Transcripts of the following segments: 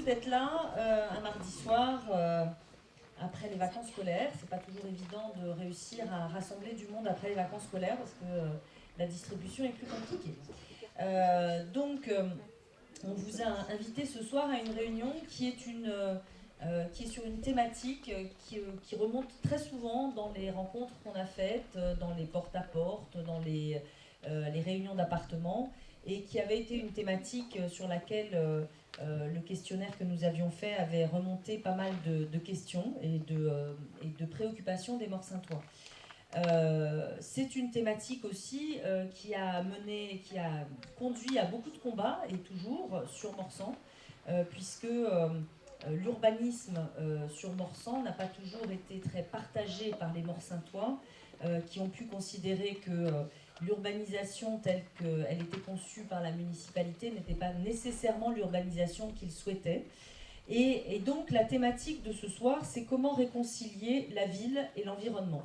d'être là un mardi soir après les vacances scolaires. C'est pas toujours évident de réussir à rassembler du monde après les vacances scolaires parce que la distribution est plus compliquée. Donc, on vous a invité ce soir à une réunion qui est sur une thématique qui remonte très souvent dans les rencontres qu'on a faites, dans les porte-à-porte, dans les réunions d'appartements, et qui avait été une thématique sur laquelle le questionnaire que nous avions fait avait remonté pas mal de questions et de préoccupations des Morsaintois. C'est une thématique aussi qui a conduit à beaucoup de combats, et toujours sur Morsan, puisque l'urbanisme sur Morsan n'a pas toujours été très partagé par les Morsaintois, qui ont pu considérer que l'urbanisation telle qu'elle était conçue par la municipalité n'était pas nécessairement l'urbanisation qu'ils souhaitaient. Et donc la thématique de ce soir, c'est comment réconcilier la ville et l'environnement.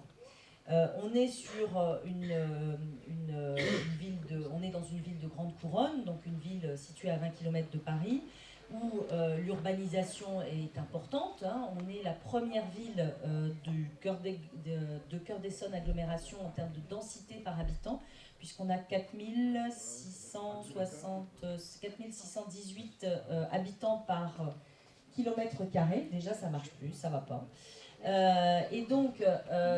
On est on est dans une ville de grande couronne, donc une ville située à 20 km de Paris, où l'urbanisation est importante. On est la première ville de Cœur-d'Essonne agglomération en termes de densité par habitant, puisqu'on a 4618 habitants par kilomètre carré. Déjà, ça marche plus, ça va pas. Et donc,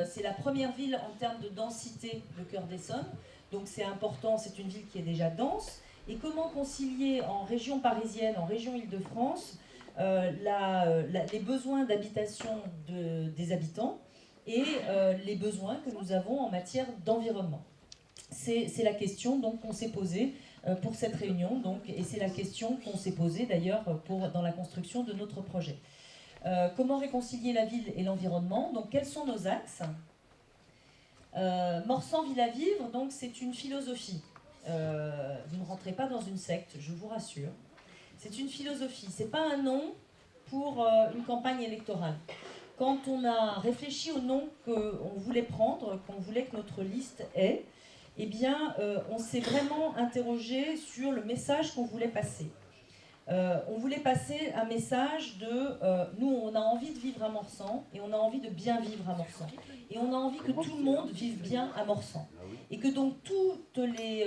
c'est la première ville en termes de densité, le Cœur-d'Essonne. Donc c'est important, c'est une ville qui est déjà dense. Et comment concilier en région parisienne, en région Île-de-France, les besoins d'habitation des habitants et les besoins que nous avons en matière d'environnement. C'est la question donc qu'on s'est posée pour cette réunion, et c'est la question qu'on s'est posée d'ailleurs dans la construction de notre projet. Comment réconcilier la ville et l'environnement? Donc, quels sont nos axes? Morsan Ville à Vivre, donc c'est une philosophie. Vous ne rentrez pas dans une secte, je vous rassure. C'est une philosophie. C'est pas un nom pour une campagne électorale. Quand on a réfléchi au nom qu'on voulait prendre, qu'on voulait que notre liste ait, eh bien, on s'est vraiment interrogé sur le message qu'on voulait passer. On voulait passer un message nous, on a envie de vivre à Morsan et on a envie de bien vivre à Morsan. Et on a envie que tout le monde vive bien à Morsan. Et que donc tous les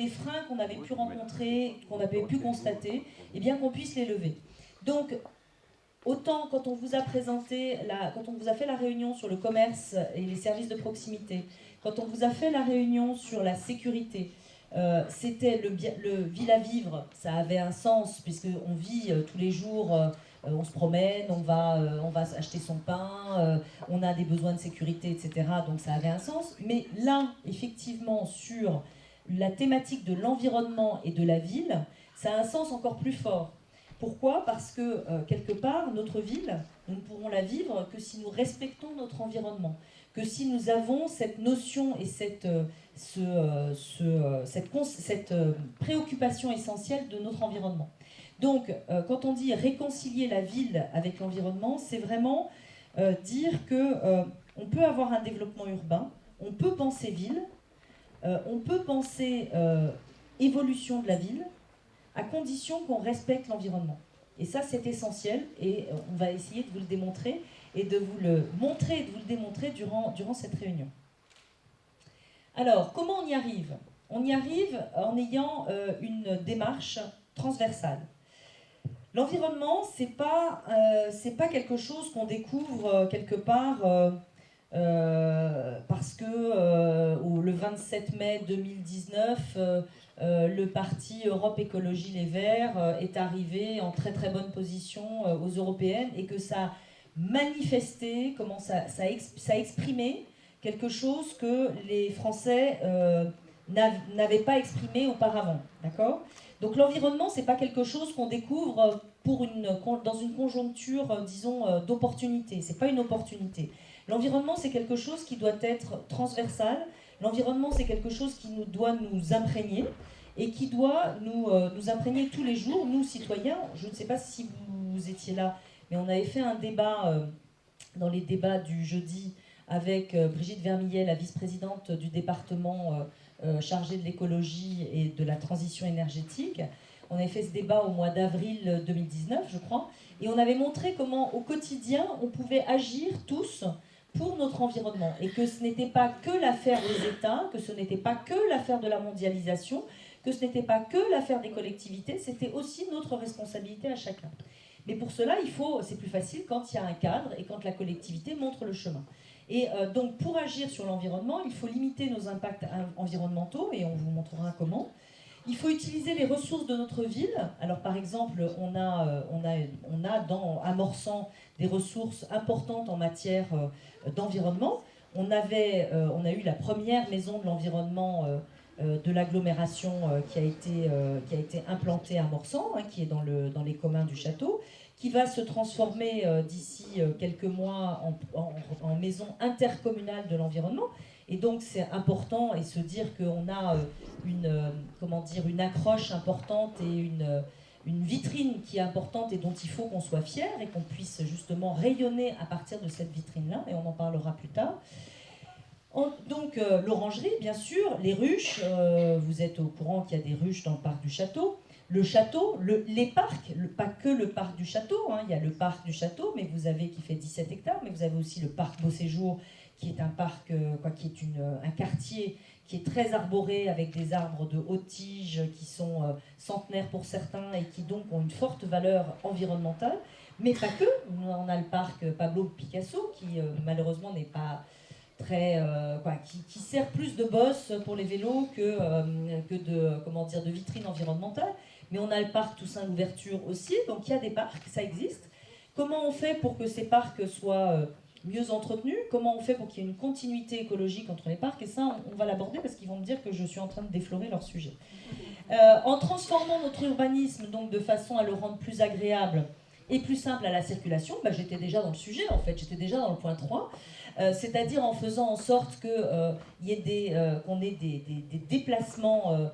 freins qu'on avait pu rencontrer, qu'on avait pu constater, eh bien qu'on puisse les lever. Donc, autant quand on vous a quand on vous a fait la réunion sur le commerce et les services de proximité, quand on vous a fait la réunion sur la sécurité, c'était le ville à vivre, ça avait un sens, puisqu'on vit tous les jours, on se promène, on va acheter son pain, on a des besoins de sécurité, etc. Donc ça avait un sens. Mais là, effectivement, sur la thématique de l'environnement et de la ville, ça a un sens encore plus fort. Pourquoi? Parce que, quelque part, notre ville, nous ne pourrons la vivre que si nous respectons notre environnement, que si nous avons cette notion et cette préoccupation essentielle de notre environnement. Donc, quand on dit réconcilier la ville avec l'environnement, c'est vraiment dire qu'on peut avoir un développement urbain, on peut penser ville, on peut penser évolution de la ville, à condition qu'on respecte l'environnement. Et ça, c'est essentiel, et on va essayer de vous le démontrer, et de vous le montrer et de vous le démontrer durant cette réunion. Alors, comment on y arrive? On y arrive en ayant une démarche transversale. L'environnement, c'est pas quelque chose qu'on découvre quelque part parce que le 27 mai 2019, le parti Europe Écologie Les Verts est arrivé en très très bonne position aux européennes, et que ça a manifesté, ça a exprimé quelque chose que les Français n'avaient pas exprimé auparavant. D'accord ? Donc l'environnement, c'est pas quelque chose qu'on découvre dans une conjoncture, disons, d'opportunité. C'est pas une opportunité. L'environnement, c'est quelque chose qui doit être transversal. L'environnement, c'est quelque chose qui doit nous imprégner, et qui doit nous imprégner tous les jours, nous, citoyens. Je ne sais pas si vous étiez là, mais on avait fait un débat dans les débats du jeudi avec Brigitte Vermillet, la vice-présidente du département chargée de l'écologie et de la transition énergétique. On avait fait ce débat au mois d'avril 2019, je crois, et on avait montré comment au quotidien on pouvait agir tous pour notre environnement et que ce n'était pas que l'affaire des États, que ce n'était pas que l'affaire de la mondialisation, que ce n'était pas que l'affaire des collectivités, c'était aussi notre responsabilité à chacun. Mais pour cela, c'est plus facile quand il y a un cadre et quand la collectivité montre le chemin. Et donc pour agir sur l'environnement, il faut limiter nos impacts environnementaux et on vous montrera comment. Il faut utiliser les ressources de notre ville. Alors par exemple, on a à Morsan des ressources importantes en matière d'environnement. On a eu la première maison de l'environnement de l'agglomération qui a été implantée à Morsan, hein, qui est dans les communs du château, qui va se transformer d'ici quelques mois en maison intercommunale de l'environnement. Et donc c'est important et se dire qu'on a une accroche importante et une vitrine qui est importante et dont il faut qu'on soit fier et qu'on puisse justement rayonner à partir de cette vitrine-là, et on en parlera plus tard. Donc l'orangerie, bien sûr, les ruches, vous êtes au courant qu'il y a des ruches dans le parc du château. Le château, les parcs, pas que le parc du château, hein, il y a le parc du château, mais qui fait 17 hectares, mais vous avez aussi le parc Beau Séjour, qui est un parc, qui est un quartier qui est très arboré avec des arbres de haute tige qui sont centenaires pour certains et qui donc ont une forte valeur environnementale, mais pas que. On a le parc Pablo Picasso qui malheureusement n'est pas très, qui sert plus de bosse pour les vélos que de vitrine environnementale. Mais on a le parc Toussaint Louverture aussi, donc il y a des parcs, ça existe. Comment on fait pour que ces parcs soient mieux entretenus? Comment on fait pour qu'il y ait une continuité écologique entre les parcs? Et ça, on va l'aborder parce qu'ils vont me dire que je suis en train de déflorer leur sujet. En transformant notre urbanisme donc de façon à le rendre plus agréable et plus simple à la circulation, j'étais déjà dans le sujet en fait, j'étais déjà dans le point 3, c'est-à-dire en faisant en sorte qu'on ait des déplacements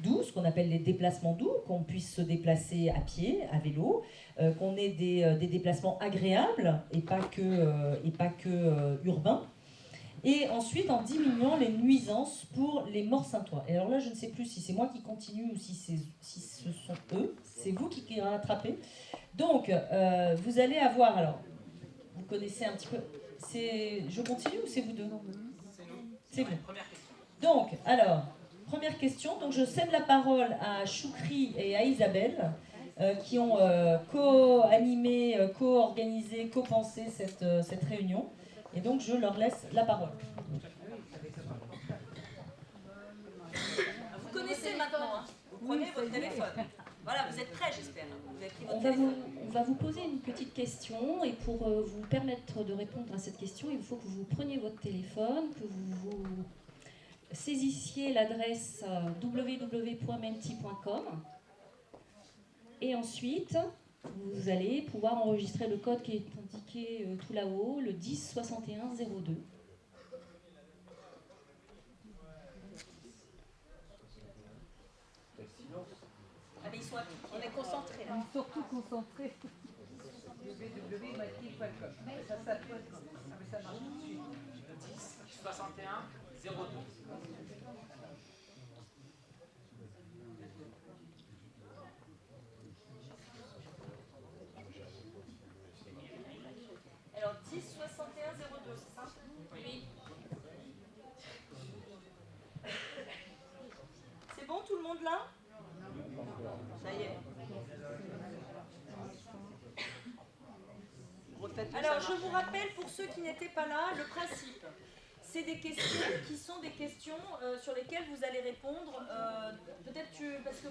doux, ce qu'on appelle les déplacements doux, qu'on puisse se déplacer à pied, à vélo, qu'on ait des déplacements agréables et pas que urbains. Et ensuite en diminuant les nuisances pour les morts-saintois. Et alors là, je ne sais plus si c'est moi qui continue ou si ce sont eux, c'est vous qui rattrapez. Donc, vous allez avoir, alors, vous connaissez un petit peu, je continue ou c'est vous deux? C'est vous. Donc, alors, première question, donc je cède la parole à Choukri et à Isabelle, qui ont co-animé, co-organisé, co-pensé cette réunion. Et donc, je leur laisse la parole. Vous connaissez maintenant, hein? Vous prenez votre téléphone. Voilà, vous êtes prêts, j'espère. On va vous poser une petite question et pour vous permettre de répondre à cette question, il faut que vous preniez votre téléphone, que vous saisissiez l'adresse www.menti.com et ensuite vous allez pouvoir enregistrer le code qui est indiqué tout là-haut, le 10 61 02. On est concentrés. On est surtout concentrés. www.menti.com. Ça marche tout de suite. 10 61 02. Alors 10 61 02, c'est ça? Oui. C'est bon, tout le monde là? Ça y est. Alors, je vous rappelle, pour ceux qui n'étaient pas là, le principe. C'est des questions qui sont des questions sur lesquelles vous allez répondre. Peut-être parce que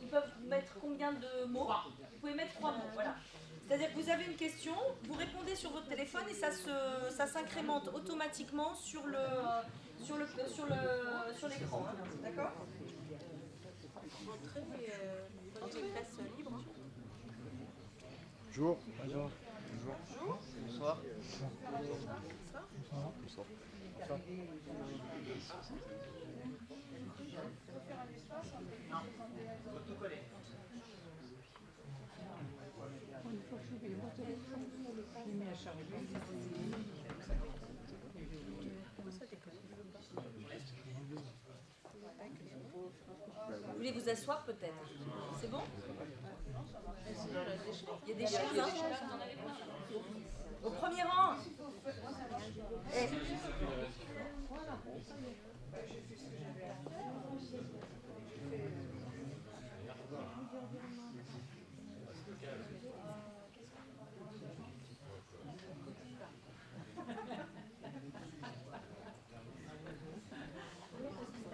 ils peuvent mettre combien de mots? Vous pouvez mettre 3 mots, voilà. C'est-à-dire que vous avez une question, vous répondez sur votre téléphone et ça s'incrémente automatiquement sur l'écran. Hein, d'accord? Place libre. Bonjour. Bonjour. Bonsoir. Bonsoir. Non, faut tout coller. Une fois que je vais mon téléphone, je l'ai mis à charger. Ça déconne. Vous voulez vous asseoir peut-être? C'est bon? Il y a des chaises, hein? Au premier rang. Et...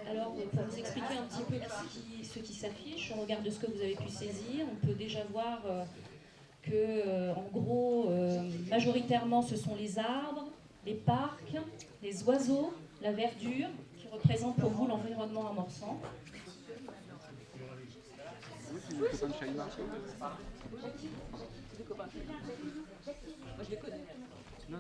Alors, pour vous expliquer un petit peu ce qui s'affiche, on regarde ce que vous avez pu saisir. On peut déjà voir que, en gros, majoritairement, ce sont les arbres, les parcs, les oiseaux, la verdure, qui représente pour vous l'environnement à Morsan. Moi, je les connais. Non.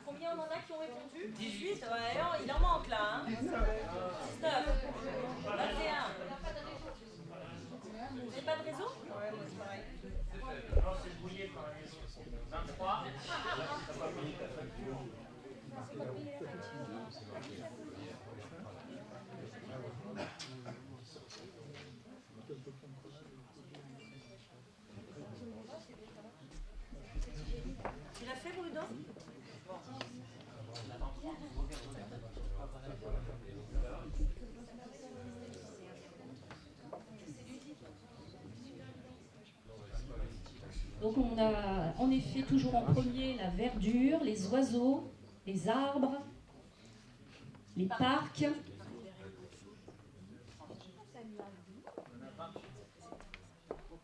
Combien on en a qui ont répondu? 18. Ouais, non, il en manque là. Hein. 19. 21. Vous n'avez pas de réseau? Ouais, moi c'est pareil. Non, c'est brouillé quand même. 23. Tu l'as fait, Bruno? Donc on a en effet toujours en premier la verdure, les oiseaux, les arbres, les parcs.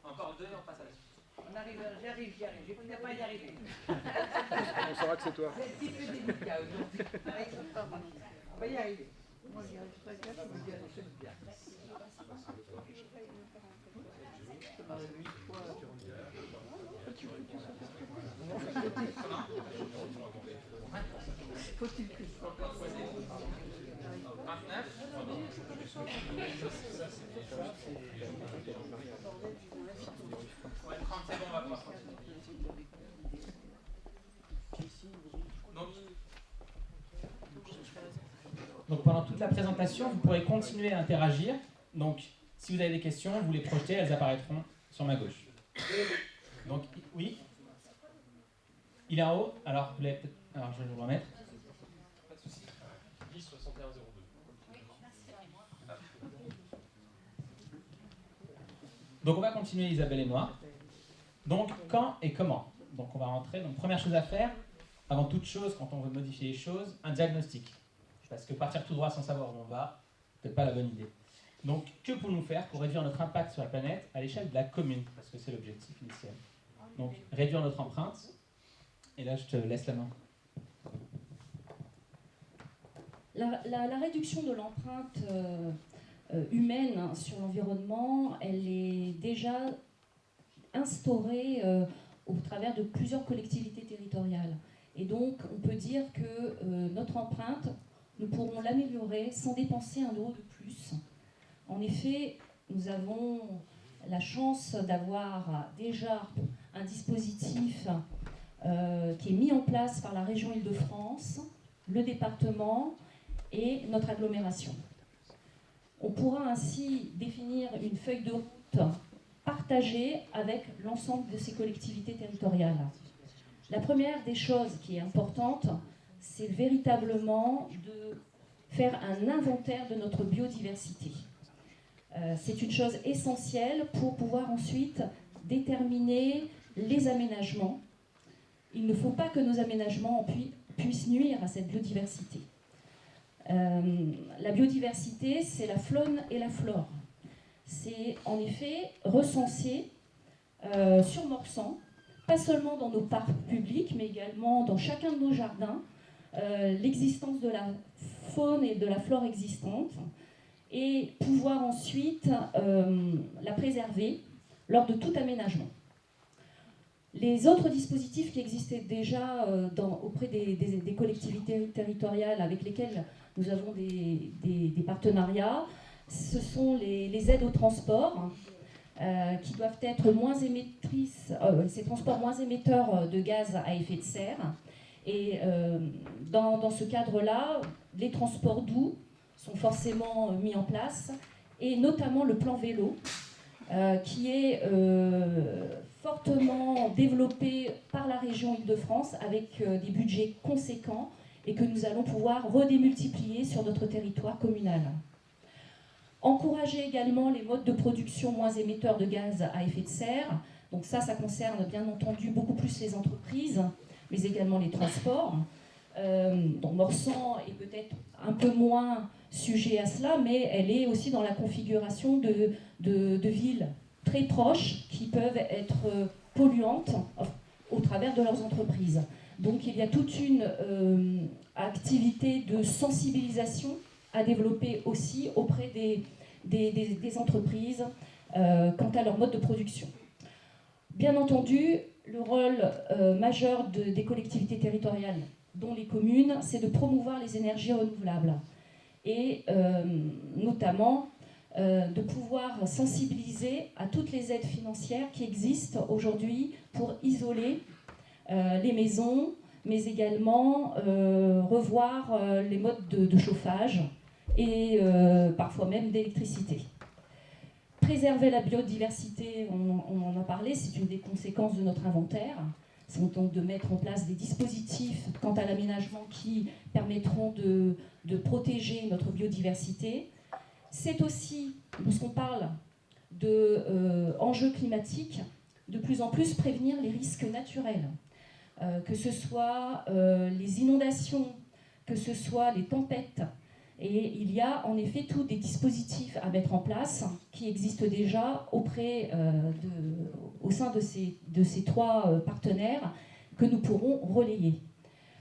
Encore 2 et on passe à la suite. On arrive, j'arrive. Je ne peux pas y arriver. On saura que c'est toi. C'est un petit peu délicat aujourd'hui. On va y arriver. Moi, j'y arrive pas bien, je me dis, allez, c'est bien. Faut-il que je sois 29. Ouais, 30 c'est bon, on va pouvoir continuer. Donc pendant toute la présentation, vous pourrez continuer à interagir. Donc si vous avez des questions, vous les projetez, elles apparaîtront sur ma gauche. Donc oui. Il est en haut. Alors, vous l'avez peut-être... Alors je vais vous le remettre. Pas de soucis. 10 61 02. Donc on va continuer, Isabelle et moi. Donc quand et comment? Donc on va rentrer. Donc première chose à faire, avant toute chose, quand on veut modifier les choses, un diagnostic. Parce que partir tout droit sans savoir où on va, peut-être pas la bonne idée. Donc que pouvons-nous faire pour réduire notre impact sur la planète à l'échelle de la commune? Parce que c'est l'objectif initial. Donc réduire notre empreinte. Et là je te laisse la main. La réduction de l'empreinte humaine sur l'environnement, elle est déjà instaurée au travers de plusieurs collectivités territoriales. Et donc, on peut dire que notre empreinte, nous pourrons l'améliorer sans dépenser un euro de plus. En effet, nous avons la chance d'avoir déjà un dispositif qui est mis en place par la région Île-de-France, le département et notre agglomération. On pourra ainsi définir une feuille de route partagée avec l'ensemble de ces collectivités territoriales. La première des choses qui est importante, c'est véritablement de faire un inventaire de notre biodiversité. C'est une chose essentielle pour pouvoir ensuite déterminer les aménagements. Il ne faut pas que nos aménagements puissent nuire à cette biodiversité. La biodiversité, c'est la faune et la flore. C'est en effet recensé sur Morsan, pas seulement dans nos parcs publics, mais également dans chacun de nos jardins, l'existence de la faune et de la flore existante, et pouvoir ensuite la préserver lors de tout aménagement. Les autres dispositifs qui existaient déjà auprès des collectivités territoriales avec lesquelles nous avons des partenariats, ce sont les aides au transport. qui doivent être moins émettrices, ces transports moins émetteurs de gaz à effet de serre. Et dans ce cadre-là, les transports doux sont forcément mis en place, et notamment le plan vélo, qui est fortement développé par la région Île-de-France avec des budgets conséquents et que nous allons pouvoir redémultiplier sur notre territoire communal. Encourager également les modes de production moins émetteurs de gaz à effet de serre. Donc ça concerne bien entendu beaucoup plus les entreprises, mais également les transports. Donc Morsan est peut-être un peu moins sujet à cela, mais elle est aussi dans la configuration de villes très proches qui peuvent être polluantes au travers de leurs entreprises. Donc il y a toute une activité de sensibilisation à développer aussi auprès des entreprises quant à leur mode de production. Bien entendu, le rôle majeur des collectivités territoriales, dont les communes, c'est de promouvoir les énergies renouvelables et notamment de pouvoir sensibiliser à toutes les aides financières qui existent aujourd'hui pour isoler les maisons, mais également revoir les modes de chauffage et parfois même d'électricité. Préserver la biodiversité, on en a parlé, c'est une des conséquences de notre inventaire. C'est donc de mettre en place des dispositifs quant à l'aménagement qui permettront de protéger notre biodiversité. C'est aussi, lorsqu'on parle d'enjeux climatiques, de plus en plus prévenir les risques naturels, que ce soit les inondations, que ce soit les tempêtes. Et il y a en effet tous des dispositifs à mettre en place qui existent déjà au sein de ces trois partenaires que nous pourrons relayer.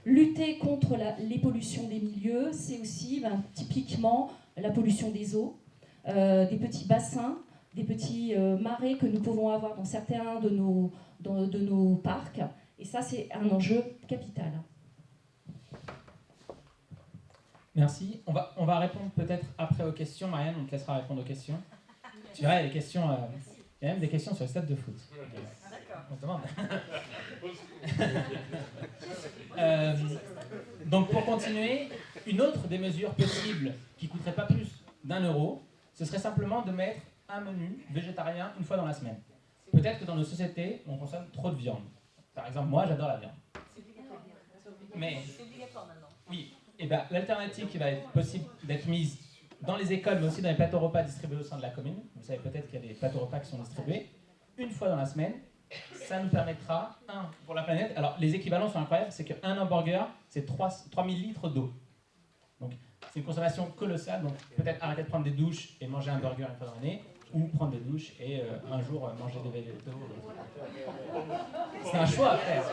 Lutter contre les pollutions des milieux, c'est aussi typiquement la pollution des eaux, des petits bassins, des petits marais que nous pouvons avoir dans certains de nos parcs. Et ça, c'est un enjeu capital. Merci. On va répondre peut-être après aux questions. Marianne, on te laissera répondre aux questions. Tu verras, il y a des questions, il y a même des questions sur le stade de foot. On se demande. Donc pour continuer, une autre des mesures possibles qui ne coûterait pas plus d'€1, ce serait simplement de mettre un menu végétarien une fois dans la semaine. Peut-être que dans nos sociétés, on consomme trop de viande. Par exemple, moi, j'adore la viande. Mais C'est obligatoire maintenant. oui. Et ben, l'alternative qui va être possible d'être mise dans les écoles, mais aussi dans les plateaux repas distribués au sein de la commune, vous savez peut-être qu'il y a des plateaux repas qui sont distribués, une fois dans la semaine, ça nous permettra, pour la planète, alors les équivalents sont incroyables, c'est qu'un hamburger, c'est 3000 litres d'eau. Donc c'est une consommation colossale, donc peut-être arrêter de prendre des douches et manger un burger une fois dans l'année, ou prendre des douches et un jour manger des végétaux. C'est un choix à faire.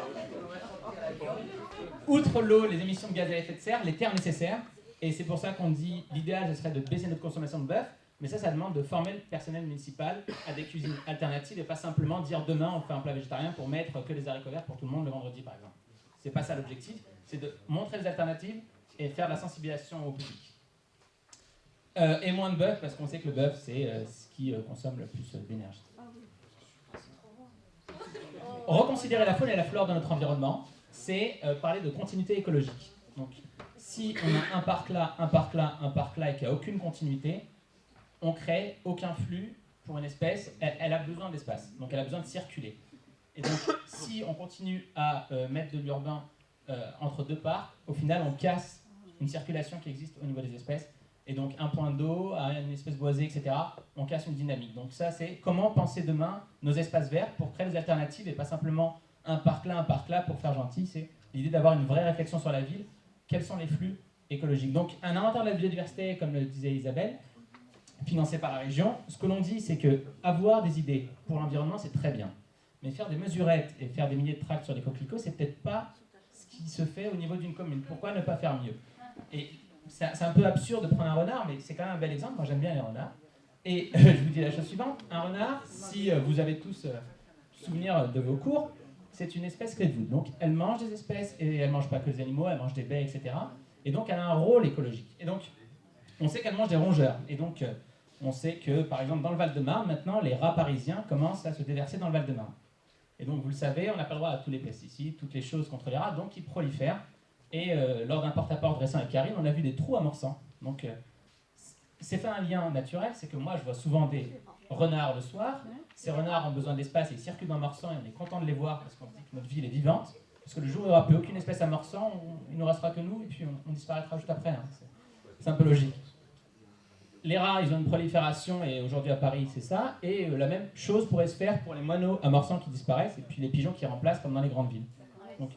Outre l'eau, les émissions de gaz à effet de serre, les terres nécessaires, et c'est pour ça qu'on dit l'idéal ce serait de baisser notre consommation de bœuf, mais ça demande de former le personnel municipal à des cuisines alternatives et pas simplement dire demain on fait un plat végétarien pour mettre que des haricots verts pour tout le monde le vendredi par exemple. C'est pas ça l'objectif, c'est de montrer les alternatives et faire de la sensibilisation au public. Et moins de bœuf parce qu'on sait que le bœuf c'est ce qui consomme le plus d'énergie. Reconsidérer la faune et la flore de notre environnement, c'est parler de continuité écologique. Donc, si on a un parc là, un parc là, un parc là et qu'il n'y a aucune continuité, on crée aucun flux pour une espèce, elle a besoin d'espace, donc elle a besoin de circuler. Et donc, si on continue à mettre de l'urbain entre deux parcs, au final, on casse une circulation qui existe au niveau des espèces, et donc un point d'eau, une espèce boisée, etc., on casse une dynamique. Donc ça, c'est comment penser demain nos espaces verts pour créer des alternatives et pas simplement un parc là pour faire gentil, c'est l'idée d'avoir une vraie réflexion sur la ville, quels sont les flux écologiques. Donc un inventaire de la biodiversité, comme le disait Isabelle, financé par la région, ce que l'on dit c'est que avoir des idées pour l'environnement c'est très bien, mais faire des mesurettes et faire des milliers de tracts sur des coquelicots, c'est peut-être pas ce qui se fait au niveau d'une commune. Pourquoi ne pas faire mieux? Et c'est un peu absurde de prendre un renard, mais c'est quand même un bel exemple, moi j'aime bien les renards. Et je vous dis la chose suivante, un renard, si vous avez tous souvenir de vos cours, c'est une espèce clé de voûte. Donc elle mange des espèces, et elle ne mange pas que les animaux, elle mange des baies, etc. Et donc elle a un rôle écologique. Et donc on sait qu'elle mange des rongeurs. Et donc on sait que, par exemple, dans le Val-de-Marne, maintenant, les rats parisiens commencent à se déverser dans le Val-de-Marne. Et donc, vous le savez, on n'a pas le droit à tous les pesticides, toutes les choses contre les rats, donc ils prolifèrent. Et lors d'un porte-à-porte récent avec Karine, on a vu des trous à Morsan. Donc, c'est fait un lien naturel, c'est que moi, je vois souvent des renards le soir. Ces renards ont besoin d'espace et ils circulent dans Morsan et on est content de les voir parce qu'on se dit que notre ville est vivante. Parce que le jour où il n'y aura plus aucune espèce à Morsan, il ne nous restera que nous et puis on disparaîtra juste après. Hein. C'est un peu logique. Les rats, ils ont une prolifération et aujourd'hui à Paris, c'est ça. Et la même chose pourrait se faire pour les moineaux à Morsan qui disparaissent et puis les pigeons qui remplacent comme dans les grandes villes. Donc,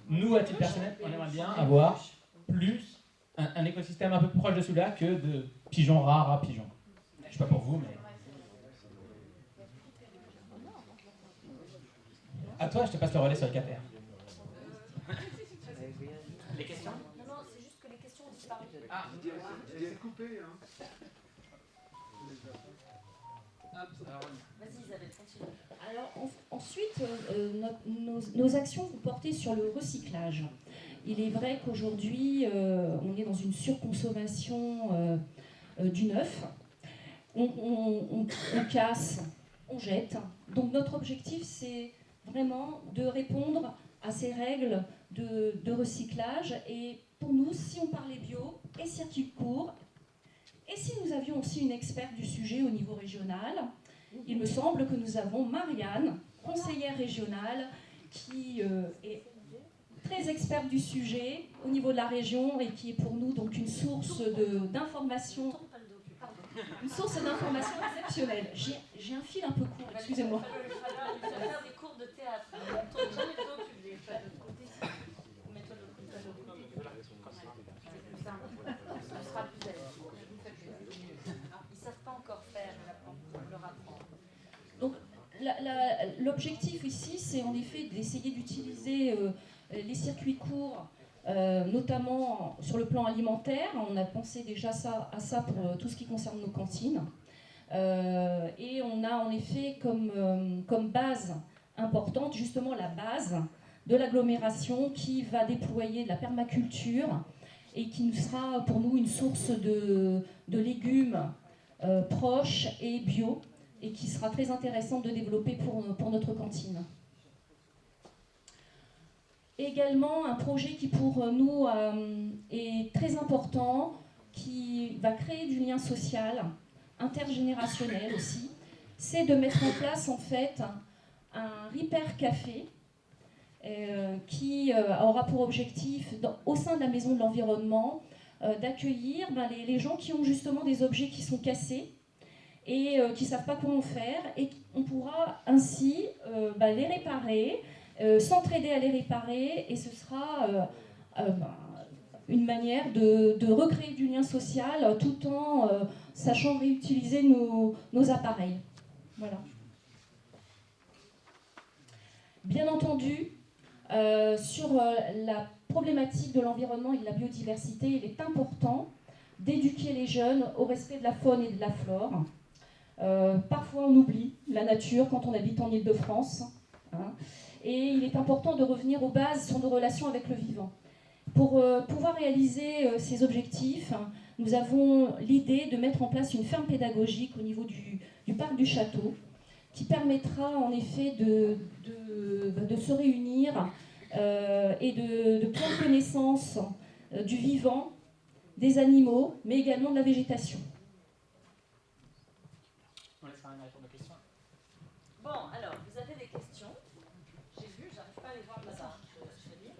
nous, à titre personnel, on aimerait bien avoir plus un écosystème un peu plus proche de celui-là que de pigeons rats, rats, pigeons. Je ne sais pas pour vous, mais... À toi, je te passe le relais sur le KPR. Les questions ? Non, c'est juste que les questions ont disparu. Ah, C'est coupé, hein. Vas-y Isabelle, continue. Alors ensuite, nos actions vont porter sur le recyclage. Il est vrai qu'aujourd'hui, on est dans une surconsommation du neuf. On casse, on jette. Donc notre objectif, c'est vraiment de répondre à ces règles de recyclage. Et pour nous, si on parlait bio et circuit court, et si nous avions aussi une experte du sujet au niveau régional, il me semble que nous avons Marianne, conseillère régionale, qui est très experte du sujet au niveau de la région et qui est pour nous donc une source d'information. Une source d'information exceptionnelle. J'ai un fil un peu court, excusez-moi. Il va faire des cours de théâtre. Ne tourne jamais le dos, tu ne pas de l'autre côté. Mets-toi de l'autre côté. C'est plus simple. Ce sera plus belle. Ils ne savent pas encore faire, on leur apprend. Donc l'objectif ici, c'est en effet d'essayer d'utiliser les circuits courts, notamment sur le plan alimentaire. On a pensé déjà à ça pour tout ce qui concerne nos cantines. Et on a en effet comme base importante justement la base de l'agglomération qui va déployer de la permaculture et qui sera pour nous une source de légumes proches et bio et qui sera très intéressante de développer pour notre cantine. Également un projet qui pour nous est très important, qui va créer du lien social, intergénérationnel aussi, c'est de mettre en place en fait un Repair Café qui aura pour objectif, au sein de la Maison de l'Environnement, d'accueillir les gens qui ont justement des objets qui sont cassés et qui ne savent pas comment faire, et on pourra ainsi les réparer, s'entraider à les réparer, et ce sera une manière de recréer du lien social tout en sachant réutiliser nos appareils. Voilà. Bien entendu, sur la problématique de l'environnement et de la biodiversité, il est important d'éduquer les jeunes au respect de la faune et de la flore. Parfois on oublie la nature quand on habite en Île-de-France, hein, et il est important de revenir aux bases sur nos relations avec le vivant. Pour pouvoir réaliser ces objectifs, nous avons l'idée de mettre en place une ferme pédagogique au niveau du parc du château qui permettra en effet de se réunir et de prendre connaissance du vivant, des animaux, mais également de la végétation. On laisse Karine répondre aux questions. Bon, alors, vous avez des questions. J'ai vu, j'arrive pas à les voir là-bas. Je vais lire.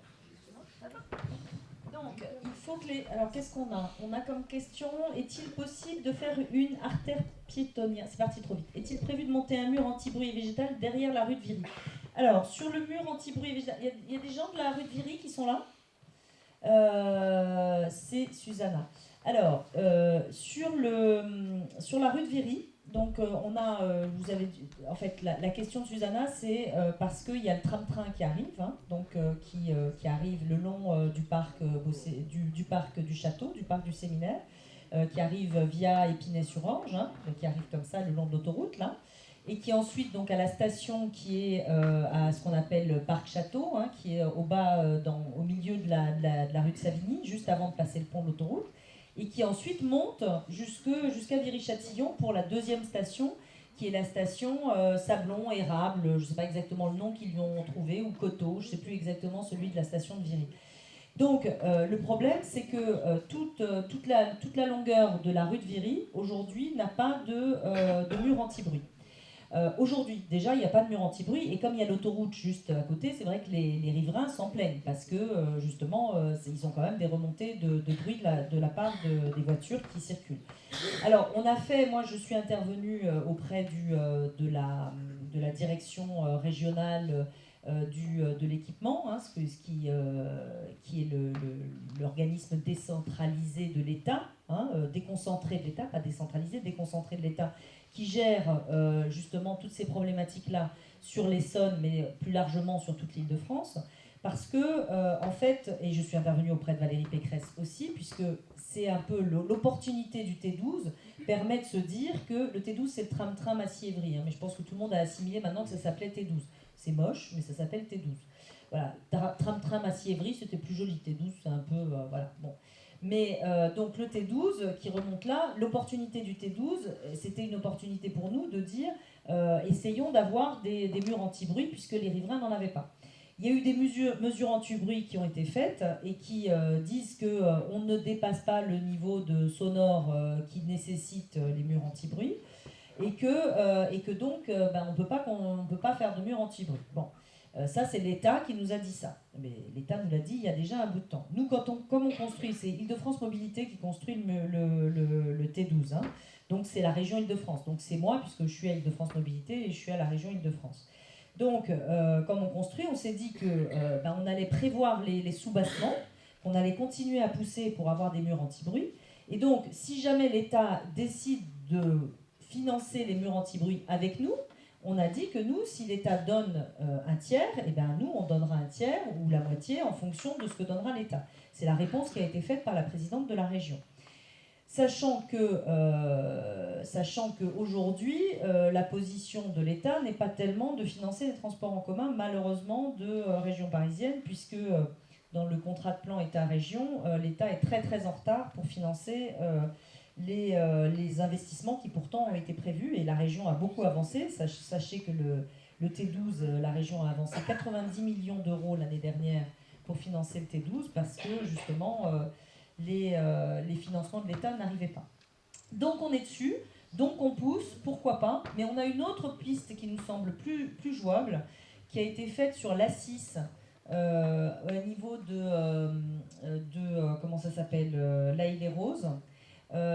Ça va. Donc, il faut que les... Alors, qu'est-ce qu'on a ? On a comme question, est-il possible de faire une artère piétonnière ? C'est parti trop vite. Est-il prévu de monter un mur anti-bruit végétal derrière la rue de Viry ? Alors, sur le mur anti-bruit végétal, il y a des gens de la rue de Viry qui sont là ? C'est Susanna. Alors, sur la rue de Viry, donc on a, vous avez, en fait, la question de Susanna, c'est parce qu'il y a le tram-train qui arrive, hein, donc qui arrive le long du parc du parc du château, du parc du séminaire, qui arrive via Épinay-sur-Orge, hein, donc qui arrive comme ça le long de l'autoroute là, et qui ensuite donc à la station qui est à ce qu'on appelle le parc château, hein, qui est au bas, au milieu de la rue de Savigny, juste avant de passer le pont de l'autoroute. et qui ensuite monte jusqu'à Viry-Châtillon pour la deuxième station, qui est la station Sablon, Érable, je ne sais pas exactement le nom qu'ils lui ont trouvé, ou Coteau, je ne sais plus exactement celui de la station de Viry. Donc le problème, c'est que toute la longueur de la rue de Viry, aujourd'hui, n'a pas de mur anti-bruit. Aujourd'hui, déjà, il n'y a pas de mur anti-bruit, et comme il y a l'autoroute juste à côté, c'est vrai que les riverains s'en plaignent, parce que justement, ils ont quand même des remontées de bruit de la part des voitures qui circulent. Alors, moi je suis intervenue auprès de la direction régionale de l'équipement, hein, qui est l'organisme décentralisé de l'État, hein, déconcentré de l'État, pas décentralisé, déconcentré de l'État, qui gère justement toutes ces problématiques-là sur l'Essonne, mais plus largement sur toute l'Île-de-France, parce que, en fait, et je suis intervenue auprès de Valérie Pécresse aussi, puisque c'est un peu l'opportunité du T12, permet de se dire que le T12, c'est le tram-tram Massy-Évry, hein, mais je pense que tout le monde a assimilé maintenant que ça s'appelait T12. C'est moche, mais ça s'appelle T12. Voilà, tram-tram Massy-Évry, c'était plus joli. T12, c'est un peu... voilà, bon. Mais donc le T12 qui remonte là, l'opportunité du T12, c'était une opportunité pour nous de dire essayons d'avoir des murs anti-bruit puisque les riverains n'en avaient pas. Il y a eu des mesures anti-bruit qui ont été faites et qui disent qu'on ne dépasse pas le niveau de sonore qui nécessite les murs anti-bruit et que donc on ne peut pas faire de murs anti-bruit. Bon. Ça, c'est l'État qui nous a dit ça. Mais l'État nous l'a dit il y a déjà un bout de temps. Nous, comme on construit, c'est Île-de-France Mobilité qui construit le T12. Hein. Donc, c'est la région Île-de-France. Donc, c'est moi, puisque je suis à Île-de-France Mobilité et je suis à la région Île-de-France. Donc, comme on construit, on s'est dit qu'on allait prévoir les sous-bassements, qu'on allait continuer à pousser pour avoir des murs anti-bruit. Et donc, si jamais l'État décide de financer les murs anti-bruit avec nous, on a dit que nous, si l'État donne un tiers, eh ben nous, on donnera un tiers ou la moitié en fonction de ce que donnera l'État. C'est la réponse qui a été faite par la présidente de la région. Sachant qu'aujourd'hui, la position de l'État n'est pas tellement de financer les transports en commun, malheureusement, de région parisienne, puisque dans le contrat de plan État-région, l'État est très très en retard pour financer les investissements qui pourtant ont été prévus, et la région a beaucoup avancé. Sachez que le T12, la région a avancé 90 millions d'euros l'année dernière pour financer le T12, parce que justement les financements de l'État n'arrivaient pas. Donc on est dessus, donc on pousse, pourquoi pas, mais on a une autre piste qui nous semble plus jouable, qui a été faite sur l'A6, au niveau de comment ça s'appelle, La Île-et-Rose.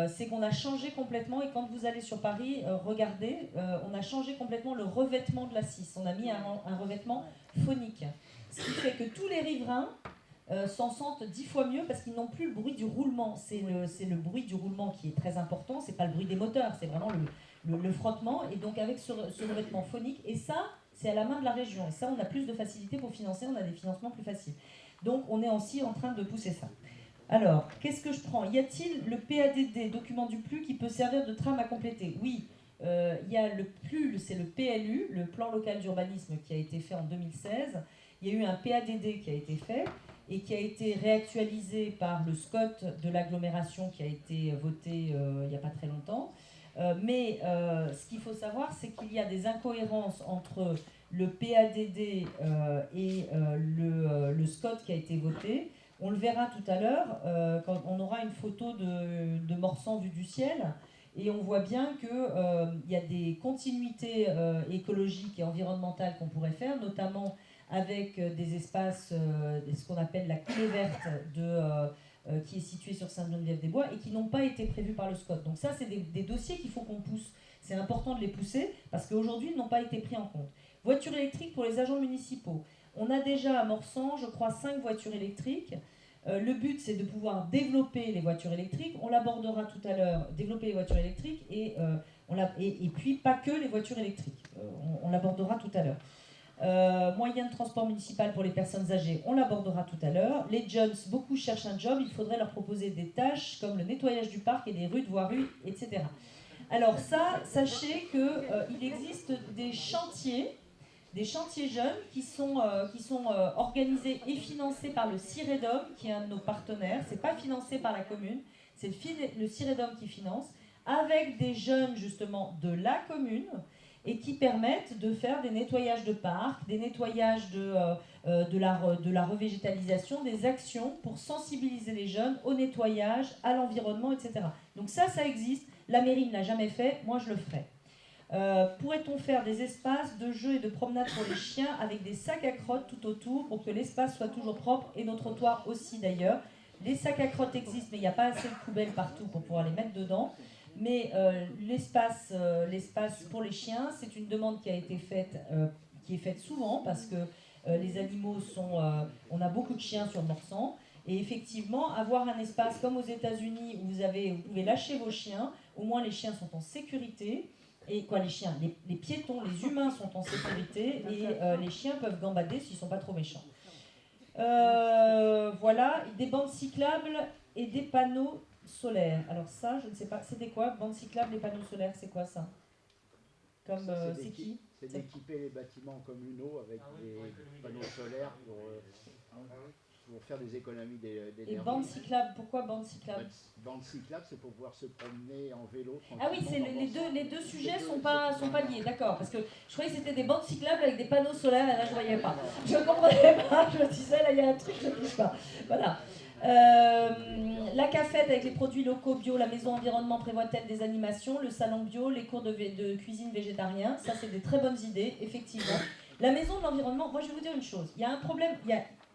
C'est qu'on a changé complètement, et quand vous allez sur Paris, regardez, on a changé complètement le revêtement de l'A6. On a mis un revêtement phonique. Ce qui fait que tous les riverains s'en sentent 10 fois mieux parce qu'ils n'ont plus le bruit du roulement. C'est le bruit du roulement qui est très important, c'est pas le bruit des moteurs, c'est vraiment le frottement. Et donc avec ce revêtement phonique, et ça, c'est à la main de la région. Et ça, on a plus de facilité pour financer, on a des financements plus faciles. Donc on est aussi en train de pousser ça. Alors, qu'est-ce que je prends? Y a-t-il le PADD, document du PLU, qui peut servir de trame à compléter? Oui, il y a le PLU, c'est le PLU, le plan local d'urbanisme, qui a été fait en 2016. Il y a eu un PADD qui a été fait et qui a été réactualisé par le SCOT de l'agglomération qui a été voté il n'y a pas très longtemps. Mais ce qu'il faut savoir, c'est qu'il y a des incohérences entre le PADD et le SCOT qui a été voté. On le verra tout à l'heure, quand on aura une photo de Morsan vue du ciel, et on voit bien qu'il y a des continuités écologiques et environnementales qu'on pourrait faire, notamment avec des espaces, ce qu'on appelle la clé verte, qui est située sur Sainte-Geneviève-des-Bois, et qui n'ont pas été prévus par le SCOT. Donc ça, c'est des dossiers qu'il faut qu'on pousse. C'est important de les pousser, parce qu'aujourd'hui, ils n'ont pas été pris en compte. Voitures électriques pour les agents municipaux. On a déjà à Morsan, je crois, 5 voitures électriques. Le but, c'est de pouvoir développer les voitures électriques. On l'abordera tout à l'heure, développer les voitures électriques, et puis pas que les voitures électriques. On l'abordera tout à l'heure. Moyens de transport municipal pour les personnes âgées, on l'abordera tout à l'heure. Les jeunes, beaucoup cherchent un job, il faudrait leur proposer des tâches comme le nettoyage du parc et des rues de voirie, etc. Alors ça, sachez qu'il existe des chantiers jeunes qui sont organisés et financés par le CIREDOM, qui est un de nos partenaires. C'est pas financé par la commune, c'est le Ciredom qui finance, avec des jeunes justement de la commune, et qui permettent de faire des nettoyages de parcs, des nettoyages de la revégétalisation, des actions pour sensibiliser les jeunes au nettoyage, à l'environnement, etc. Donc ça existe. La mairie ne l'a jamais fait, moi je le ferai. Pourrait-on faire des espaces de jeux et de promenade pour les chiens avec des sacs à crottes tout autour pour que l'espace soit toujours propre et nos trottoirs aussi d'ailleurs. Les sacs à crottes existent, mais il n'y a pas assez de poubelles partout pour pouvoir les mettre dedans. Mais l'espace pour les chiens, c'est une demande qui a été faite, qui est faite souvent parce que les animaux sont... on a beaucoup de chiens sur Morsan. Et effectivement, avoir un espace comme aux États-Unis où vous pouvez lâcher vos chiens, au moins les chiens sont en sécurité. Et quoi, les chiens, les piétons, les humains sont en sécurité et les chiens peuvent gambader s'ils ne sont pas trop méchants. Voilà, des bandes cyclables et des panneaux solaires. Alors ça, je ne sais pas, c'était quoi, bandes cyclables et panneaux solaires, c'est quoi ça? Comme c'est qui? C'est d'équiper les bâtiments communaux avec des panneaux solaires pour faire des économies d'énergie. Et bandes cyclables, pourquoi bandes cyclables? Bandes cyclables, c'est pour pouvoir se promener en vélo. Ah oui, c'est les deux sujets sont pas liés, d'accord. Parce que je croyais que c'était des bandes cyclables avec des panneaux solaires, et là je voyais pas. Je ne comprenais pas, je me disais là il y a un truc, je ne touche pas. Voilà. La cafette avec les produits locaux bio, la maison environnement prévoit-elle des animations, le salon bio, les cours de cuisine végétarien, ça c'est des très bonnes idées, effectivement. La maison de l'environnement, moi je vais vous dire une chose, il y a un problème,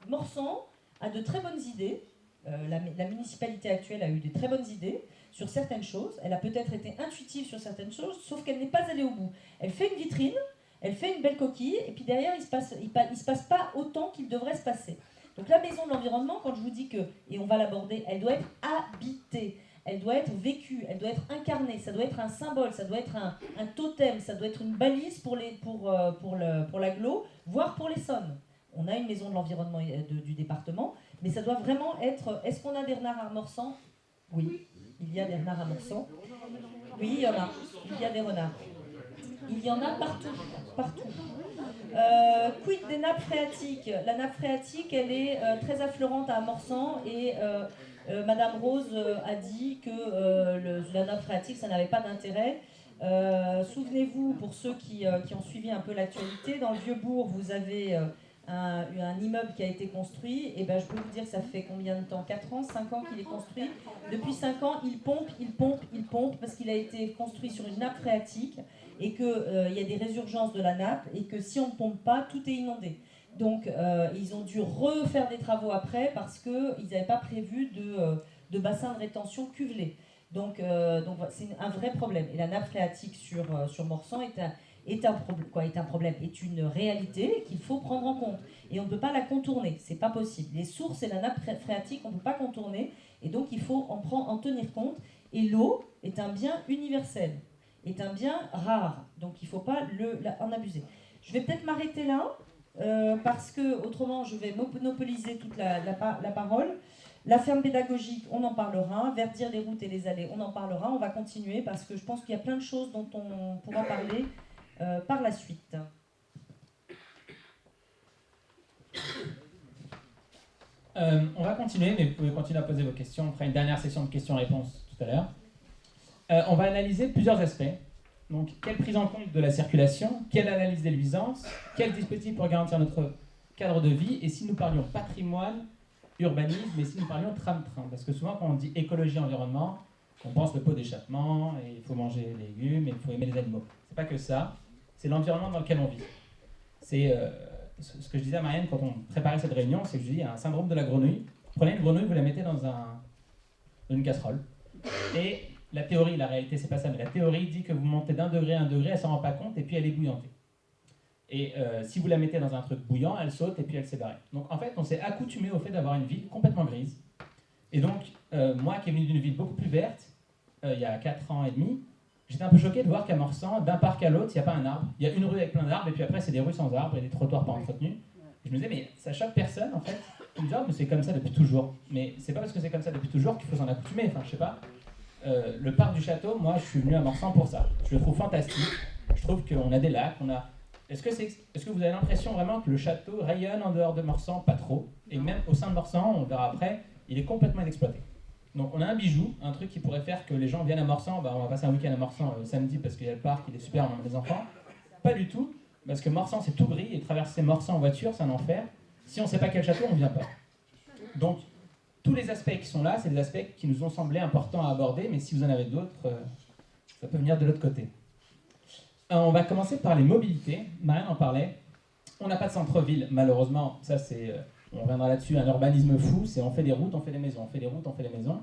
Morsan a de très bonnes idées, la municipalité actuelle a eu de très bonnes idées sur certaines choses, elle a peut-être été intuitive sur certaines choses, sauf qu'elle n'est pas allée au bout. Elle fait une vitrine, elle fait une belle coquille, et puis derrière il se passe pas autant qu'il devrait se passer. Donc la maison de l'environnement, quand je vous dis que, et on va l'aborder, elle doit être habitée, elle doit être vécue, elle doit être incarnée, ça doit être un symbole, ça doit être un totem, ça doit être une balise pour l'agglo, voire pour l'Essonne. On a une maison de l'environnement du département, mais ça doit vraiment être... Est-ce qu'on a des renards à Morsan? Oui, il y a des renards à Morsan. Oui, il y en a. Il y a des renards. Il y en a partout. Quid des nappes phréatiques? La nappe phréatique, elle est très affleurante à Morsan et Madame Rose a dit que la nappe phréatique, ça n'avait pas d'intérêt. Souvenez-vous, pour ceux qui ont suivi un peu l'actualité, dans le Vieux-Bourg, vous avez un immeuble qui a été construit. Et ben, je peux vous dire que ça fait combien de temps? 4 ans, 5 ans qu'il est construit. Depuis 5 ans, il pompe, parce qu'il a été construit sur une nappe phréatique et qu'il y a des résurgences de la nappe et que si on ne pompe pas, tout est inondé. Donc ils ont dû refaire des travaux après parce qu'ils n'avaient pas prévu de bassin de rétention cuvelé. Donc c'est un vrai problème. Et la nappe phréatique sur Morsan est un problème, est une réalité qu'il faut prendre en compte. Et on ne peut pas la contourner, c'est pas possible. Les sources et la nappe phréatique, on ne peut pas contourner, et donc il faut en tenir compte. Et l'eau est un bien universel, est un bien rare, donc il ne faut pas en abuser. Je vais peut-être m'arrêter là, parce que autrement je vais monopoliser toute la parole. La ferme pédagogique, on en parlera. Verdir les routes et les allées, on en parlera. On va continuer parce que je pense qu'il y a plein de choses dont on pourra parler par la suite. On va continuer, mais vous pouvez continuer à poser vos questions. On fera une dernière session de questions-réponses tout à l'heure. On va analyser plusieurs aspects. Donc, quelle prise en compte de la circulation, quelle analyse des nuisances, quel dispositif pour garantir notre cadre de vie, et si nous parlions patrimoine, urbanisme, et si nous parlions tram-train. Parce que souvent, quand on dit écologie, environnement, on pense le pot d'échappement, et il faut manger les légumes, et il faut aimer les animaux. C'est pas que ça, c'est l'environnement dans lequel on vit. C'est ce que je disais à Marianne quand on préparait cette réunion, c'est que je dis, il y a un syndrome de la grenouille. Prenez une grenouille, vous la mettez dans une casserole, et la théorie, la réalité, c'est pas ça, mais la théorie dit que vous montez d'1 degré à 1 degré, elle s'en rend pas compte, et puis elle est bouillantée. Et si vous la mettez dans un truc bouillant, elle saute et puis elle s'est barrée. Donc en fait, on s'est accoutumé au fait d'avoir une ville complètement grise. Et donc, moi qui est venu d'une ville beaucoup plus verte, il y a 4 ans et demi, j'étais un peu choqué de voir qu'à Morsan, d'un parc à l'autre, il n'y a pas un arbre. Il y a une rue avec plein d'arbres, et puis après, c'est des rues sans arbres et des trottoirs pas entretenus. Et je me disais, mais ça choque personne en fait. Je me disais, oh, mais c'est comme ça depuis toujours. Mais c'est pas parce que c'est comme ça depuis toujours qu'il faut s'en accoutumer. Enfin, je sais pas. Le parc du château, moi, je suis venu à Morsan pour ça. Je le trouve fantastique. Je trouve qu'on a des lacs, on a... Est-ce que vous avez l'impression vraiment que le château rayonne en dehors de Morsan? Pas trop. Et même au sein de Morsan, on verra après, il est complètement inexploité. Donc on a un bijou, un truc qui pourrait faire que les gens viennent à Morsan, on va passer un week-end à Morsan samedi parce qu'il y a le parc, il est super, on a les enfants. Pas du tout, parce que Morsan c'est tout gris et traverser Morsan en voiture c'est un enfer. Si on ne sait pas quel château, on ne vient pas. Donc tous les aspects qui sont là, c'est des aspects qui nous ont semblé importants à aborder, mais si vous en avez d'autres, ça peut venir de l'autre côté. On va commencer par les mobilités, Marianne en parlait. On n'a pas de centre-ville, malheureusement, ça c'est... on reviendra là-dessus, un urbanisme fou, c'est on fait des routes, on fait des maisons, on fait des routes, on fait des maisons.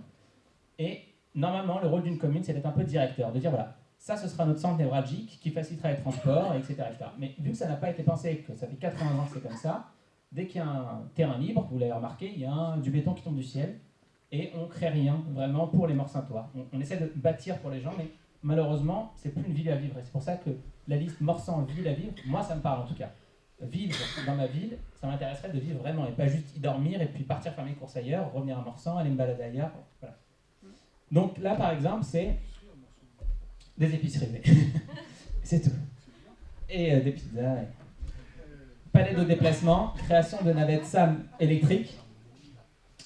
Et normalement, le rôle d'une commune, c'est d'être un peu directeur, de dire voilà, ça ce sera notre centre névralgique qui facilitera les transports, etc., etc. Mais vu que ça n'a pas été pensé, que ça fait 80 ans que c'est comme ça, dès qu'il y a un terrain libre, vous l'avez remarqué, il y a du béton qui tombe du ciel, et on ne crée rien vraiment pour les Morsantois. On essaie de bâtir pour les gens, mais malheureusement, c'est plus une ville à vivre. Et c'est pour ça que la liste Morsan ville à vivre, moi ça me parle en tout cas. Vivre dans ma ville, ça m'intéresserait de vivre vraiment, et pas juste y dormir et puis partir faire mes courses ailleurs, revenir à Morsan, aller me balader ailleurs. Voilà. Donc là, par exemple, c'est des épiceries. C'est tout. Et des pizzas. Et... palais de déplacement, création de navettes SAM électriques.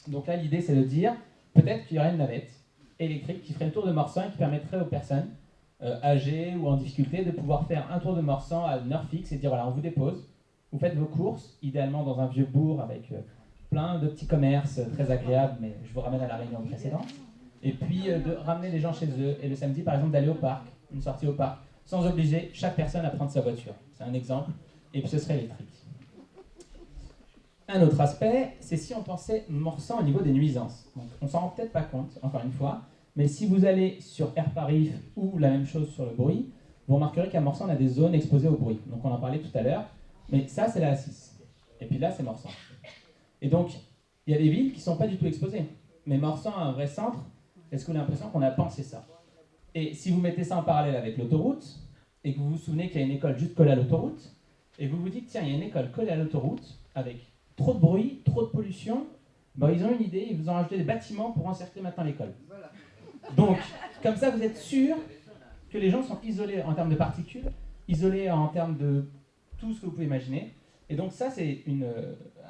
Donc là, l'idée, c'est de dire, peut-être qu'il y aurait une navette électrique qui ferait le tour de Morsan et qui permettrait aux personnes âgées ou en difficulté de pouvoir faire un tour de Morsan à une heure fixe et dire, voilà, on vous dépose, vous faites vos courses, idéalement dans un vieux bourg avec plein de petits commerces très agréables, mais je vous ramène à la réunion précédente. Et puis de ramener les gens chez eux, et le samedi, par exemple, d'aller au parc, une sortie au parc, sans obliger chaque personne à prendre sa voiture. C'est un exemple, et puis ce serait électrique. Un autre aspect, c'est si on pensait Morsan au niveau des nuisances. Donc, on ne s'en rend peut-être pas compte, encore une fois, mais si vous allez sur Airparif ou la même chose sur le bruit, vous remarquerez qu'à Morsan, on a des zones exposées au bruit. Donc on en parlait tout à l'heure, mais ça, c'est la A6. Et puis là, c'est Morsan. Et donc, il y a des villes qui ne sont pas du tout exposées. Mais Morsan a un vrai centre. Est-ce que vous avez l'impression qu'on a pensé ça? Et si vous mettez ça en parallèle avec l'autoroute, et que vous vous souvenez qu'il y a une école juste collée à l'autoroute, et que vous vous dites, tiens, il y a une école collée à l'autoroute, avec trop de bruit, trop de pollution, ben, ils ont une idée, ils vous ont rajouté des bâtiments pour encercler maintenant l'école. Donc, comme ça, vous êtes sûr que les gens sont isolés en termes de particules, isolés en termes de tout ce que vous pouvez imaginer. Et donc ça, c'est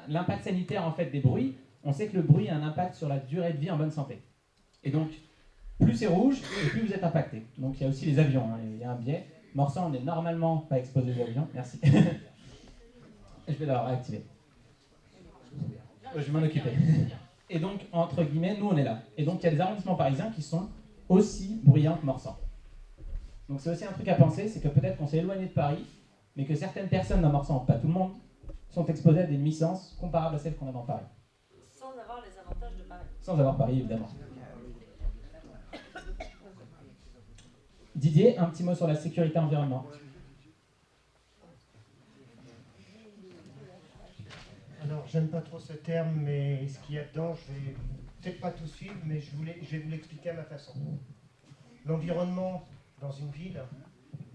l'impact sanitaire en fait des bruits. On sait que le bruit a un impact sur la durée de vie en bonne santé. Et donc, plus c'est rouge, et plus vous êtes impacté. Donc il y a aussi les avions, hein, il y a un biais. Morsan, on n'est normalement pas exposé aux avions. Merci. Je vais la réactiver. Je vais m'en occuper. Et donc, entre guillemets, nous, on est là. Et donc, il y a des arrondissements parisiens qui sont aussi bruyants que Morsan. Donc, c'est aussi un truc à penser, c'est que peut-être qu'on s'est éloigné de Paris, mais que certaines personnes dans Morsan, pas tout le monde, sont exposées à des nuisances comparables à celles qu'on a dans Paris. Sans avoir les avantages de Paris. Sans avoir Paris, évidemment. Didier, un petit mot sur la sécurité environnement. Alors, j'aime pas trop ce terme, mais ce qu'il y a dedans, je vais peut-être pas tout suivre, mais je vais vous l'expliquer à ma façon. L'environnement dans une ville,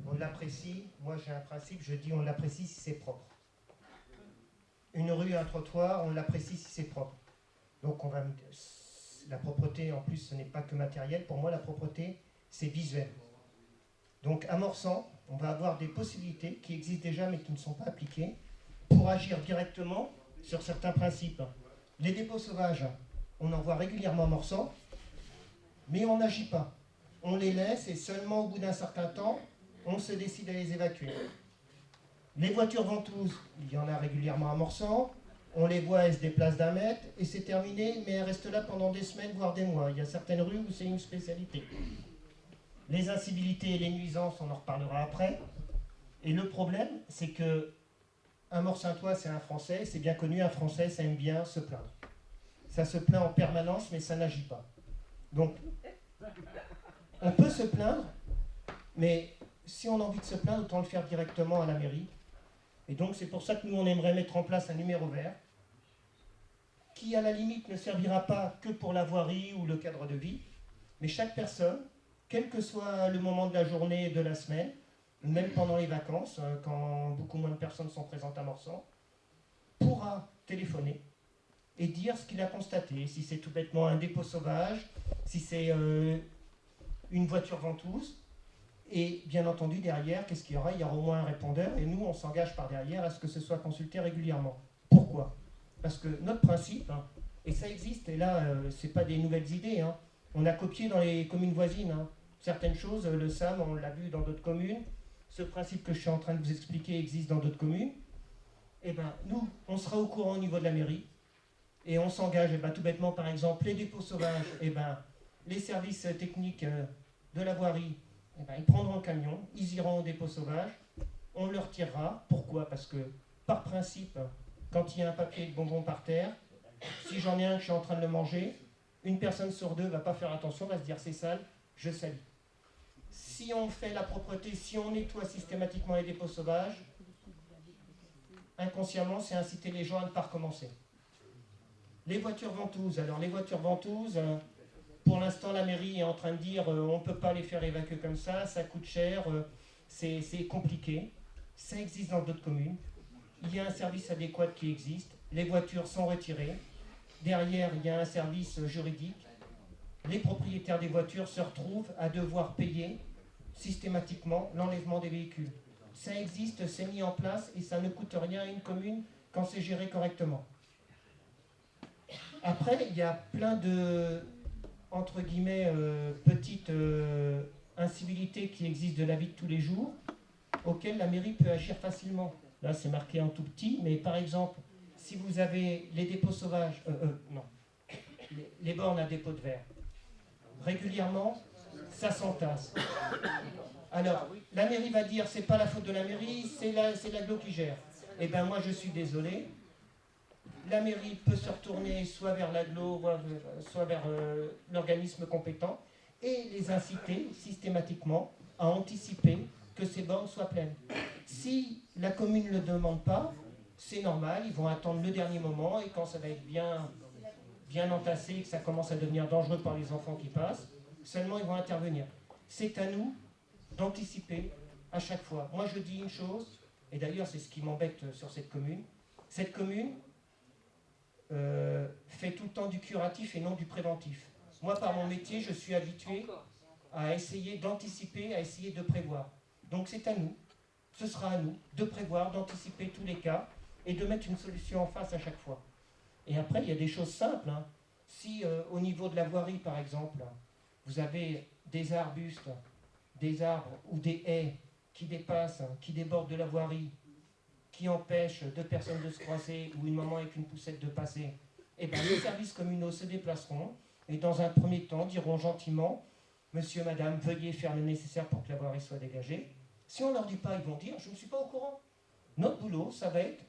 on l'apprécie. Moi, j'ai un principe, je dis on l'apprécie si c'est propre. Une rue, un trottoir, on l'apprécie si c'est propre. Donc, la propreté, en plus, ce n'est pas que matériel. Pour moi, la propreté, c'est visuel. Donc, à Morsan, on va avoir des possibilités qui existent déjà, mais qui ne sont pas appliquées, pour agir directement sur certains principes. Les dépôts sauvages, on en voit régulièrement à Morsan, mais on n'agit pas. On les laisse et seulement au bout d'un certain temps, on se décide à les évacuer. Les voitures ventouses, il y en a régulièrement à Morsan, on les voit, elles se déplacent d'1 mètre et c'est terminé, mais elles restent là pendant des semaines, voire des mois. Il y a certaines rues où c'est une spécialité. Les incivilités et les nuisances, on en reparlera après. Et le problème, c'est que un Morsantois, c'est un Français, c'est bien connu, un Français, ça aime bien se plaindre. Ça se plaint en permanence, mais ça n'agit pas. Donc, on peut se plaindre, mais si on a envie de se plaindre, autant le faire directement à la mairie. Et donc, c'est pour ça que nous, on aimerait mettre en place un numéro vert, qui, à la limite, ne servira pas que pour la voirie ou le cadre de vie, mais chaque personne, quel que soit le moment de la journée et de la semaine, même pendant les vacances, quand beaucoup moins de personnes sont présentes à Morsan, pourra téléphoner et dire ce qu'il a constaté, si c'est tout bêtement un dépôt sauvage, si c'est une voiture ventouse, et bien entendu derrière, qu'est-ce qu'il y aura? Il y aura au moins un répondeur, et nous on s'engage par derrière à ce que ce soit consulté régulièrement. Pourquoi? Parce que notre principe, Et ça existe, et là, c'est pas des nouvelles idées, hein. On a copié dans les communes voisines, hein. Certaines choses, le SAM, on l'a vu dans d'autres communes. Ce principe que je suis en train de vous expliquer existe dans d'autres communes. Eh bien, nous, on sera au courant au niveau de la mairie, et on s'engage, eh ben, tout bêtement, par exemple, les dépôts sauvages, eh ben, les services techniques de la voirie, eh ben, ils prendront le camion, ils iront au dépôt sauvage, on le retirera. Pourquoi? Parce que, par principe, quand il y a un papier de bonbon par terre, si j'en ai un que je suis en train de le manger, une personne sur deux ne va pas faire attention, va se dire c'est sale, je salis. Si on fait la propreté, si on nettoie systématiquement les dépôts sauvages, inconsciemment, c'est inciter les gens à ne pas recommencer. Les voitures ventouses. Alors les voitures ventouses, pour l'instant la mairie est en train de dire on ne peut pas les faire évacuer comme ça coûte cher, c'est compliqué. Ça existe dans d'autres communes. Il y a un service adéquat qui existe. Les voitures sont retirées. Derrière, il y a un service juridique. Les propriétaires des voitures se retrouvent à devoir payer systématiquement l'enlèvement des véhicules. Ça existe, c'est mis en place et ça ne coûte rien à une commune quand c'est géré correctement. Après, il y a plein de, entre guillemets, petites incivilités qui existent de la vie de tous les jours, auxquelles la mairie peut agir facilement. Là, c'est marqué en tout petit, mais par exemple, si vous avez les dépôts sauvages, les bornes à dépôt de verre, régulièrement, ça s'entasse. Alors, la mairie va dire, c'est pas la faute de la mairie, c'est l'agglo qui gère. Eh bien, moi, je suis désolé. La mairie peut se retourner soit vers l'agglo, soit vers l'organisme compétent, et les inciter systématiquement à anticiper que ces bornes soient pleines. Si la commune ne le demande pas, c'est normal, ils vont attendre le dernier moment, et quand ça va être bien entassé, et que ça commence à devenir dangereux pour les enfants qui passent, seulement ils vont intervenir. C'est à nous d'anticiper à chaque fois. Moi je dis une chose, et d'ailleurs c'est ce qui m'embête sur cette commune. Cette commune fait tout le temps du curatif et non du préventif. Moi par mon métier je suis habitué à essayer d'anticiper, à essayer de prévoir. Donc c'est à nous, ce sera à nous de prévoir, d'anticiper tous les cas et de mettre une solution en face à chaque fois. Et après il y a des choses simples, hein. Si au niveau de la voirie par exemple, vous avez des arbustes, des arbres ou des haies qui dépassent, qui débordent de la voirie, qui empêchent deux personnes de se croiser ou une maman avec une poussette de passer, eh bien les services communaux se déplaceront et dans un premier temps diront gentiment « Monsieur, madame, veuillez faire le nécessaire pour que la voirie soit dégagée ». Si on ne leur dit pas, ils vont dire « Je ne suis pas au courant ». Notre boulot, ça va être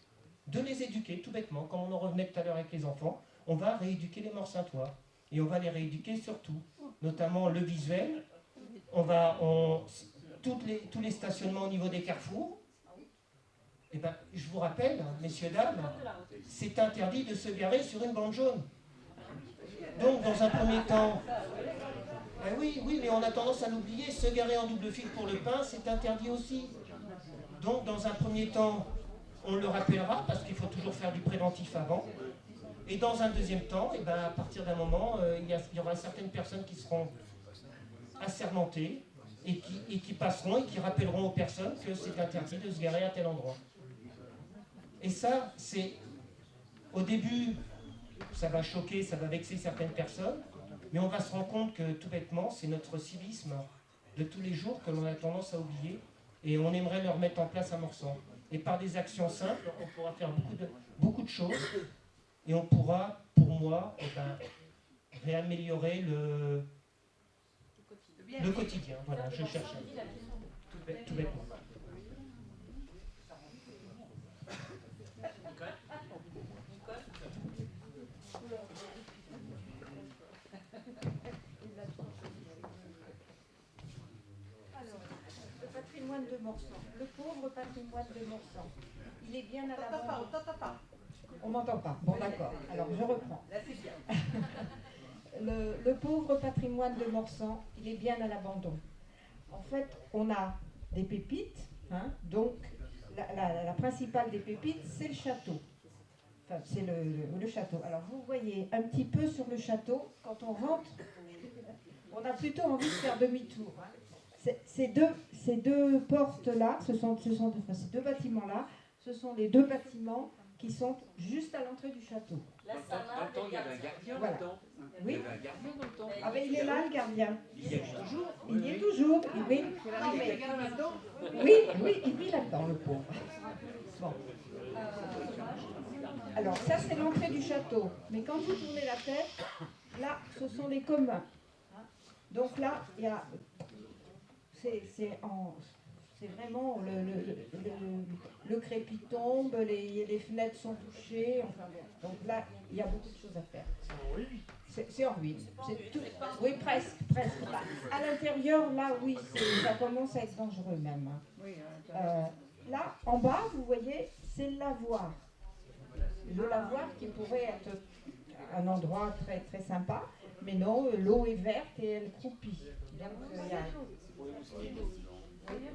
de les éduquer tout bêtement, comme on en revenait tout à l'heure avec les enfants. On va rééduquer les morts-saintois et on va les rééduquer surtout, notamment le visuel. Tous les stationnements au niveau des carrefours, eh ben, je vous rappelle, messieurs, dames, c'est interdit de se garer sur une bande jaune. Donc, dans un premier temps, oui, mais on a tendance à l'oublier, se garer en double fil pour le pain, c'est interdit aussi. Donc, dans un premier temps, on le rappellera, parce qu'il faut toujours faire du préventif avant. Et dans un deuxième temps, eh ben, à partir d'un moment, il y aura certaines personnes qui seront assermentées et qui passeront et qui rappelleront aux personnes que c'est interdit de se garer à tel endroit. Et ça, c'est au début, ça va choquer, ça va vexer certaines personnes, mais on va se rendre compte que tout bêtement, c'est notre civisme de tous les jours que l'on a tendance à oublier et on aimerait le remettre en place à Morsan. Et par des actions simples, on pourra faire beaucoup de choses et on pourra, pour moi, réaméliorer le quotidien. Voilà, je cherchais. Tout bêtement. De Morsan, le pauvre patrimoine de Morsan, il est bien à l'abandon. On m'entend pas. Bon, d'accord. Alors, je reprends. Là, c'est bien. Le pauvre patrimoine de Morsan, il est bien à l'abandon. En fait, on a des pépites, hein, donc la principale des pépites, c'est le château. Enfin, c'est le château. Alors, vous voyez un petit peu sur le château, quand on rentre, on a plutôt envie de faire demi-tour. Hein. Ces deux portes-là, ces deux bâtiments-là, ce sont les deux bâtiments qui sont juste à l'entrée du château. La Dans Sana, le temps, il y avait un gardien Voilà. dans le temps. Oui. Il y avait un gardien dans le temps. Ah ben, il est là, le gardien. Il y a toujours. Il y est toujours, oui. Non, mais- oui, il vit là-dedans, le pauvre. Bon. Alors, ça, c'est l'entrée du château. Mais quand vous tournez la tête, là, ce sont les communs. Donc là, il y a... C'est vraiment le crépi tombe, les fenêtres sont touchées. Enfin, bon. Donc là, il y a beaucoup de choses à faire. C'est en ruine. C'est tout- Oui, presque. À l'intérieur, là, oui, ça commence à être dangereux même. Là, en bas, vous voyez, c'est le lavoir. Le lavoir qui pourrait être un endroit très, très sympa, mais non, l'eau est verte et elle croupit. Donc,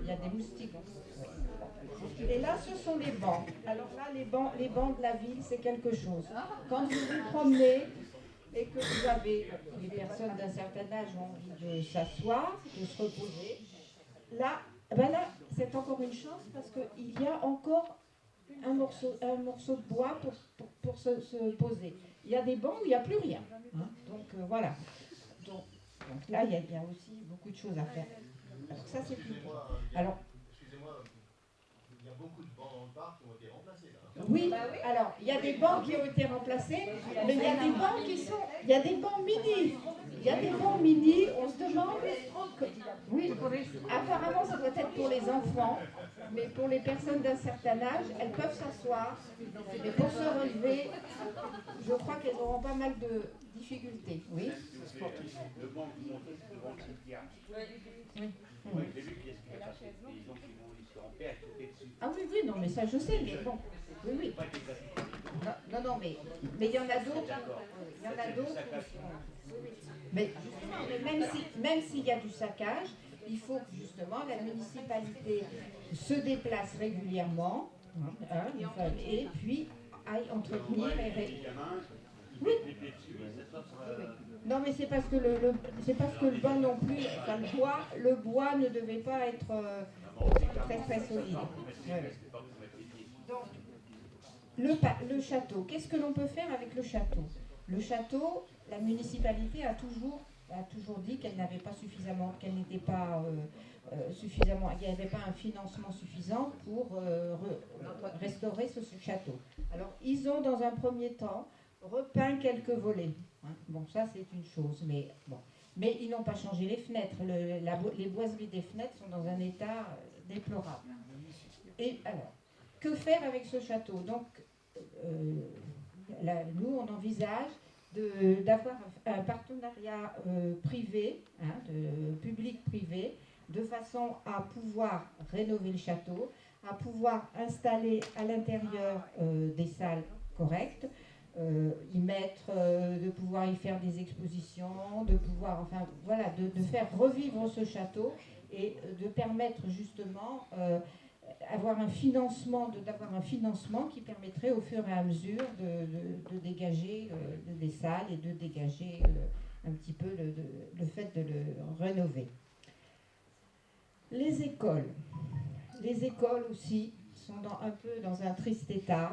il y a des moustiques. Oui. Et là, ce sont les bancs. Alors là, les bancs de la ville, c'est quelque chose. Quand vous vous promenez et que vous avez, les personnes d'un certain âge ont envie de s'asseoir, de se reposer, là, c'est encore une chance parce qu'il y a encore un morceau de bois pour se poser. Il y a des bancs où il n'y a plus rien. Hein. Donc voilà. Donc là, il y a aussi beaucoup de choses à faire. Alors ça, c'est tout. Alors, excusez-moi, il y a beaucoup de bancs dans le parc qui ont été remplacés là. oui, alors il y a des bancs qui ont été remplacés, mais il y a des bancs il y a des bancs mini. Il y a des bancs mini, on se demande. Oui, apparemment ça doit être pour les enfants, mais pour les personnes d'un certain âge, elles peuvent s'asseoir, mais pour se relever, je crois qu'elles auront pas mal de difficultés. Oui. Le banc que vous montrez, c'est le banc de cimetière. Oui. Moi, j'ai vu qu'il y a des gens qui vont ils se ramper à côté dessus. Ah oui, non, mais ça je sais, mais bon. Oui. Non, mais il y en a d'autres. Il y en a d'autres. Mais justement, même s'il y a du saccage, il faut que justement la municipalité se déplace régulièrement et puis aille entretenir et... Oui. Non, mais c'est parce que le bois non plus, enfin le bois ne devait pas être très très solide. Ouais. Donc, le château, qu'est-ce que l'on peut faire avec le château? Le château, la municipalité a toujours dit qu'elle n'avait pas suffisamment, qu'elle n'était pas suffisamment, il n'y avait pas un financement suffisant pour restaurer ce château. Alors, ils ont dans un premier temps repeint quelques volets. Hein. Bon, ça c'est une chose, mais bon. Mais ils n'ont pas changé les fenêtres. Les boiseries des fenêtres sont dans un état déplorable. Et alors, que faire avec ce château? Donc, nous, on envisage d'avoir un partenariat privé, de public-privé, de façon à pouvoir rénover le château, à pouvoir installer à l'intérieur des salles correctes, de pouvoir y faire des expositions, de pouvoir, enfin voilà, de faire revivre ce château et de permettre justement d'avoir un financement qui permettrait au fur et à mesure de dégager des salles et de dégager un petit peu le fait de le rénover. Les écoles aussi sont un peu dans un triste état.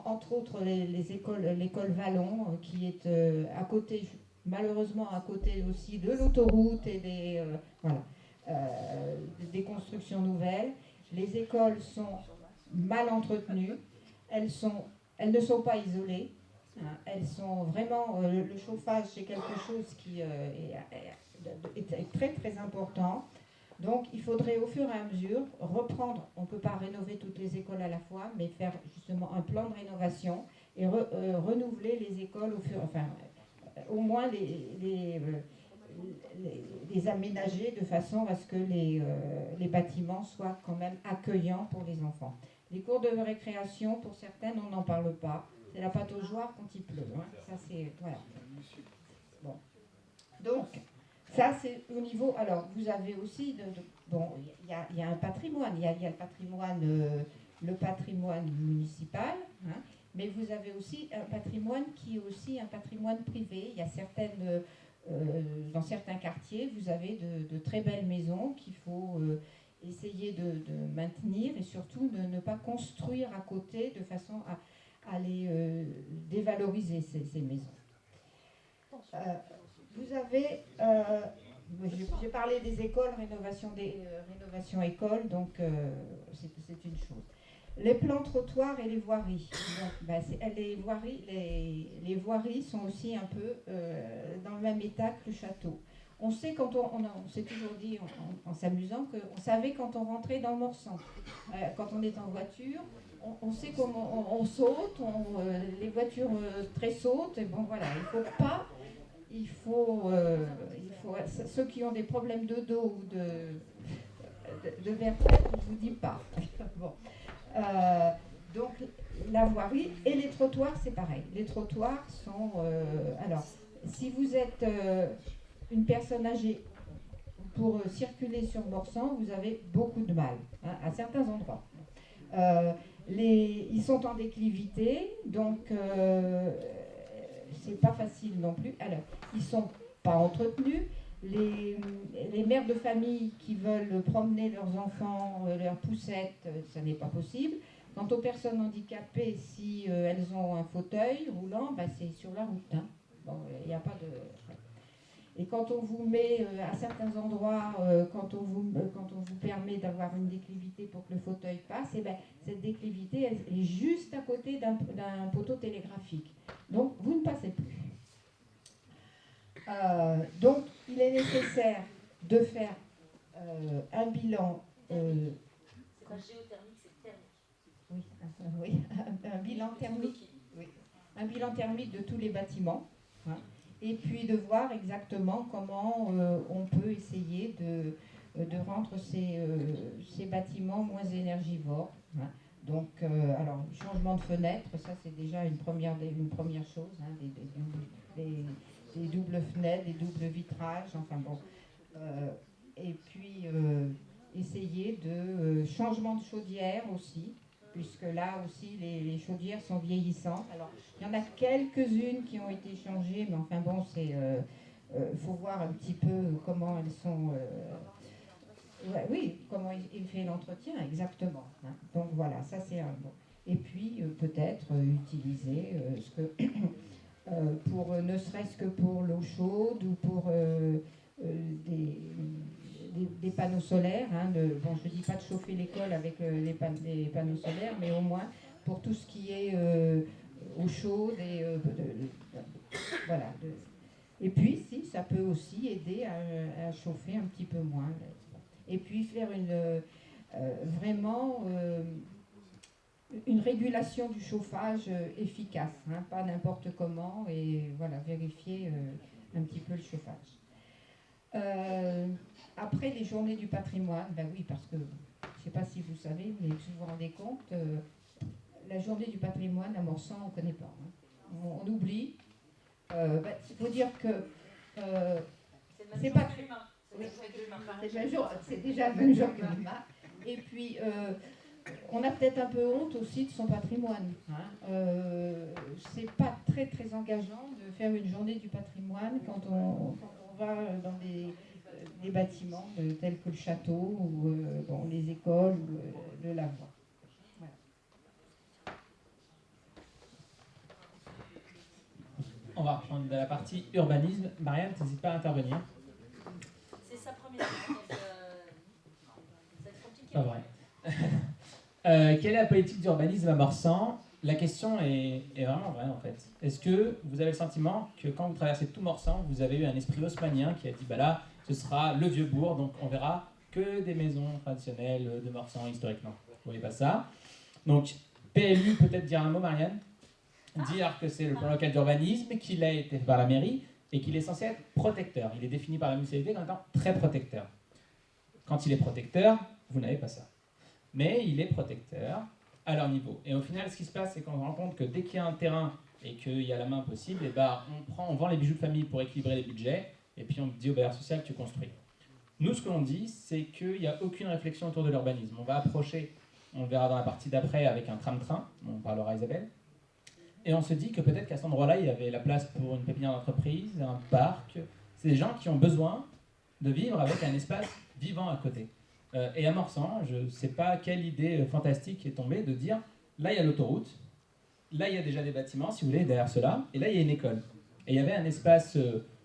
Entre autres l'école Vallon, qui est à côté, malheureusement à côté aussi de l'autoroute et des constructions nouvelles. Les écoles sont mal entretenues, elles ne sont pas isolées, elles sont vraiment, le chauffage c'est quelque chose qui est très très important. Donc il faudrait au fur et à mesure reprendre, on ne peut pas rénover toutes les écoles à la fois, mais faire justement un plan de rénovation et renouveler les écoles au moins les aménager de façon à ce que les bâtiments soient quand même accueillants pour les enfants. Les cours de récréation, pour certaines, on n'en parle pas. C'est la pataugeoire quand il pleut. Hein. Ça, c'est... Voilà. Bon. Donc, ça, c'est au niveau... Alors, vous avez aussi... Bon, il y a un patrimoine. Il y a le patrimoine municipal, hein, mais vous avez aussi un patrimoine qui est aussi un patrimoine privé. Il y a certaines... dans certains quartiers, vous avez de très belles maisons qu'il faut essayer de maintenir et surtout de ne pas construire à côté de façon à les dévaloriser, ces maisons. Vous avez, j'ai parlé des écoles, rénovation école, donc c'est une chose. Les plans trottoirs et les voiries. Donc, les voiries sont aussi un peu dans le même état que le château. On sait quand on s'est toujours dit en s'amusant qu'on savait quand on rentrait dans Morsan. Quand on est en voiture, on sait comment on saute, les voitures tressautent. Et bon voilà, il faut ceux qui ont des problèmes de dos ou de vertèbre, je ne vous dis pas. Bon. Donc la voirie et les trottoirs, c'est pareil. Les trottoirs sont... alors, si vous êtes une personne âgée, pour circuler sur Morsan, vous avez beaucoup de mal, hein, à certains endroits. Ils sont en déclivité, donc c'est pas facile non plus. Alors, ils sont pas entretenus. Les mères de famille qui veulent promener leurs enfants, leurs poussettes, ça n'est pas possible. Quant aux personnes handicapées, si elles ont un fauteuil roulant, c'est sur la route. Hein. Bon, il n'y a pas de... Et quand on vous met à certains endroits, quand on vous permet d'avoir une déclivité pour que le fauteuil passe, cette déclivité elle est juste à côté d'un poteau télégraphique. Donc vous ne passez plus. Donc il est nécessaire de faire un bilan. C'est pas géothermique, c'est thermique. Oui, un bilan thermique. Oui, un bilan thermique de tous les bâtiments. Hein. Et puis de voir exactement comment on peut essayer de rendre ces bâtiments moins énergivores. Hein. Donc, alors, changement de fenêtre, ça c'est déjà une première chose, hein, des doubles fenêtres, des doubles vitrages, enfin bon. Et puis, essayer de changement de chaudière aussi, puisque là aussi les chaudières sont vieillissantes. Alors, il y en a quelques-unes qui ont été changées, mais enfin bon, faut voir un petit peu comment elles sont... oui, comment il fait l'entretien, exactement. Hein. Donc voilà, ça c'est un bon. Et puis peut-être utiliser pour ne serait-ce que pour l'eau chaude ou pour des panneaux solaires. Hein, bon, je ne dis pas de chauffer l'école avec les panneaux solaires, mais au moins pour tout ce qui est eau chaude et voilà. Et puis, si, ça peut aussi aider à chauffer un petit peu moins. Et puis faire vraiment une régulation du chauffage efficace, hein, pas n'importe comment, et voilà, vérifier un petit peu le chauffage. Après les journées du patrimoine, ben oui, parce que je ne sais pas si vous savez, mais si vous vous rendez compte, la journée du patrimoine à Morsan, on ne connaît pas. Hein. On oublie. Il faut dire que c'est pas très... C'est déjà le même jour que l'humain. Et puis, on a peut-être un peu honte aussi de son patrimoine. Hein. C'est pas très très engageant de faire une journée du patrimoine quand on va dans des bâtiments tels que le château ou les écoles ou le lavoir. Voilà. On va reprendre de la partie urbanisme. Marianne, n'hésite pas à intervenir. C'est sa première fois, donc ça va être compliqué. Pas vrai. Quelle est la politique d'urbanisme à Morsan ? La question est vraiment vraie en fait. Est-ce que vous avez le sentiment que quand vous traversez tout Morsan, vous avez eu un esprit haussmannien qui a dit bah là, ce sera le vieux bourg, donc on verra que des maisons traditionnelles de Morsan historiquement. Vous voyez pas ça. Donc PLU, peut-être dire un mot, Marianne ? Dire que c'est le plan local d'urbanisme, qu'il a été fait par la mairie et qu'il est censé être protecteur. Il est défini par la municipalité comme étant très protecteur. Quand il est protecteur, vous n'avez pas ça. Mais il est protecteur à leur niveau. Et au final, ce qui se passe, c'est qu'on se rend compte que dès qu'il y a un terrain et qu'il y a la main possible, et on vend les bijoux de famille pour équilibrer les budgets, et puis on dit au bailleur social que tu construis. Nous, ce que l'on dit, c'est qu'il n'y a aucune réflexion autour de l'urbanisme. On va approcher, on le verra dans la partie d'après, avec un tram-train, on parlera à Isabelle, et on se dit que peut-être qu'à cet endroit-là, il y avait la place pour une pépinière d'entreprise, un parc. C'est des gens qui ont besoin de vivre avec un espace vivant à côté. Et à Morsan, je ne sais pas quelle idée fantastique est tombée de dire, là il y a l'autoroute, là, il y a déjà des bâtiments, si vous voulez, derrière cela, et là, il y a une école. Et il y avait un espace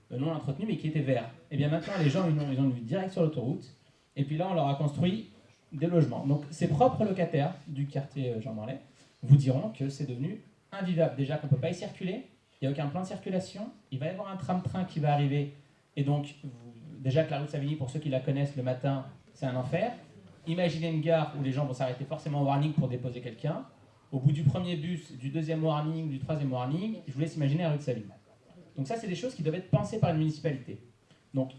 non entretenu, mais qui était vert. Et bien maintenant, les gens, ils ont une vue directe sur l'autoroute, et puis là, on leur a construit des logements. Donc, ces propres locataires du quartier Jean Morlet vous diront que c'est devenu invivable. Déjà qu'on ne peut pas y circuler, il n'y a aucun plan de circulation, il va y avoir un tram-train qui va arriver, et donc, déjà que la rue de Savigny, pour ceux qui la connaissent, le matin, c'est un enfer. Imaginez une gare où les gens vont s'arrêter forcément au warning pour déposer quelqu'un. Au bout du premier bus, du deuxième warning, du troisième warning, je vous laisse imaginer la rue de Savigny. Donc ça, c'est des choses qui doivent être pensées par une municipalité. Donc,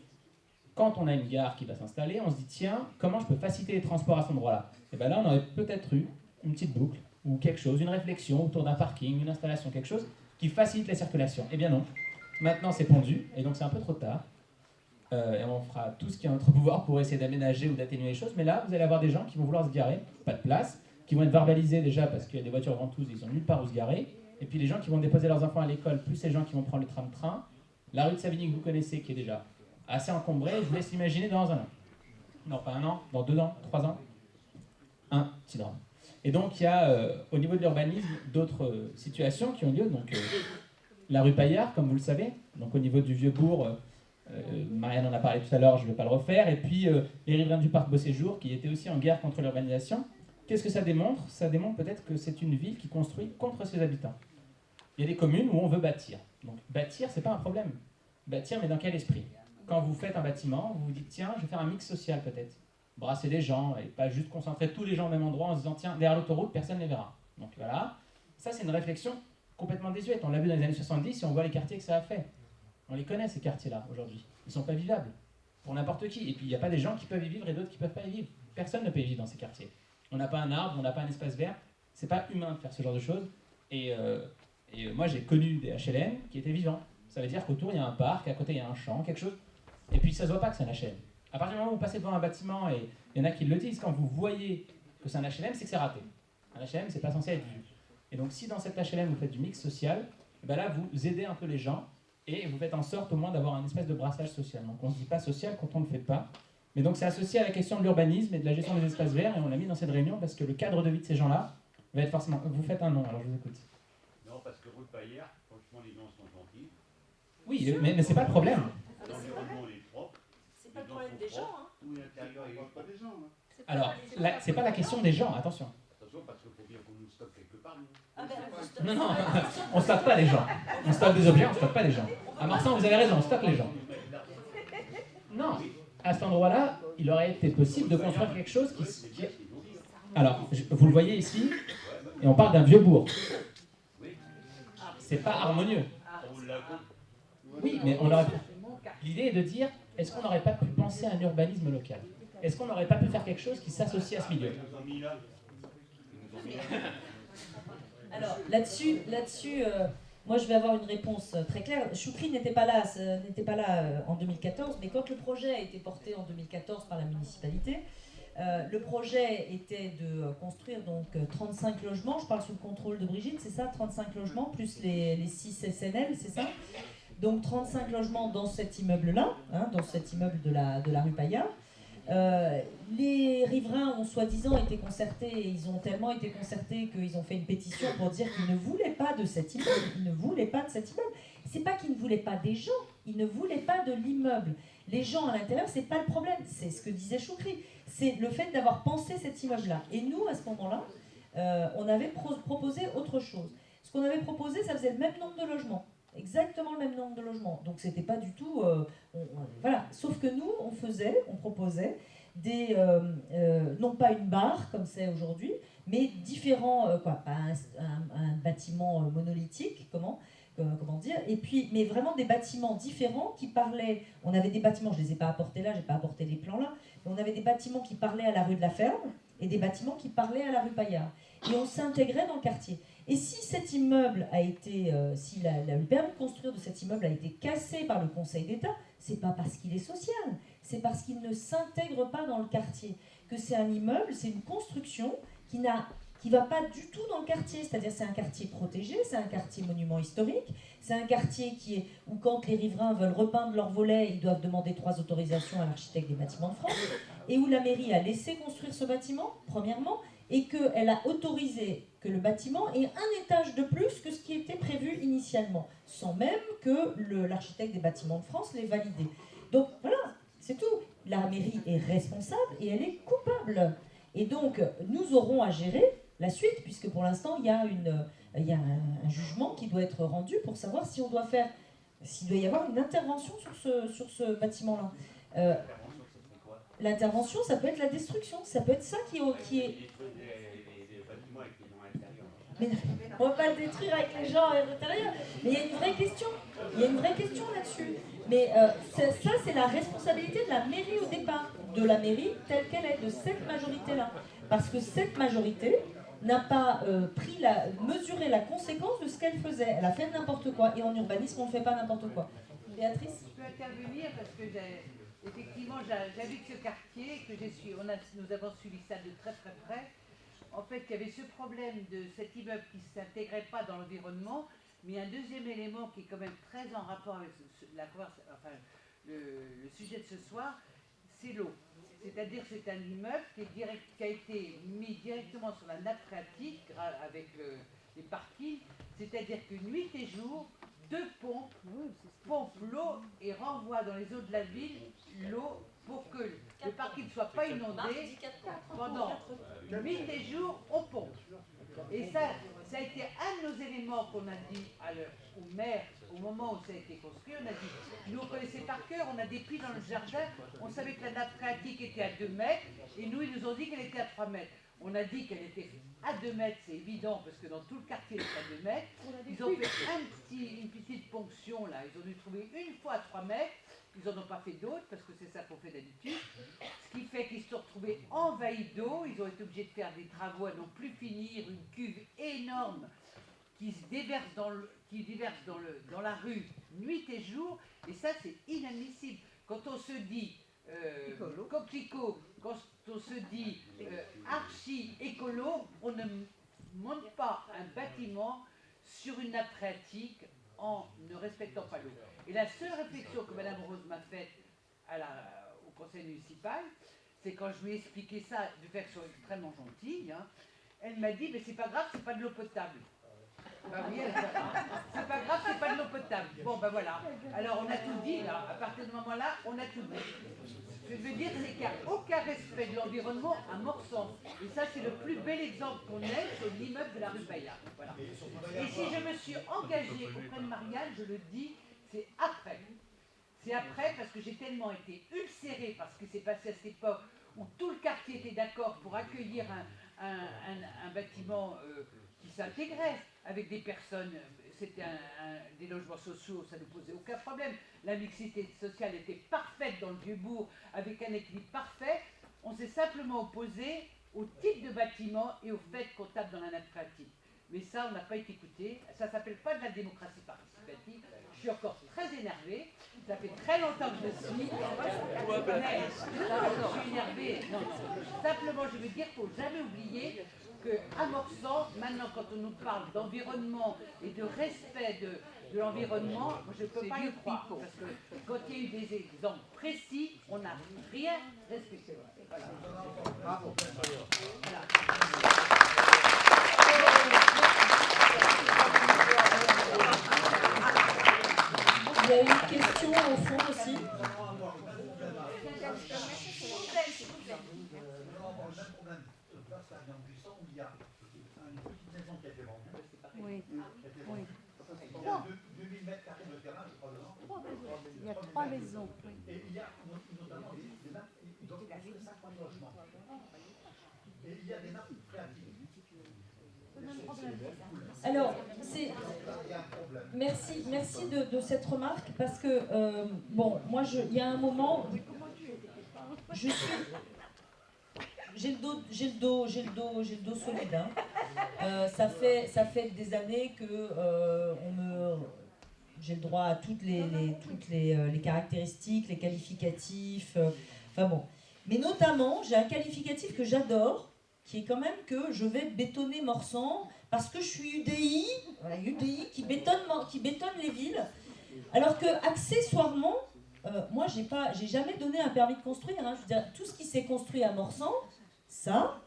quand on a une gare qui va s'installer, on se dit, tiens, comment je peux faciliter les transports à cet endroit-là? Et bien là, on aurait peut-être eu une petite boucle, ou quelque chose, une réflexion autour d'un parking, une installation, quelque chose qui facilite la circulation. Eh bien non. Maintenant, c'est pondu, et donc c'est un peu trop tard. Et on fera tout ce qui est en notre pouvoir pour essayer d'aménager ou d'atténuer les choses. Mais là, vous allez avoir des gens qui vont vouloir se garer, pas de place, qui vont être verbalisés déjà parce qu'il y a des voitures ventouses, ils n'ont nulle part où se garer. Et puis les gens qui vont déposer leurs enfants à l'école, plus les gens qui vont prendre le tram-train. La rue de Savigny que vous connaissez, qui est déjà assez encombrée, je vous laisse l'imaginer dans un an. Non, pas un an, dans 2 ans, 3 ans. Un petit drame. Et donc il y a, au niveau de l'urbanisme, d'autres situations qui ont lieu. Donc la rue Paillard, comme vous le savez, donc au niveau du Vieux-Bourg, Marianne en a parlé tout à l'heure, je ne vais pas le refaire. Et puis les riverains du parc Beauséjour, qui étaient aussi en guerre contre l'urbanisation. Qu'est-ce que ça démontre? Ça démontre peut-être que c'est une ville qui construit contre ses habitants. Il y a des communes où on veut bâtir. Donc bâtir, c'est pas un problème. Bâtir, mais dans quel esprit? Quand vous faites un bâtiment, vous vous dites, tiens, je vais faire un mix social peut-être. Brasser les gens et pas juste concentrer tous les gens au même endroit en se disant, tiens, derrière l'autoroute, personne ne les verra. Donc voilà, ça c'est une réflexion complètement désuète. On l'a vu dans les années 70 et on voit les quartiers que ça a fait. On les connaît ces quartiers-là aujourd'hui. Ils ne sont pas vivables pour n'importe qui. Et puis il n'y a pas des gens qui peuvent y vivre et d'autres qui ne peuvent pas y vivre. Personne ne peut y vivre dans ces quartiers. On n'a pas un arbre, on n'a pas un espace vert. C'est pas humain de faire ce genre de choses. Et moi j'ai connu des HLM qui étaient vivants. Ça veut dire qu'autour il y a un parc, à côté il y a un champ, quelque chose. Et puis ça se voit pas que c'est un HLM. À partir du moment où vous passez devant un bâtiment, et il y en a qui le disent, quand vous voyez que c'est un HLM, c'est que c'est raté. Un HLM, c'est pas censé être vu. Et donc si dans cette HLM vous faites du mix social, ben là vous aidez un peu les gens et vous faites en sorte au moins d'avoir un espèce de brassage social. Donc on ne se dit pas social quand on ne le fait pas. Mais donc c'est associé à la question de l'urbanisme et de la gestion des espaces verts, et on l'a mis dans cette réunion parce que le cadre de vie de ces gens-là va être forcément... Vous faites un nom, alors je vous écoute. Non, parce que rue Paillard, franchement, les gens sont gentils. Oui, mais c'est pas le problème. L'environnement est propre. C'est pas le problème des gens, hein. Tout l'intérieur, il ne pas des gens. Alors, c'est pas la question des gens, attention. Attention, parce qu'il faut bien qu'on nous stocke quelque part. Ah ben, Non, non, on stocke pas les gens. On stocke des objets, on stocke pas les gens. À Marsan, vous avez raison, on stocke les gens. Non, à cet endroit-là, il aurait été possible de construire quelque chose qui... Alors, vous le voyez ici, et on parle d'un vieux bourg. C'est pas harmonieux. Oui, mais on aurait... L'idée est de dire, est-ce qu'on n'aurait pas pu penser à un urbanisme local? Est-ce qu'on n'aurait pas pu faire quelque chose qui s'associe à ce milieu? Alors là-dessus, moi je vais avoir une réponse très claire. Choukri n'était pas là en 2014, mais quand le projet a été porté en 2014 par la municipalité, le projet était de construire donc 35 logements. Je parle sous le contrôle de Brigitte, c'est ça, 35 logements plus les 6 SNL, c'est ça? Donc 35 logements dans cet immeuble-là, hein, dans cet immeuble de la rue Paillard. Les riverains ont soi-disant été concertés, et ils ont tellement été concertés qu'ils ont fait une pétition pour dire qu'ils ne voulaient pas de cet immeuble. Ils ne voulaient pas de cet immeuble. C'est pas qu'ils ne voulaient pas des gens, ils ne voulaient pas de l'immeuble. Les gens à l'intérieur, c'est pas le problème. C'est ce que disait Choukri. C'est le fait d'avoir pensé cet immeuble-là. Et nous, à ce moment-là, on avait proposé autre chose. Ce qu'on avait proposé, ça faisait le même nombre de logements. Exactement le même nombre de logements. Donc c'était pas du tout... voilà. Sauf que nous, on proposait des... non pas une barre, comme c'est aujourd'hui, mais différents... pas un bâtiment monolithique, comment dire, et puis, mais vraiment des bâtiments différents qui parlaient... On avait des bâtiments, je ne les ai pas apportés là, je n'ai pas apporté les plans là, mais on avait des bâtiments qui parlaient à la rue de la Ferme et des bâtiments qui parlaient à la rue Paillard. Et on s'intégrait dans le quartier. Et si cet immeuble a été, si le permis de construire de cet immeuble a été cassé par le Conseil d'État, c'est pas parce qu'il est social, c'est parce qu'il ne s'intègre pas dans le quartier. Que c'est un immeuble, c'est une construction qui va pas du tout dans le quartier, c'est-à-dire c'est un quartier protégé, c'est un quartier monument historique, c'est un quartier où quand les riverains veulent repeindre leurs volets, ils doivent demander 3 autorisations à l'architecte des bâtiments de France, et où la mairie a laissé construire ce bâtiment, premièrement, et qu'elle a autorisé que le bâtiment ait un étage de plus que ce qui était prévu initialement, sans même que l'architecte des bâtiments de France l'ait validé. Donc voilà, c'est tout. La mairie est responsable et elle est coupable. Et donc, nous aurons à gérer la suite, puisque pour l'instant, il y a un jugement qui doit être rendu pour savoir si on doit faire, s'il doit y avoir une intervention sur ce bâtiment-là. L'intervention, ça peut être la destruction, ça peut être ça qui est... Mais on ne va pas le détruire avec les gens à l'intérieur. Mais il y a une vraie question. Il y a une vraie question là-dessus. Mais ça, c'est la responsabilité de la mairie au départ. De la mairie telle qu'elle est, de cette majorité-là. Parce que cette majorité n'a pas mesuré la conséquence de ce qu'elle faisait. Elle a fait n'importe quoi. Et en urbanisme, on ne fait pas n'importe quoi. Béatrice ? Je peux intervenir parce que effectivement, j'habite ce quartier, nous avons suivi ça de très très près. En fait, il y avait ce problème de cet immeuble qui ne s'intégrait pas dans l'environnement, mais un deuxième élément qui est quand même très en rapport avec le sujet de ce soir, c'est l'eau. C'est-à-dire c'est un immeuble qui a été mis directement sur la nappe phréatique avec les parkings, c'est-à-dire que nuit et jour, 2 pompes pompent l'eau et renvoient dans les eaux de la ville l'eau pour que le parking ne soit pas inondé pendant nuit et jour, on pompe. Et ça a été un de nos éléments qu'on a dit au maire au moment où ça a été construit. On a dit, nous on connaissait par cœur, on a des puits dans le jardin, on savait que la nappe phréatique était à 2 mètres et nous ils nous ont dit qu'elle était à 3 mètres. On a dit qu'elle était à 2 mètres, c'est évident, parce que dans tout le quartier, elle est à 2 mètres. Ils ont fait une petite ponction, là. Ils ont dû trouver une fois à 3 mètres. Ils n'en ont pas fait d'autres, parce que c'est ça qu'on fait d'habitude. Ce qui fait qu'ils se sont retrouvés envahis d'eau. Ils ont été obligés de faire des travaux à n'en plus finir, une cuve énorme qui se déverse dans la rue nuit et jour. Et ça, c'est inadmissible. Quand on se dit coquelicot, quand on se dit archi-écolo, on ne monte pas un bâtiment sur une nappe phréatique en ne respectant pas l'eau. Et la seule réflexion que Mme Rose m'a faite au conseil municipal, c'est quand je lui ai expliqué ça de façon extrêmement gentille, hein, elle m'a dit, mais c'est pas grave, c'est pas de l'eau potable. Ben oui, c'est pas grave, c'est pas de l'eau potable. Bon, ben voilà. Alors on a tout dit, là. À partir de ce moment-là, on a tout dit. Ce que je veux dire, c'est qu'il n'y a aucun respect de l'environnement à Morsan. Et ça, c'est le plus bel exemple qu'on ait sur l'immeuble de la rue Bayard. Voilà. Et si je me suis engagée auprès de Marianne, je le dis, c'est après. C'est après parce que j'ai tellement été ulcérée par ce qui s'est passé à cette époque où tout le quartier était d'accord pour accueillir un bâtiment qui s'intégrait avec des personnes, c'était des logements sociaux, ça ne posait aucun problème. La mixité sociale était parfaite dans le Vieux-Bourg, avec un équilibre parfait. On s'est simplement opposé au type de bâtiment et au fait qu'on tape dans la nappe phréatique. Mais ça, on n'a pas été écouté. Ça ne s'appelle pas de la démocratie participative. Je suis encore très énervée. Ça fait très longtemps que je le suis. Je suis énervée. Non. Simplement, je veux dire qu'il ne faut jamais oublier qu'à Morsan, maintenant, quand on nous parle d'environnement et de respect de l'environnement, je ne peux pas y croire. Parce que quand il y a eu des exemples précis, on n'a rien respecté. Voilà. Bravo. Voilà. Il y a une question au fond aussi. Il y a une petite maison qui a été vendue. Oui. Oui. Il y a 2000 mètres carrés de terrain, je crois, dedans. Il y a 3 maisons. Et il y a notamment des nappes, ils ont construit 50 logements. Et il y a des nappes phréatiques. Alors, merci de cette remarque, parce que, bon, moi, il y a un moment, j'ai le dos solide. Hein. Ça fait des années que j'ai le droit à toutes les caractéristiques, les qualificatifs. Enfin bon. Mais notamment, j'ai un qualificatif que j'adore, qui est quand même que je vais bétonner Morsan parce que je suis UDI, voilà, UDI qui bétonne les villes. Alors que accessoirement, moi j'ai jamais donné un permis de construire. Hein. Je veux dire, tout ce qui s'est construit à Morsan, ça,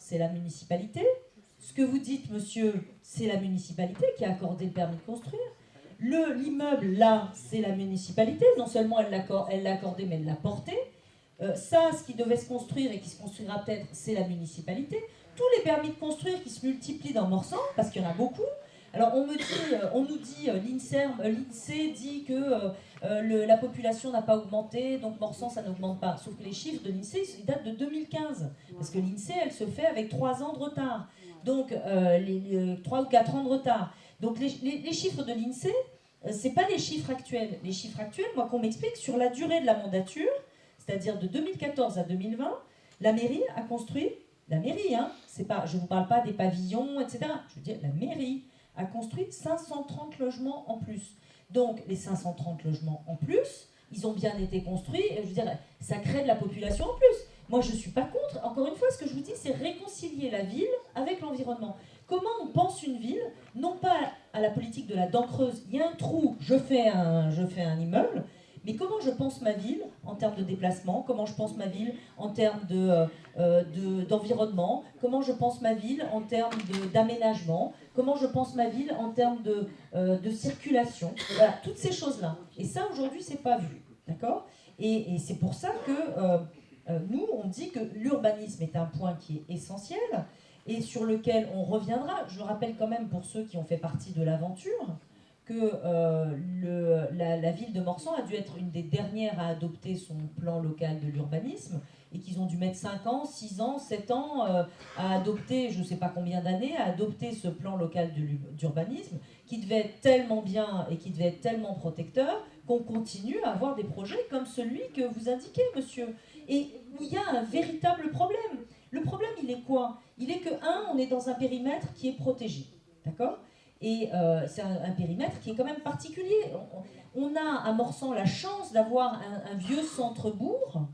c'est la municipalité. Ce que vous dites, monsieur, c'est la municipalité qui a accordé le permis de construire. L'immeuble, là, c'est la municipalité. Non seulement elle l'a accordé, mais elle l'a porté. Ça, ce qui devait se construire et qui se construira peut-être, c'est la municipalité. Tous les permis de construire qui se multiplient dans Morsan, parce qu'il y en a beaucoup. Alors on nous dit, l'INSEE dit que la population n'a pas augmenté, donc Morsan ça n'augmente pas. Sauf que les chiffres de l'INSEE, ils datent de 2015. Parce que l'INSEE, elle se fait avec 3 ans de retard. Donc 3 ou 4 ans de retard. Donc les chiffres de l'INSEE, c'est pas les chiffres actuels. Les chiffres actuels, moi qu'on m'explique, sur la durée de la mandature, c'est-à-dire de 2014 à 2020, la mairie a construit, la mairie, hein, je ne vous parle pas des pavillons, etc. Je veux dire, la mairie a construit 530 logements en plus. Donc, les 530 logements en plus, ils ont bien été construits, je veux dire, ça crée de la population en plus. Moi, je ne suis pas contre. Encore une fois, ce que je vous dis, c'est réconcilier la ville avec l'environnement. Comment on pense une ville, non pas à la politique de la dent creuse, il y a un trou, je fais un immeuble, mais comment je pense ma ville en termes de déplacement, comment je pense ma ville en termes d'environnement, comment je pense ma ville en termes d'aménagement, comment je pense ma ville en termes de circulation. Voilà, toutes ces choses-là. Et ça, aujourd'hui, c'est pas vu. D'accord ? Et c'est pour ça que nous, on dit que l'urbanisme est un point qui est essentiel et sur lequel on reviendra. Je rappelle quand même pour ceux qui ont fait partie de l'aventure que la ville de Morsan a dû être une des dernières à adopter son plan local de l'urbanisme et qu'ils ont dû mettre 5 ans, 6 ans, 7 ans à adopter, je ne sais pas combien d'années, à adopter ce plan local d'urbanisme qui devait être tellement bien et qui devait être tellement protecteur qu'on continue à avoir des projets comme celui que vous indiquez, monsieur. Et où il y a un véritable problème. Le problème, il est quoi ? Il est que, on est dans un périmètre qui est protégé. D'accord ? Et c'est un périmètre qui est quand même particulier. On a à Morsan la chance d'avoir un vieux centre-bourg,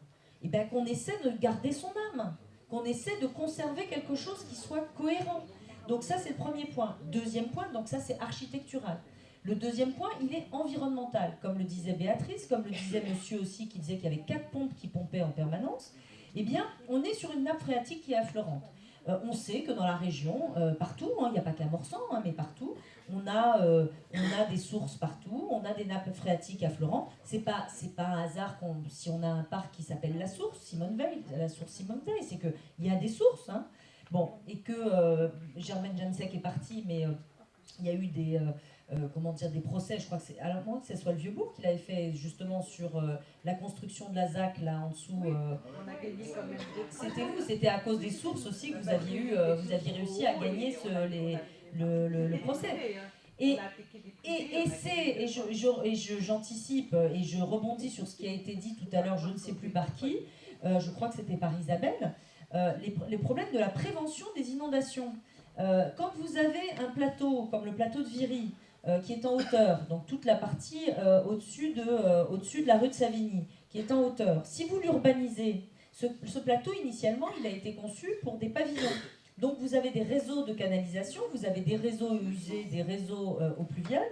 et bien qu'on essaie de garder son âme, qu'on essaie de conserver quelque chose qui soit cohérent. Donc ça, c'est le premier point. Deuxième point, donc ça, c'est architectural. Le deuxième point, il est environnemental. Comme le disait Béatrice, comme le disait monsieur aussi, qui disait qu'il y avait 4 pompes qui pompaient en permanence, eh bien, on est sur une nappe phréatique qui est affleurante. On sait que dans la région, partout, il n'y a pas qu'à Morsan, mais partout, on a des sources partout, on a des nappes phréatiques affleurantes. C'est pas un hasard si on a un parc qui s'appelle la source Simone Veil, c'est qu'il y a des sources. Hein. Bon, et que Germaine Jansek est partie, mais il y a eu des procès, je crois que c'est à moins que ce soit le Vieux-Bourg qui l'avait fait justement sur la construction de la ZAC là en dessous. Oui, on a gagné quand même. C'était vous, c'était à cause des sources aussi que vous aviez réussi à gagner le procès. Et j'anticipe et je rebondis sur ce qui a été dit tout à l'heure, je ne sais plus par qui, je crois que c'était par Isabelle, les problèmes de la prévention des inondations. Quand vous avez un plateau comme le plateau de Viry, qui est en hauteur, donc toute la partie au-dessus de la rue de Savigny, qui est en hauteur, si vous l'urbanisez, ce plateau initialement il a été conçu pour des pavillons. Donc vous avez des réseaux de canalisation, vous avez des réseaux usés, des réseaux eau pluviale,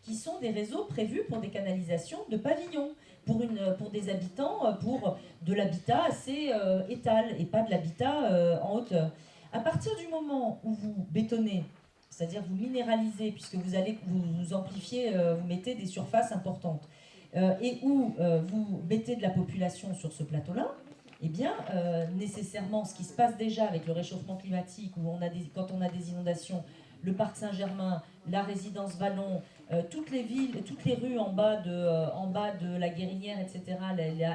qui sont des réseaux prévus pour des canalisations de pavillons, pour des habitants, pour de l'habitat assez étal et pas de l'habitat en hauteur. À partir du moment où vous bétonnez, c'est-à-dire vous minéralisez, puisque vous amplifiez, vous mettez des surfaces importantes, et où vous mettez de la population sur ce plateau-là, eh bien, nécessairement, ce qui se passe déjà avec le réchauffement climatique, où quand on a des inondations, le parc Saint-Germain, la résidence Vallon, toutes les villes, toutes les rues en bas de la Guérinière, etc.,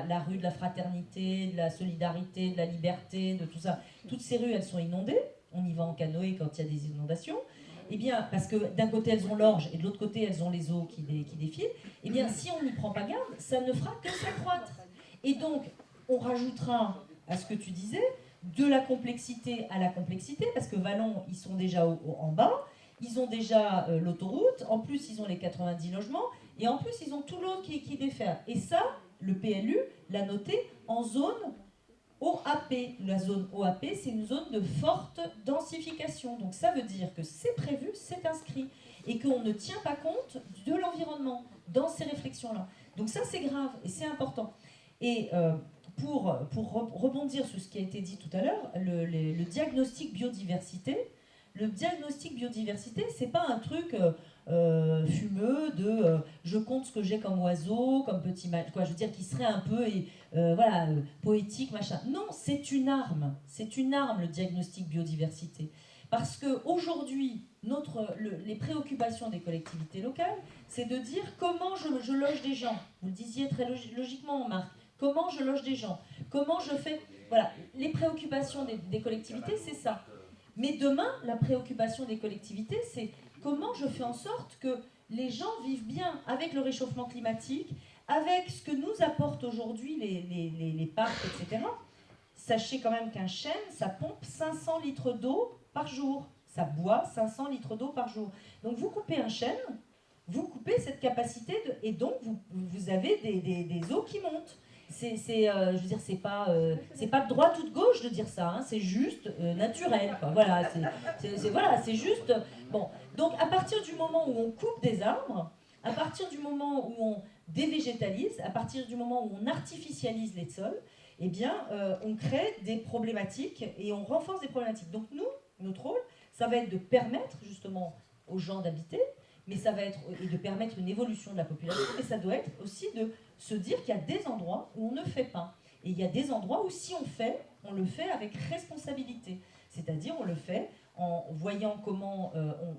la rue de la Fraternité, de la Solidarité, de la Liberté, de tout ça, toutes ces rues, elles sont inondées. On y va en canoë quand il y a des inondations. Eh bien, parce que d'un côté, elles ont l'orge et de l'autre côté, elles ont les eaux qui défilent. Eh bien, si on n'y prend pas garde, ça ne fera que s'accroître. Et donc, on rajoutera à ce que tu disais, de la complexité à la complexité, parce que Vallon, ils sont déjà en bas, ils ont déjà l'autoroute, en plus ils ont les 90 logements, et en plus ils ont tout l'autre qui défère. Et ça, le PLU l'a noté en zone OAP. La zone OAP, c'est une zone de forte densification. Donc ça veut dire que c'est prévu, c'est inscrit, et qu'on ne tient pas compte de l'environnement dans ces réflexions-là. Donc ça, c'est grave, et c'est important. Et rebondir sur ce qui a été dit tout à l'heure, le diagnostic biodiversité, c'est pas un truc fumeux de je compte ce que j'ai comme oiseau, comme petit quoi, je veux dire qui serait un peu poétique, machin. Non, c'est une arme le diagnostic biodiversité. Parce qu'aujourd'hui, les préoccupations des collectivités locales, c'est de dire comment je loge des gens. Vous le disiez très logiquement, Marc. Comment je loge des gens? Comment je fais... Voilà, les préoccupations des collectivités, c'est ça. Mais demain, la préoccupation des collectivités, c'est comment je fais en sorte que les gens vivent bien avec le réchauffement climatique, avec ce que nous apportent aujourd'hui les parcs, etc. Sachez quand même qu'un chêne, ça pompe 500 litres d'eau par jour. Ça boit 500 litres d'eau par jour. Donc vous coupez un chêne, vous coupez cette capacité, et donc vous avez des eaux qui montent. Je veux dire, c'est pas de droite ou de gauche de dire ça, hein, c'est juste naturel, quoi. Voilà, c'est juste. Bon, donc à partir du moment où on coupe des arbres, à partir du moment où on dévégétalise, à partir du moment où on artificialise les sols, eh bien, on crée des problématiques et on renforce des problématiques. Donc nous, notre rôle, ça va être de permettre justement aux gens d'habiter, mais ça va être et de permettre une évolution de la population, mais ça doit être aussi de se dire qu'il y a des endroits où on ne fait pas. Et il y a des endroits où si on le fait avec responsabilité. C'est-à-dire on le fait en voyant comment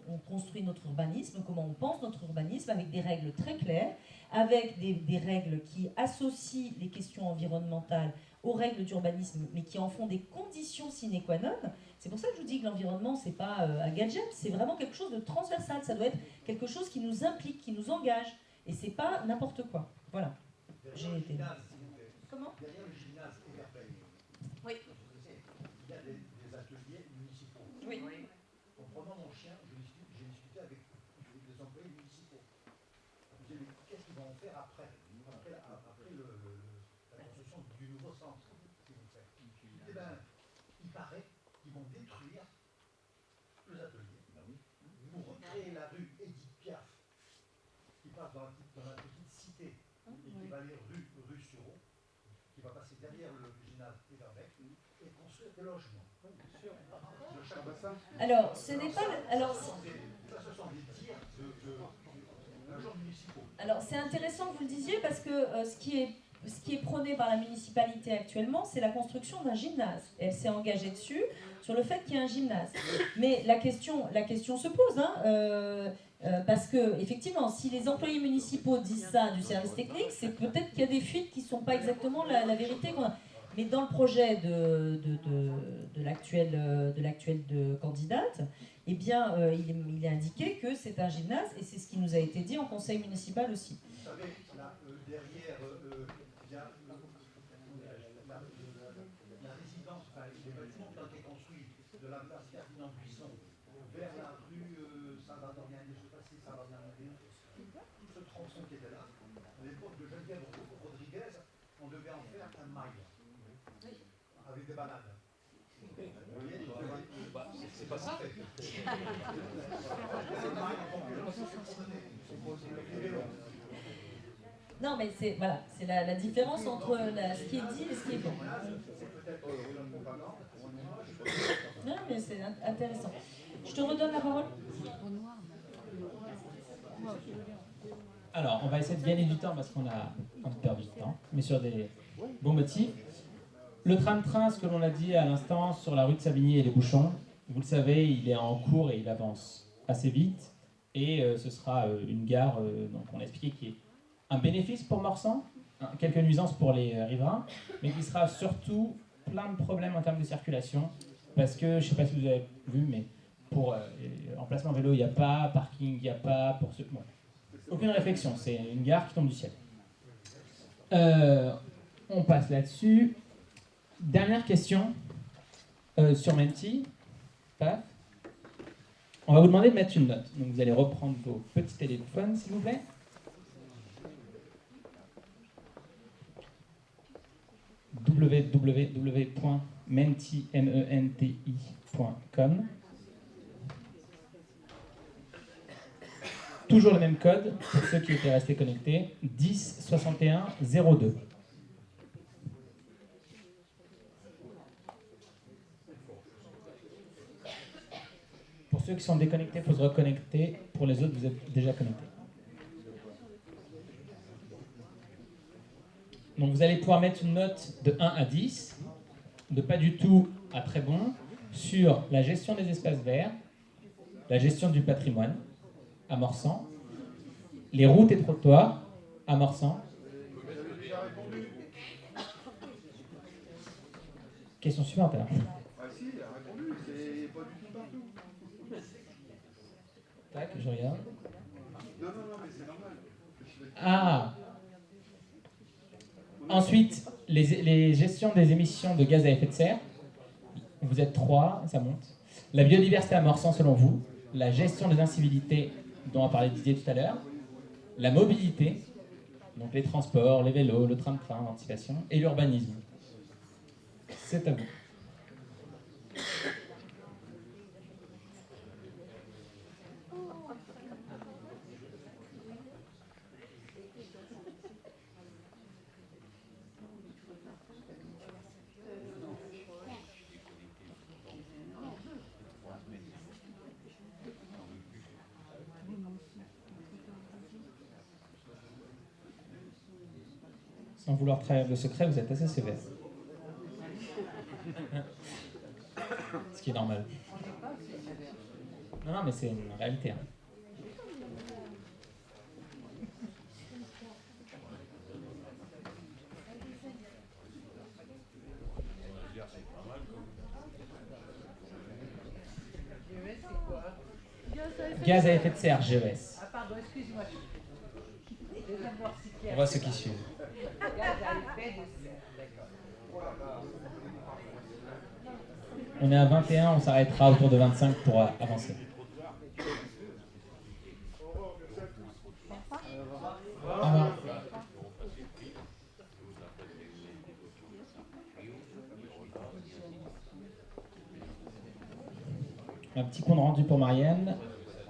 on construit notre urbanisme, comment on pense notre urbanisme, avec des règles très claires, avec des règles qui associent les questions environnementales aux règles d'urbanisme, mais qui en font des conditions sine qua non. C'est pour ça que je vous dis que l'environnement, c'est pas un gadget, c'est vraiment quelque chose de transversal. Ça doit être quelque chose qui nous implique, qui nous engage. Et c'est pas n'importe quoi. Voilà. J'ai été... Comment ? Derrière le gymnase Everpay, oui. Il y a des ateliers municipaux. Oui. En prenant mon chien, j'ai discuté avec des employés municipaux. Je me disais, mais qu'est-ce qu'ils vont en faire après la construction du nouveau centre qu'ils vont faire? Eh bien, il paraît qu'ils vont détruire les ateliers pour recréer la rue Édith Piaf, qui passe dans la petite cité et qui va aller rue Sureau, qui va passer derrière le gymnase Everbeck et construire des logements. De chaque bassin. Alors, ce n'est pas... Alors, ce sont des tirs d'agents municipaux. Alors, c'est intéressant que vous le disiez parce que ce qui est prôné par la municipalité actuellement, c'est la construction d'un gymnase. Elle s'est engagée dessus, sur le fait qu'il y ait un gymnase. Mais la question se pose, hein, parce que, effectivement, si les employés municipaux disent ça du service technique, c'est peut-être qu'il y a des fuites qui ne sont pas exactement la vérité qu'on a. Mais dans le projet de l'actuelle candidate, eh bien, il est indiqué que c'est un gymnase, et c'est ce qui nous a été dit en conseil municipal aussi. Vous savez, là, derrière, il y a la résidence, enfin, les bâtiments qui ont été construits de la place Ferdinand Buisson vers la rue Saint-Bernardin, je ne sais pas si Saint-Bernardin, tout ce tronçon qui était là, à l'époque de Geneviève Rodriguez, on devait en faire un mail avec des balades. C'est pas ça. Non, mais c'est la différence entre ce qui est dit et ce qui est fait. Non, mais c'est intéressant. Je te redonne la parole. Alors, on va essayer de gagner du temps parce qu'on a perdu du temps, mais sur des bons motifs. Le tram-train, ce que l'on a dit à l'instant sur la rue de Savigny et les bouchons, vous le savez, il est en cours et il avance assez vite. Et ce sera une gare, donc on a expliqué, qui est un bénéfice pour Morsan, quelques nuisances pour les riverains, mais qui sera surtout plein de problèmes en termes de circulation. Parce que, je ne sais pas si vous avez vu, mais pour emplacement vélo, il n'y a pas, parking, il n'y a pas, pour ce... Bon, aucune réflexion, c'est une gare qui tombe du ciel. On passe là-dessus. Dernière question sur Menti. Paf. On va vous demander de mettre une note. Donc vous allez reprendre vos petits téléphones, s'il vous plaît. www.menti.com. Toujours le même code pour ceux qui étaient restés connectés, 10 61 02. ceux qui sont déconnectés, il faut se reconnecter. Pour les autres, vous êtes déjà connectés. Donc vous allez pouvoir mettre une note de 1 à 10, de pas du tout à très bon, sur la gestion des espaces verts, la gestion du patrimoine, amorçant, les routes et trottoirs, amorçant. Question suivante alors. Ah si, elle a répondu, c'est pas du tout partout. Tac, je regarde. Non, mais c'est normal. Ah. Ensuite, les gestions des émissions de gaz à effet de serre. Vous êtes 3, ça monte. La biodiversité amorçant selon vous. La gestion des incivilités dont a parlé Didier tout à l'heure. La mobilité, donc les transports, les vélos, le train-train, l'anticipation, et l'urbanisme. C'est à vous. Sans vouloir trahir le secret, vous êtes assez sévère. Ce qui est normal. Non, mais c'est une réalité. Hein. Gaz à effet de serre, GES. Ah pardon, excuse-moi. Déjà voir si clair. On voit ceux qui suivent. Gaz à effet de serre, d'accord. On est à 21, on s'arrêtera autour de 25 pour avancer. Au revoir. Un petit compte rendu pour Marianne.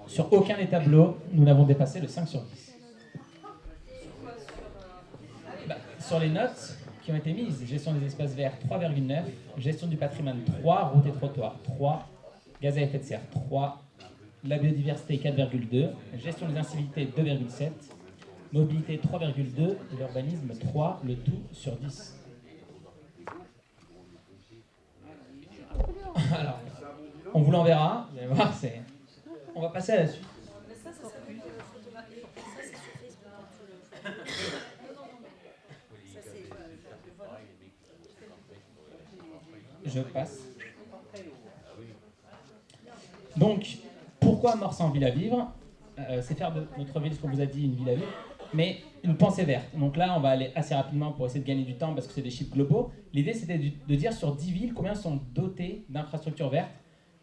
Sur aucun des tableaux, nous n'avons dépassé le 5 sur 10. Sur les notes qui ont été mises, gestion des espaces verts 3,9, gestion du patrimoine 3, routes et trottoirs 3, gaz à effet de serre 3, la biodiversité 4,2, gestion des incivilités 2,7, mobilité 3,2, l'urbanisme 3, le tout sur 10. Alors, on vous l'enverra, vous allez voir, on va passer à la suite. Mais ça s'appelle photographier. Ça, c'est sur Facebook. Ça, c'est. Je passe. Donc, pourquoi Morsan ville à vivre? C'est faire de notre ville, ce qu'on vous a dit, une ville à vivre, mais une pensée verte. Donc là, on va aller assez rapidement pour essayer de gagner du temps parce que c'est des chiffres globaux. L'idée, c'était de dire sur 10 villes combien sont dotées d'infrastructures vertes.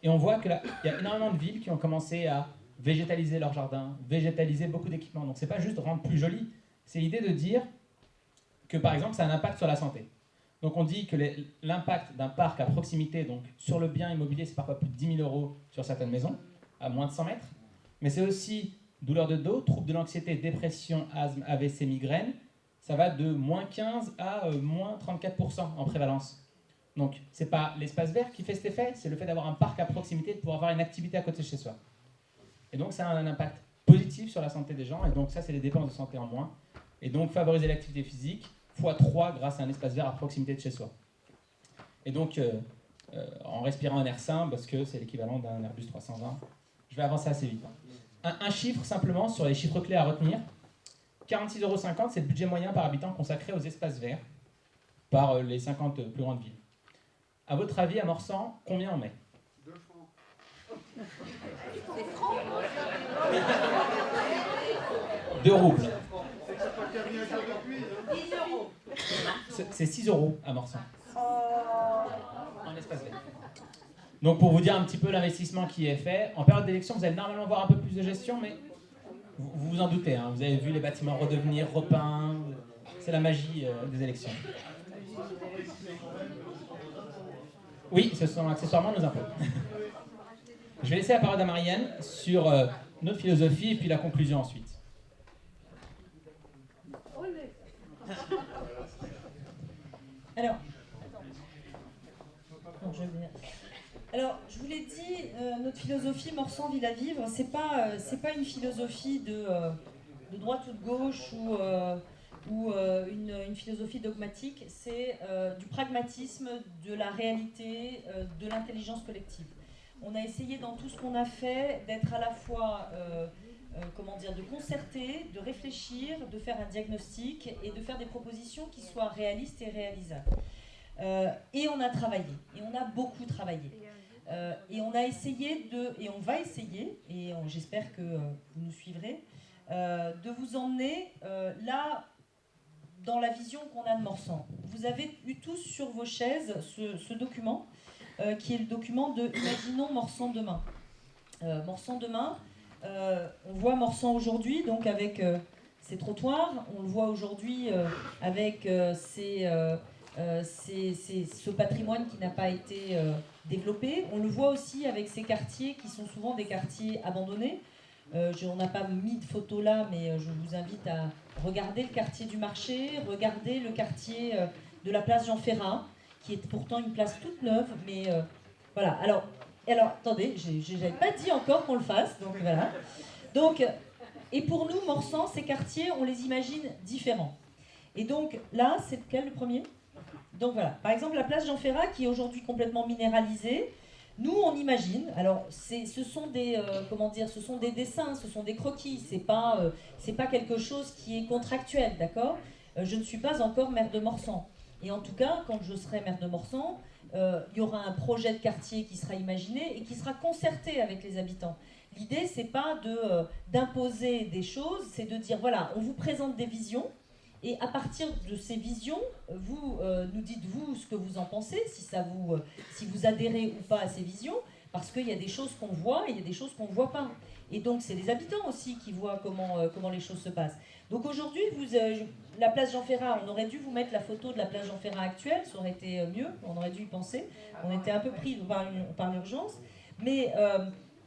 Et on voit qu'il y a énormément de villes qui ont commencé à végétaliser leur jardin, végétaliser beaucoup d'équipements. Donc c'est pas juste rendre plus joli, c'est l'idée de dire que par exemple, ça a un impact sur la santé. Donc on dit que l'impact d'un parc à proximité, donc sur le bien immobilier, c'est parfois plus de 10 000 € sur certaines maisons, à moins de 100 mètres. Mais c'est aussi douleur de dos, troubles de l'anxiété, dépression, asthme, AVC, migraine. Ça va de moins 15 à moins 34% en prévalence. Donc, ce n'est pas l'espace vert qui fait cet effet, c'est le fait d'avoir un parc à proximité, de pouvoir avoir une activité à côté de chez soi. Et donc, ça a un impact positif sur la santé des gens, et donc ça, c'est les dépenses de santé en moins. Et donc, favoriser l'activité physique, x3 grâce à un espace vert à proximité de chez soi. Et donc, en respirant un air sain, parce que c'est l'équivalent d'un Airbus 320, je vais avancer assez vite. Un chiffre, simplement, sur les chiffres clés à retenir. 46,50 €, c'est le budget moyen par habitant consacré aux espaces verts par les 50 plus grandes villes. À votre avis, à Morsan, combien on met? 2 francs. C'est francs. 2 roubles. C'est que ça peut faire bien sûr depuis. 10 €. C'est 6 € à Morsan. En espace vert. Donc pour vous dire un petit peu l'investissement qui est fait, en période d'élection, vous allez normalement voir un peu plus de gestion, mais vous vous en doutez, hein, vous avez vu les bâtiments redevenir repeints, c'est la magie des élections. Oui, ce sont accessoirement nos impôts. Je vais laisser la parole à Marianne sur notre philosophie et puis la conclusion ensuite. Alors, non, je vais... Alors, je vous l'ai dit, notre philosophie Morsan Ville à Vivre, c'est pas une philosophie de droite ou de gauche ou une philosophie dogmatique, c'est du pragmatisme, de la réalité, de l'intelligence collective. On a essayé dans tout ce qu'on a fait d'être à la fois, de concerter, de réfléchir, de faire un diagnostic et de faire des propositions qui soient réalistes et réalisables. Et on a travaillé, et on a beaucoup travaillé. Et on a essayé et on va essayer, et j'espère que vous nous suivrez, de vous emmener là, dans la vision qu'on a de Morsan. Vous avez eu tous sur vos chaises ce document, qui est le document de Imaginons Morsan demain. Morsan demain, on voit Morsan aujourd'hui, donc avec ses trottoirs, on le voit aujourd'hui avec ce patrimoine qui n'a pas été développé. On le voit aussi avec ces quartiers qui sont souvent des quartiers abandonnés. On n'a pas mis de photos là, mais je vous invite à regarder le quartier du marché, regarder le quartier de la place Jean Ferrat, qui est pourtant une place toute neuve, mais voilà. Alors attendez, j'avais pas dit encore qu'on le fasse, donc voilà. Donc, et pour nous, Morsan, ces quartiers, on les imagine différents. Et donc là, c'est lequel le premier ? Donc voilà, par exemple la place Jean Ferrat qui est aujourd'hui complètement minéralisée, nous on imagine, alors ce sont des dessins, ce sont des croquis, c'est pas quelque chose qui est contractuel, d'accord ? Je ne suis pas encore maire de Morsan. Et en tout cas, quand je serai maire de Morsan, il y aura un projet de quartier qui sera imaginé et qui sera concerté avec les habitants. L'idée, c'est pas d'imposer des choses, c'est de dire voilà, on vous présente des visions. Et à partir de ces visions, vous nous dites vous ce que vous en pensez, si vous adhérez ou pas à ces visions, parce qu'il y a des choses qu'on voit et il y a des choses qu'on ne voit pas. Et donc c'est les habitants aussi qui voient comment les choses se passent. Donc aujourd'hui, la place Jean Ferrat, on aurait dû vous mettre la photo de la place Jean Ferrat actuelle, ça aurait été mieux, on aurait dû y penser. On était un peu pris par l'urgence, mais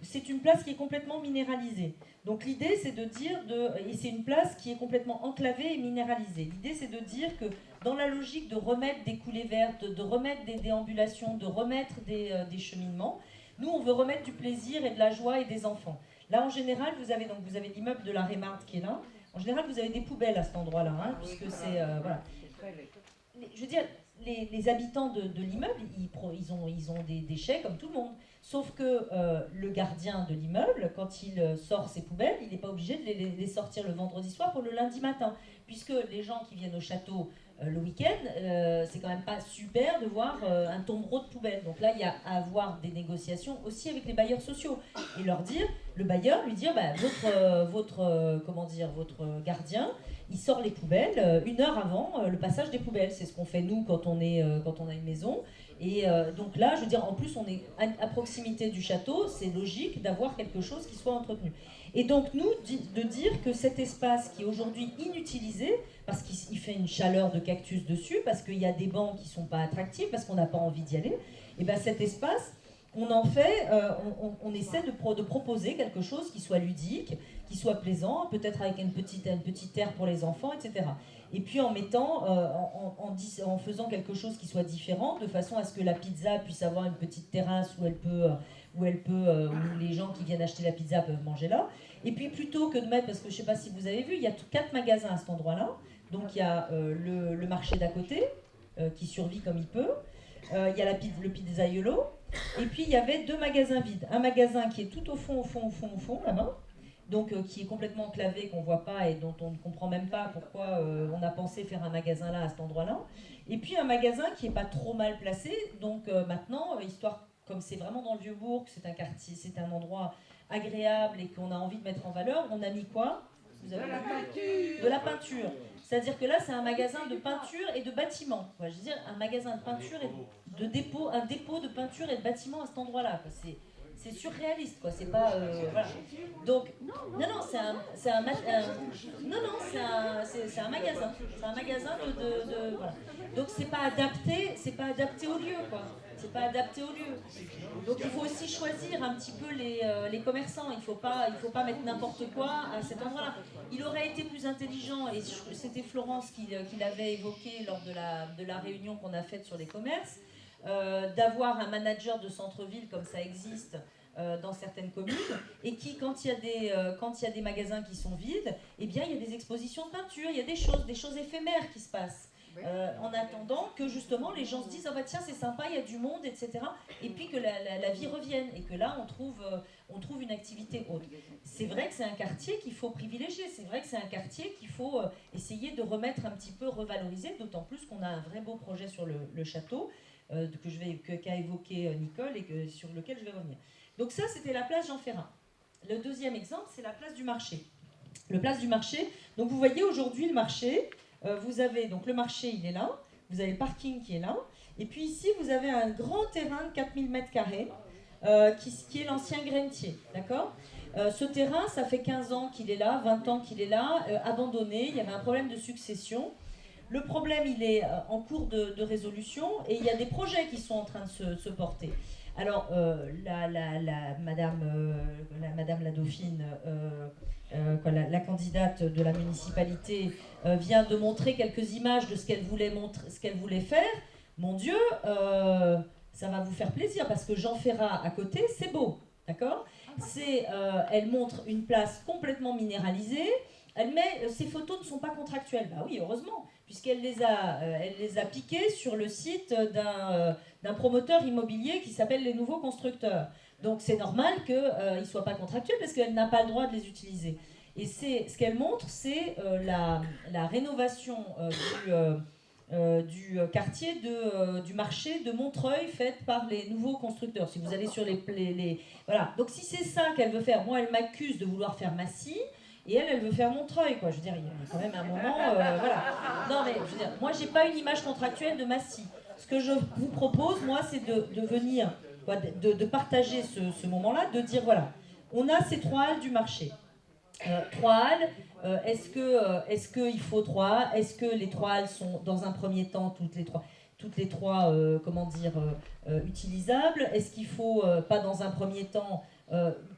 c'est une place qui est complètement minéralisée. Donc l'idée, c'est de dire, et c'est une place qui est complètement enclavée et minéralisée. L'idée, c'est de dire que dans la logique de remettre des coulées vertes, de remettre des déambulations, de remettre des cheminements, nous, on veut remettre du plaisir et de la joie et des enfants. Là, en général, vous avez l'immeuble de la Rémarde qui est là. En général, vous avez des poubelles à cet endroit-là, hein, puisque c'est... voilà. Je veux dire, les habitants de l'immeuble, ils ont des déchets comme tout le monde. Sauf que le gardien de l'immeuble, quand il sort ses poubelles, il n'est pas obligé de les sortir le vendredi soir pour le lundi matin. Puisque les gens qui viennent au château le week-end, c'est quand même pas super de voir un tombereau de poubelles. Donc là, il y a à avoir des négociations aussi avec les bailleurs sociaux. Et le bailleur lui dire, bah, votre gardien, il sort les poubelles 1 heure avant le passage des poubelles. C'est ce qu'on fait nous quand on a une maison. Et donc là, je veux dire, en plus, on est à proximité du château, c'est logique d'avoir quelque chose qui soit entretenu. Et donc, nous, de dire que cet espace qui est aujourd'hui inutilisé, parce qu'il fait une chaleur de cactus dessus, parce qu'il y a des bancs qui ne sont pas attractifs, parce qu'on n'a pas envie d'y aller, et bien cet espace, on en fait, on essaie de proposer quelque chose qui soit ludique, qui soit plaisant, peut-être avec une petite aire pour les enfants, etc. Et puis en mettant, en faisant quelque chose qui soit différent, de façon à ce que la pizza puisse avoir une petite terrasse où où les gens qui viennent acheter la pizza peuvent manger là. Et puis plutôt que de mettre, parce que je ne sais pas si vous avez vu, il y a 4 magasins à cet endroit-là. Donc il y a le marché d'à côté, qui survit comme il peut. Il y a le pizzaiolo. Et puis il y avait 2 magasins vides. Un magasin qui est tout au fond, là-bas. Donc qui est complètement enclavé, qu'on ne voit pas et dont on ne comprend même pas pourquoi on a pensé faire un magasin là, à cet endroit-là. Et puis un magasin qui n'est pas trop mal placé, donc maintenant, histoire, comme c'est vraiment dans le Vieux-Bourg, c'est un quartier, c'est un endroit agréable et qu'on a envie de mettre en valeur, on a mis quoi ? Vous avez de la peinture. C'est-à-dire que là, c'est un magasin de peinture et de bâtiment. Je veux dire, un magasin de peinture et de dépôt, un dépôt de peinture et de bâtiment à cet endroit-là. C'est surréaliste, quoi. C'est pas voilà. Donc non, c'est un magasin. C'est un magasin de voilà. Donc c'est pas adapté au lieu, quoi. C'est pas adapté au lieu. Donc il faut aussi choisir un petit peu les commerçants. Il faut pas mettre n'importe quoi à cet endroit-là. Il aurait été plus intelligent, et c'était Florence qui l'avait évoqué lors de la réunion qu'on a faite sur les commerces, d'avoir un manager de centre-ville comme ça existe dans certaines communes, et qui, quand il y a des magasins qui sont vides, eh bien, il y a des expositions de peinture, il y a des choses éphémères qui se passent. En attendant que justement les gens se disent « Ah bah tiens, c'est sympa, il y a du monde, etc. » Et puis que la vie revienne, et que là, on trouve une activité autre. C'est vrai que c'est un quartier qu'il faut privilégier, c'est vrai que c'est un quartier qu'il faut essayer de remettre un petit peu, revaloriser, d'autant plus qu'on a un vrai beau projet sur le château, qu'a évoqué Nicole, et sur lequel je vais revenir. Donc ça, c'était la place Jean Ferrat. Le deuxième exemple, c'est la place du marché. Le place du marché, donc vous voyez aujourd'hui le marché, vous avez donc le marché, il est là, vous avez le parking qui est là, et puis ici, vous avez un grand terrain de 4000 m², qui est l'ancien grainetier, d'accord ? Ce terrain, ça fait 15 ans qu'il est là, 20 ans qu'il est là, abandonné, il y avait un problème de succession. Le problème, il est en cours de résolution, et il y a des projets qui sont en train de se porter. Alors, madame la Dauphine, la candidate de la municipalité, vient de montrer quelques images de ce qu'elle voulait faire. Mon Dieu, ça va vous faire plaisir, parce que Jean Ferrat à côté, c'est beau, d'accord ? Elle montre une place complètement minéralisée. Ces photos ne sont pas contractuelles. Bah oui, heureusement, puisqu'elle les a piquées sur le site d'un promoteur immobilier qui s'appelle Les Nouveaux Constructeurs. Donc c'est normal qu'ils ne soient pas contractuels, parce qu'elle n'a pas le droit de les utiliser. Et ce qu'elle montre, c'est la rénovation du quartier du marché de Montreuil, faite par Les Nouveaux Constructeurs. Si vous allez sur voilà. Donc si c'est ça qu'elle veut faire, moi elle m'accuse de vouloir faire Massy, et elle veut faire Montreuil, quoi. Je veux dire, il y a quand même un moment, voilà. Non, mais je veux dire, moi, j'ai pas une image contractuelle de Massy. Ce que je vous propose, moi, c'est de venir, quoi, de partager ce moment-là, de dire, voilà, on a ces 3 halles du marché. 3 halles, est-ce qu'il faut 3 halles ? Est-ce que les 3 halles sont, dans un premier temps, toutes les trois utilisables ? Est-ce qu'il faut, pas dans un premier temps,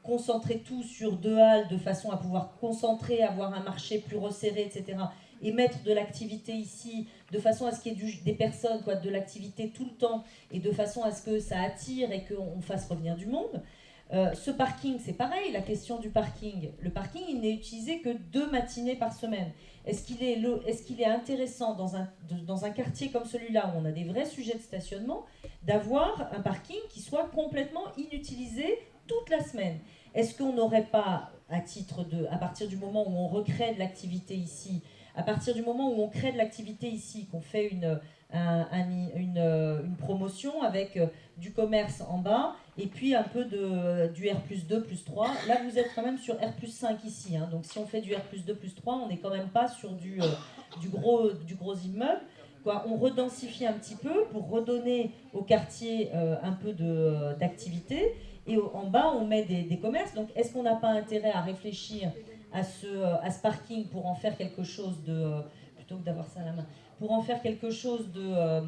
concentrer tout sur 2 halles de façon à pouvoir concentrer, avoir un marché plus resserré, etc. et mettre de l'activité ici de façon à ce qu'il y ait des personnes, quoi, de l'activité tout le temps, et de façon à ce que ça attire et qu'on fasse revenir du monde. Ce parking, c'est pareil, la question du parking. Le parking, il n'est utilisé que 2 matinées par semaine. Est-ce qu'il est intéressant dans un quartier comme celui-là, où on a des vrais sujets de stationnement, d'avoir un parking qui soit complètement inutilisé toute la semaine? Est-ce qu'on n'aurait pas, à partir du moment où on recrée de l'activité ici, à partir du moment où on crée de l'activité ici, qu'on fait une promotion avec du commerce en bas, et puis un peu du R+2, +3. Là, vous êtes quand même sur R+5 ici. Hein. Donc, si on fait du R+2, +3, on n'est quand même pas sur du gros immeuble. Quoi, on redensifie un petit peu pour redonner au quartier un peu d'activité. Et en bas, on met des commerces. Donc, est-ce qu'on n'a pas intérêt à réfléchir à ce parking pour en faire quelque chose plutôt que d'avoir ça à la main, pour en faire quelque chose de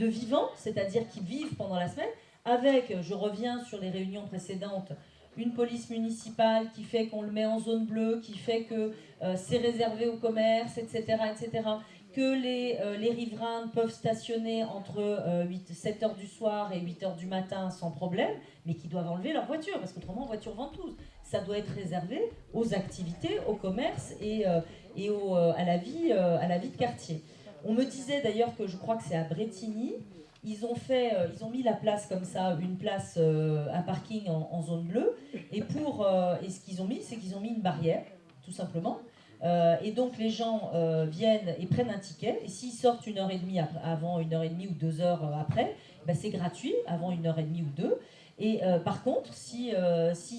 vivant, c'est-à-dire qu'ils vivent pendant la semaine, avec, je reviens sur les réunions précédentes, une police municipale qui fait qu'on le met en zone bleue, qui fait que c'est réservé au commerce, etc., que les riverains peuvent stationner entre 7h du soir et 8h du matin sans problème, mais qui doivent enlever leur voiture, parce qu'autrement, voiture ventouse. Ça doit être réservé aux activités, au commerce et à la vie de quartier. On me disait d'ailleurs que je crois que c'est à Bretigny, ils ont mis la place comme ça, une place, un parking en zone bleue, et ce qu'ils ont mis, c'est qu'ils ont mis une barrière, tout simplement. Et donc les gens viennent et prennent un ticket, et s'ils sortent 1h30 avant, 1h30 ou 2h après, ben c'est gratuit, avant 1h30 ou 2. Et par contre, s'ils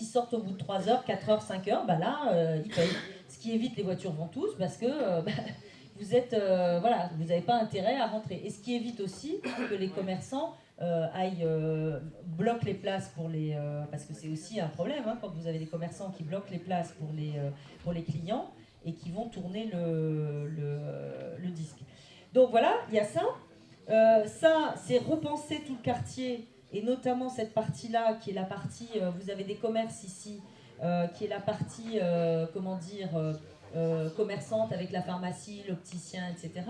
sortent au bout de 3h, 4h, 5h, ben là, ils payent. Ce qui évite les voitures ventouses, parce que vous n'avez pas intérêt à rentrer. Et ce qui évite aussi que les commerçants bloquent les places parce que c'est aussi un problème, hein, quand vous avez des commerçants qui bloquent les places pour les clients et qui vont tourner le disque. Donc voilà, il y a ça. Ça, c'est repenser tout le quartier, et notamment cette partie-là, qui est la partie, vous avez des commerces ici, qui est la partie, commerçante avec la pharmacie, l'opticien, etc.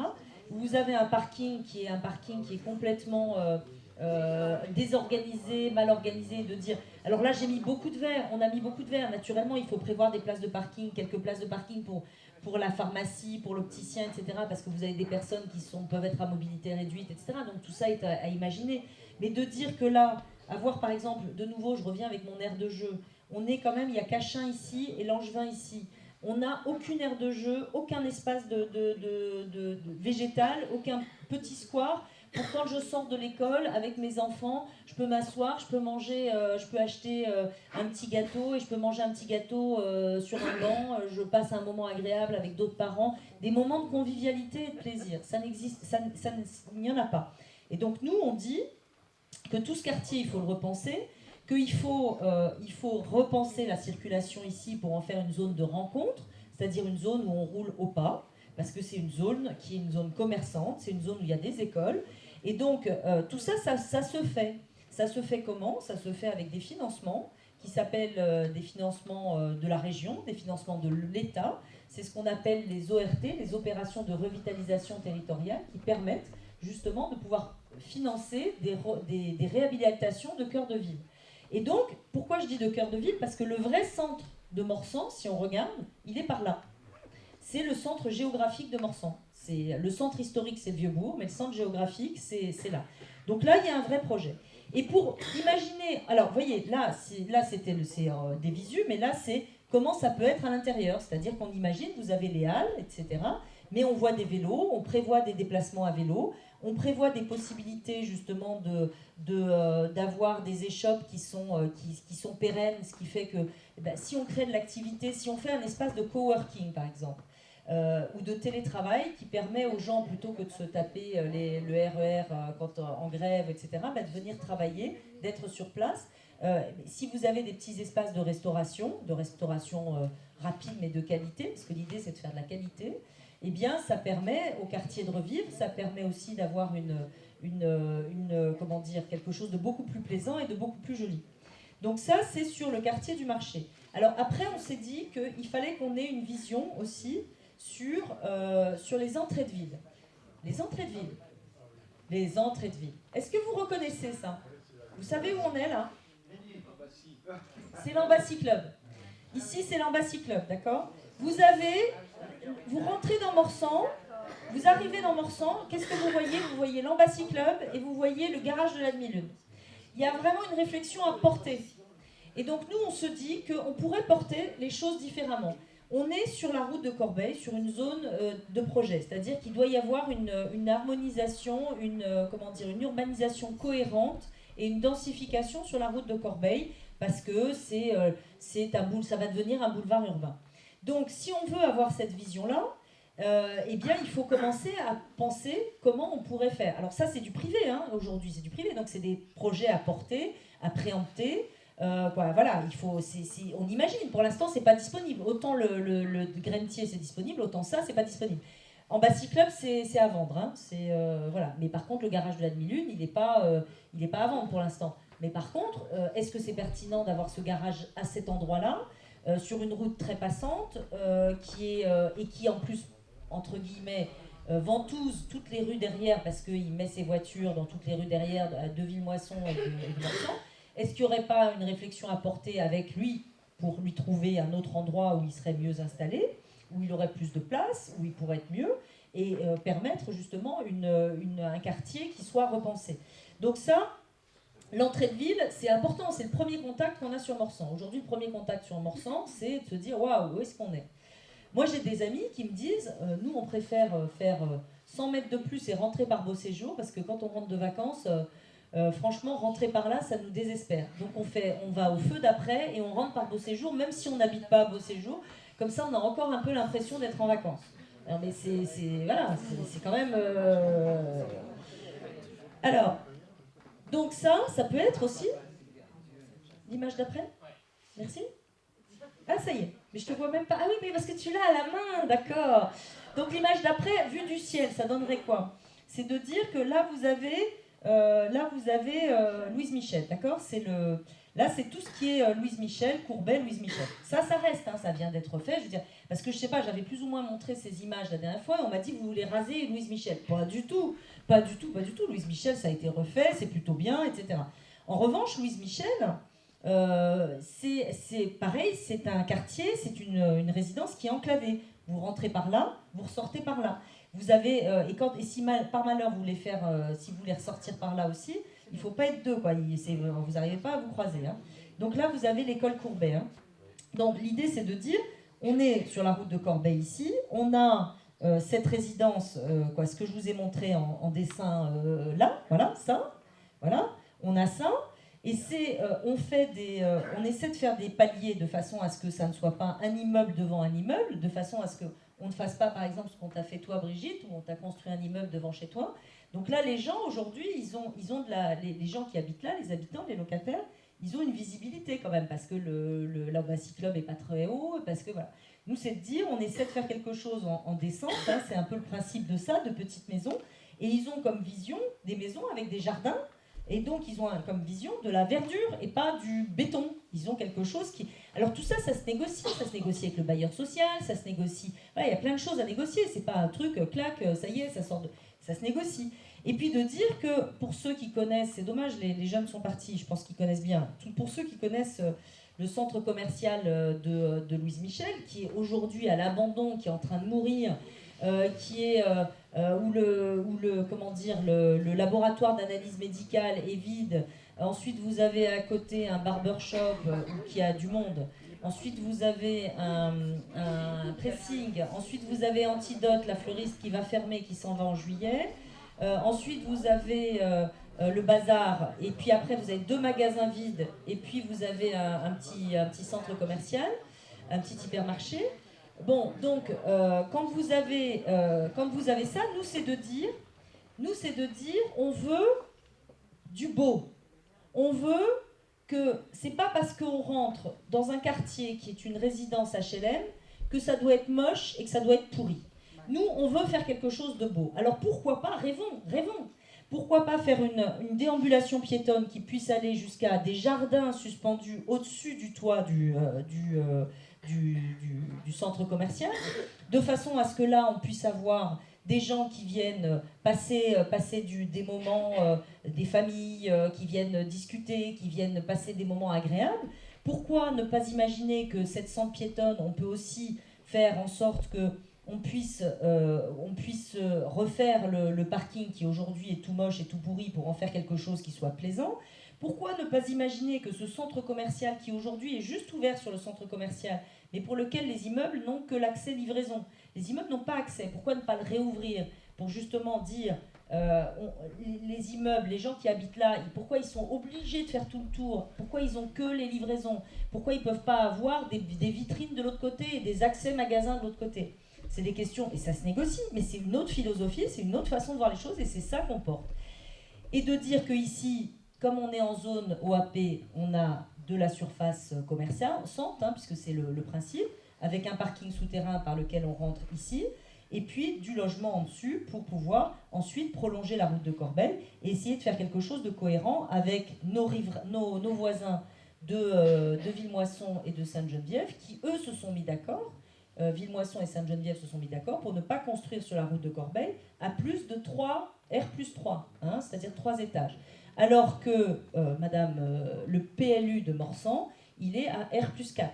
Vous avez un parking qui est complètement désorganisé, mal organisé, de dire... Alors là, j'ai mis beaucoup de verres, on a mis beaucoup de verres. Naturellement, il faut prévoir des places de parking, quelques places de parking pour la pharmacie, pour l'opticien, etc. Parce que vous avez des personnes qui peuvent être à mobilité réduite, etc. Donc tout ça est à imaginer. Mais de dire que là, avoir par exemple, de nouveau, je reviens avec mon aire de jeu, on est quand même, il y a Cachin ici et Langevin ici. On n'a aucune aire de jeu, aucun espace de végétal, aucun petit square. Pour quand je sors de l'école avec mes enfants, je peux m'asseoir, je peux manger, je peux acheter un petit gâteau et je peux manger un petit gâteau sur un banc. Je passe un moment agréable avec d'autres parents. Des moments de convivialité et de plaisir. Ça n'existe, il n'y en a pas. Et donc nous, on dit que tout ce quartier, il faut le repenser, qu'il faut repenser la circulation ici pour en faire une zone de rencontre, c'est-à-dire une zone où on roule au pas, parce que c'est une zone qui est une zone commerçante, c'est une zone où il y a des écoles. Et donc, tout ça, ça se fait. Ça se fait comment? Ça se fait avec des financements qui s'appellent des financements de la région, des financements de l'État. C'est ce qu'on appelle les ORT, les opérations de revitalisation territoriale, qui permettent justement de pouvoir financer des réhabilitations de cœur de ville. Et donc, pourquoi je dis de cœur de ville? Parce que le vrai centre de Morsan, si on regarde, il est par là. C'est le centre géographique de Morsan. Le centre historique, c'est le Vieux-Bourg, mais le centre géographique, c'est là. Donc là, il y a un vrai projet. Et pour imaginer... Alors, vous voyez, là c'était des visus, mais là, c'est comment ça peut être à l'intérieur. C'est-à-dire qu'on imagine, vous avez les halles, etc., mais on voit des vélos, on prévoit des déplacements à vélo, on prévoit des possibilités, justement, d'avoir des échoppes qui sont pérennes, ce qui fait que si on crée de l'activité, si on fait un espace de coworking, par exemple, ou de télétravail qui permet aux gens, plutôt que de se taper le RER quand en grève, etc., de venir travailler, d'être sur place. Si vous avez des petits espaces de restauration rapide mais de qualité, parce que l'idée c'est de faire de la qualité, eh bien ça permet au quartier de revivre, ça permet aussi d'avoir comment dire, quelque chose de beaucoup plus plaisant et de beaucoup plus joli. Donc ça, c'est sur le quartier du marché. Alors après, on s'est dit qu'il fallait qu'on ait une vision aussi sur les entrées de ville. Les entrées de ville. Les entrées de ville. Est-ce que vous reconnaissez ça? Vous savez où on est là? C'est l'Embassy Club. Ici, c'est l'Embassy Club, d'accord? Vous rentrez dans Morsan, vous arrivez dans Morsan, qu'est-ce que vous voyez? Vous voyez l'Embassy Club et vous voyez le garage de la demi-lune. Il y a vraiment une réflexion à porter. Et donc nous, on se dit qu'on pourrait porter les choses différemment. On est sur la route de Corbeil, sur une zone de projet, c'est-à-dire qu'il doit y avoir une harmonisation, une urbanisation cohérente et une densification sur la route de Corbeil, parce que ça va devenir un boulevard urbain. Donc si on veut avoir cette vision-là, eh bien il faut commencer à penser comment on pourrait faire. Alors ça c'est du privé, aujourd'hui c'est du privé, donc c'est des projets à porter, à préempter. Voilà, on imagine, pour l'instant c'est pas disponible. Autant le Grentier c'est disponible, autant ça c'est pas disponible. Embassy Club c'est à vendre, voilà. Mais par contre le garage de la demi-lune il est pas à vendre pour l'instant. Mais par contre, est-ce que c'est pertinent d'avoir ce garage à cet endroit-là, sur une route très passante, qui en plus, entre guillemets, ventouse toutes les rues derrière, parce qu'il met ses voitures dans toutes les rues derrière de Villemoisson et de Morsan? Est-ce qu'il n'y aurait pas une réflexion à porter avec lui pour lui trouver un autre endroit où il serait mieux installé, où il aurait plus de place, où il pourrait être mieux, et permettre justement un quartier qui soit repensé? Donc ça, l'entrée de ville, c'est important, c'est le premier contact qu'on a sur Morsan. Aujourd'hui, le premier contact sur Morsan, c'est de se dire « Waouh, où est-ce qu'on est ?» Moi, j'ai des amis qui me disent « Nous, on préfère faire 100 mètres de plus et rentrer par Beau Séjour, parce que quand on rentre de vacances, franchement, rentrer par là, ça nous désespère. Donc on va au feu d'après et on rentre par Beau Séjour, même si on n'habite pas à Beau Séjour. Comme ça, on a encore un peu l'impression d'être en vacances. » Alors, mais c'est quand même... Alors... Donc ça peut être aussi... L'image d'après? Merci. Ah, ça y est. Mais je te vois même pas. Ah oui, mais parce que tu l'as à la main, d'accord. Donc l'image d'après, vue du ciel, ça donnerait quoi? C'est de dire que là, vous avez Louise Michel, d'accord? Là, c'est tout ce qui est Louise Michel, Courbet, Louise Michel. Ça reste, ça vient d'être fait. Je veux dire, Parce que je sais pas, j'avais plus ou moins montré ces images la dernière fois et on m'a dit vous voulez raser Louise Michel. Pas du tout, pas du tout, pas du tout. Louise Michel, ça a été refait, c'est plutôt bien, etc. En revanche, Louise Michel, c'est pareil, c'est un quartier, c'est une résidence qui est enclavée. Vous rentrez par là, vous ressortez par là. Vous avez, et si par malheur vous voulez faire, si vous voulez ressortir par là aussi, il ne faut pas être deux, quoi. Vous n'arrivez pas à vous croiser. Hein. Donc là, vous avez l'école Courbet. Hein. Donc l'idée, c'est de dire, on est sur la route de Corbeil ici, on a cette résidence, ce que je vous ai montré en dessin là, voilà, ça, voilà, on a ça. Et on essaie de faire des paliers de façon à ce que ça ne soit pas un immeuble devant un immeuble, de façon à ce qu'on ne fasse pas, par exemple, ce qu'on t'a fait toi, Brigitte, où on t'a construit un immeuble devant chez toi. Donc là, les gens, aujourd'hui, les gens qui habitent là, les habitants, les locataires, ils ont une visibilité quand même, parce que la Club n'est pas très haut, parce que voilà. Nous, c'est de dire, on essaie de faire quelque chose en descente, hein, c'est un peu le principe de ça, de petites maisons, et ils ont comme vision des maisons avec des jardins. Et donc, ils ont comme vision de la verdure et pas du béton. Ils ont quelque chose qui... Alors tout ça, ça se négocie. Ça se négocie avec le bailleur social, ça se négocie... Voilà, il y a plein de choses à négocier. C'est pas un truc, clac, ça y est, ça sort de... Ça se négocie. Et puis de dire que, pour ceux qui connaissent... C'est dommage, les jeunes sont partis, je pense qu'ils connaissent bien. Pour ceux qui connaissent le centre commercial de Louise Michel, qui est aujourd'hui à l'abandon, qui est en train de mourir, qui est... où le laboratoire d'analyse médicale est vide. Ensuite, vous avez à côté un barbershop qui a du monde. Ensuite, vous avez un pressing. Ensuite, vous avez Antidote, la fleuriste qui va fermer, qui s'en va en juillet. Ensuite, vous avez le bazar. Et puis après, vous avez 2 magasins vides. Et puis, vous avez un petit centre commercial, un petit hypermarché. Bon, donc, quand vous avez ça, nous, c'est de dire, on veut du beau. On veut que, c'est pas parce qu'on rentre dans un quartier qui est une résidence HLM que ça doit être moche et que ça doit être pourri. Nous, on veut faire quelque chose de beau. Alors, pourquoi pas, rêvons. Pourquoi pas faire une déambulation piétonne qui puisse aller jusqu'à des jardins suspendus au-dessus du toit du centre commercial, de façon à ce que là, on puisse avoir des gens qui viennent passer des moments, des familles qui viennent discuter, qui viennent passer des moments agréables. Pourquoi ne pas imaginer que cette centre piétonne, on peut aussi faire en sorte que on puisse refaire le parking qui aujourd'hui est tout moche et tout pourri pour en faire quelque chose qui soit plaisant. Pourquoi ne pas imaginer que ce centre commercial qui aujourd'hui est juste ouvert sur le centre commercial, mais pour lequel les immeubles n'ont que l'accès livraison. Les immeubles n'ont pas accès. Pourquoi ne pas le réouvrir pour justement dire les immeubles, les gens qui habitent là, pourquoi ils sont obligés de faire tout le tour? Pourquoi ils n'ont que les livraisons? Pourquoi ils ne peuvent pas avoir des vitrines de l'autre côté et des accès magasins de l'autre côté? C'est des questions, et ça se négocie, mais c'est une autre philosophie, c'est une autre façon de voir les choses, et c'est ça qu'on porte. Et de dire qu'ici, comme on est en zone OAP, on a de la surface commerciale, centre, hein, puisque c'est le principe, avec un parking souterrain par lequel on rentre ici, et puis du logement en dessus pour pouvoir ensuite prolonger la route de Corbeil et essayer de faire quelque chose de cohérent avec nos voisins de Villemoisson et de Sainte-Geneviève, qui eux se sont mis d'accord. Villemoisson et Sainte-Geneviève se sont mis d'accord pour ne pas construire sur la route de Corbeil à plus de 3, R+3, hein, c'est-à-dire 3 étages. Alors que, le PLU de Morsan, il est à R+4.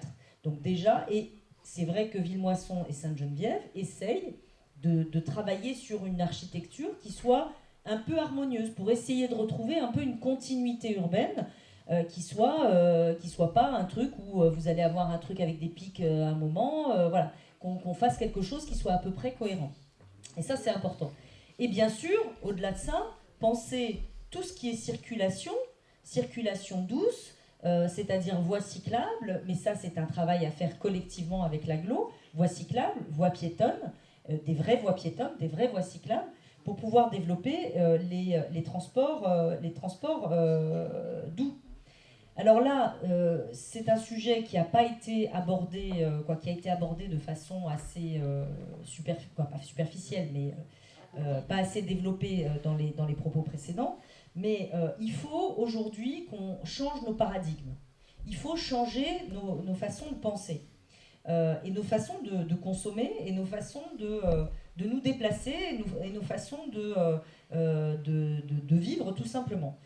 Donc déjà, et c'est vrai que Villemoisson et Sainte-Geneviève essayent de travailler sur une architecture qui soit un peu harmonieuse, pour essayer de retrouver un peu une continuité urbaine, qui soit pas un truc où vous allez avoir un truc avec des pics à un moment, voilà, qu'on fasse quelque chose qui soit à peu près cohérent. Et ça, c'est important. Et bien sûr, au-delà de ça, pensez tout ce qui est circulation douce, c'est-à-dire voies cyclables, mais ça, c'est un travail à faire collectivement avec l'agglo, voies cyclables, voies piétonnes, des vraies voies piétonnes, des vraies voies cyclables, pour pouvoir développer les transports doux. Alors là, c'est un sujet qui n'a pas été abordé, qui a été abordé de façon assez pas superficielle, mais pas assez développée dans les propos précédents. Mais il faut aujourd'hui qu'on change nos paradigmes. Il faut changer nos façons de penser. et nos façons de consommer, et nos façons de nous déplacer, et nos façons de vivre tout simplement.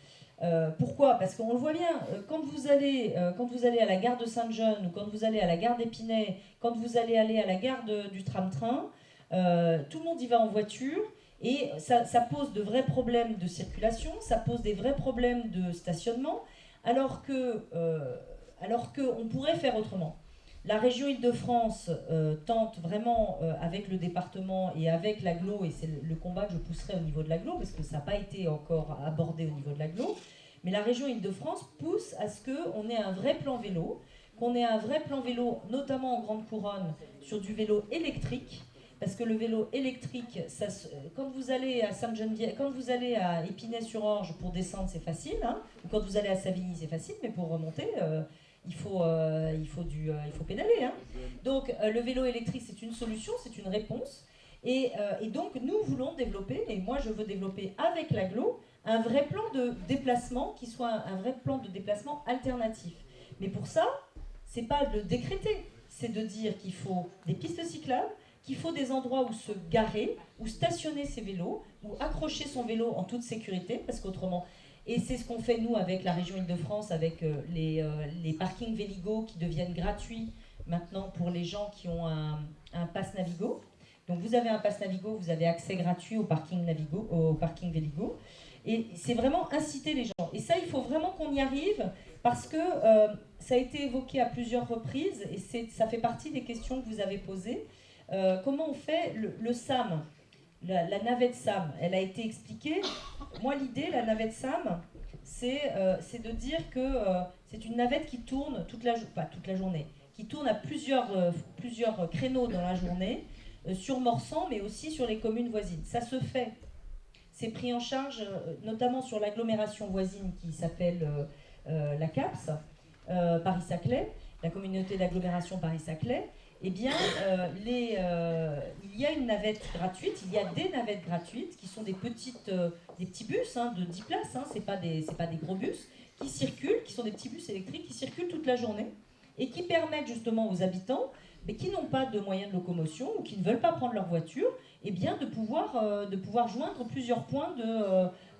Pourquoi ? Parce qu'on le voit bien, quand vous allez à la gare de Sainte-Jeanne, ou quand vous allez à la gare d'Épinay, quand vous allez aller à la gare du tram-train, tout le monde y va en voiture, et ça pose de vrais problèmes de circulation, ça pose des vrais problèmes de stationnement, alors qu'on pourrait faire autrement. La région Île-de-France tente vraiment, avec le département et avec l'agglo, et c'est le combat que je pousserai au niveau de l'agglo, parce que ça n'a pas été encore abordé au niveau de l'agglo, mais la région Île-de-France pousse à ce qu'on ait un vrai plan vélo, qu'on ait un vrai plan vélo, notamment en Grande Couronne, sur du vélo électrique, parce que le vélo électrique, quand vous allez à Sainte-Geneviève, quand vous allez à Épinay-sur-Orge pour descendre, c'est facile, hein, ou quand vous allez à Savigny, c'est facile, mais pour remonter, il faut pédaler. Hein. Donc le vélo électrique, c'est une solution, c'est une réponse. Et donc nous voulons développer, et moi je veux développer avec l'agglo, un vrai plan de déplacement qui soit un vrai plan de déplacement alternatif. Mais pour ça, c'est pas de le décréter, c'est de dire qu'il faut des pistes cyclables, qu'il faut des endroits où se garer, où stationner ses vélos, où accrocher son vélo en toute sécurité, parce qu'autrement... Et c'est ce qu'on fait, nous, avec la région Île-de-France, avec les parkings Véligo qui deviennent gratuits maintenant pour les gens qui ont un pass Navigo. Donc vous avez un pass Navigo, vous avez accès gratuit au parking Véligo. Et c'est vraiment inciter les gens. Et ça, il faut vraiment qu'on y arrive, parce que ça a été évoqué à plusieurs reprises, et ça fait partie des questions que vous avez posées. Comment on fait le SAM, la navette SAM, elle a été expliquée. Moi, l'idée, la navette SAM, c'est de dire que c'est une navette qui tourne toute la journée, qui tourne à plusieurs créneaux dans la journée, sur Morsan, mais aussi sur les communes voisines. Ça se fait. C'est pris en charge, notamment sur l'agglomération voisine qui s'appelle la CAPS, Paris-Saclay, la communauté d'agglomération Paris-Saclay. Eh bien, il y a une navette gratuite, il y a des navettes gratuites qui sont des petits bus de 10 places, hein, c'est pas des gros bus, qui circulent, qui sont des petits bus électriques qui circulent toute la journée et qui permettent justement aux habitants, mais qui n'ont pas de moyens de locomotion ou qui ne veulent pas prendre leur voiture, eh bien, de pouvoir joindre plusieurs points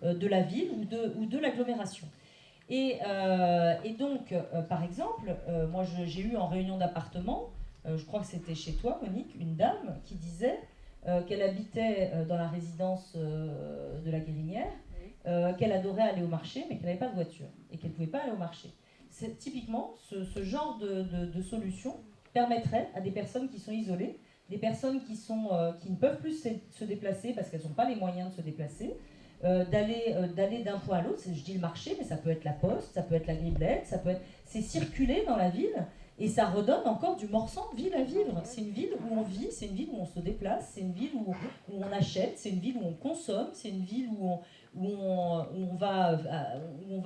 de la ville ou de l'agglomération. Et donc, par exemple, moi j'ai eu en réunion d'appartement, je crois que c'était chez toi, Monique, une dame qui disait qu'elle habitait dans la résidence de la Guérinière, qu'elle adorait aller au marché, mais qu'elle n'avait pas de voiture et qu'elle ne pouvait pas aller au marché. Typiquement, ce genre de solution permettrait à des personnes qui sont isolées, des personnes qui ne peuvent plus se déplacer parce qu'elles n'ont pas les moyens de se déplacer, d'aller d'un point à l'autre. Je dis le marché, mais ça peut être la poste, ça peut être la Griblette, c'est circuler dans la ville. Et ça redonne encore du Morsan, ville à vivre. C'est une ville où on vit, c'est une ville où on se déplace, c'est une ville où on achète, c'est une ville où on consomme, c'est une ville où on va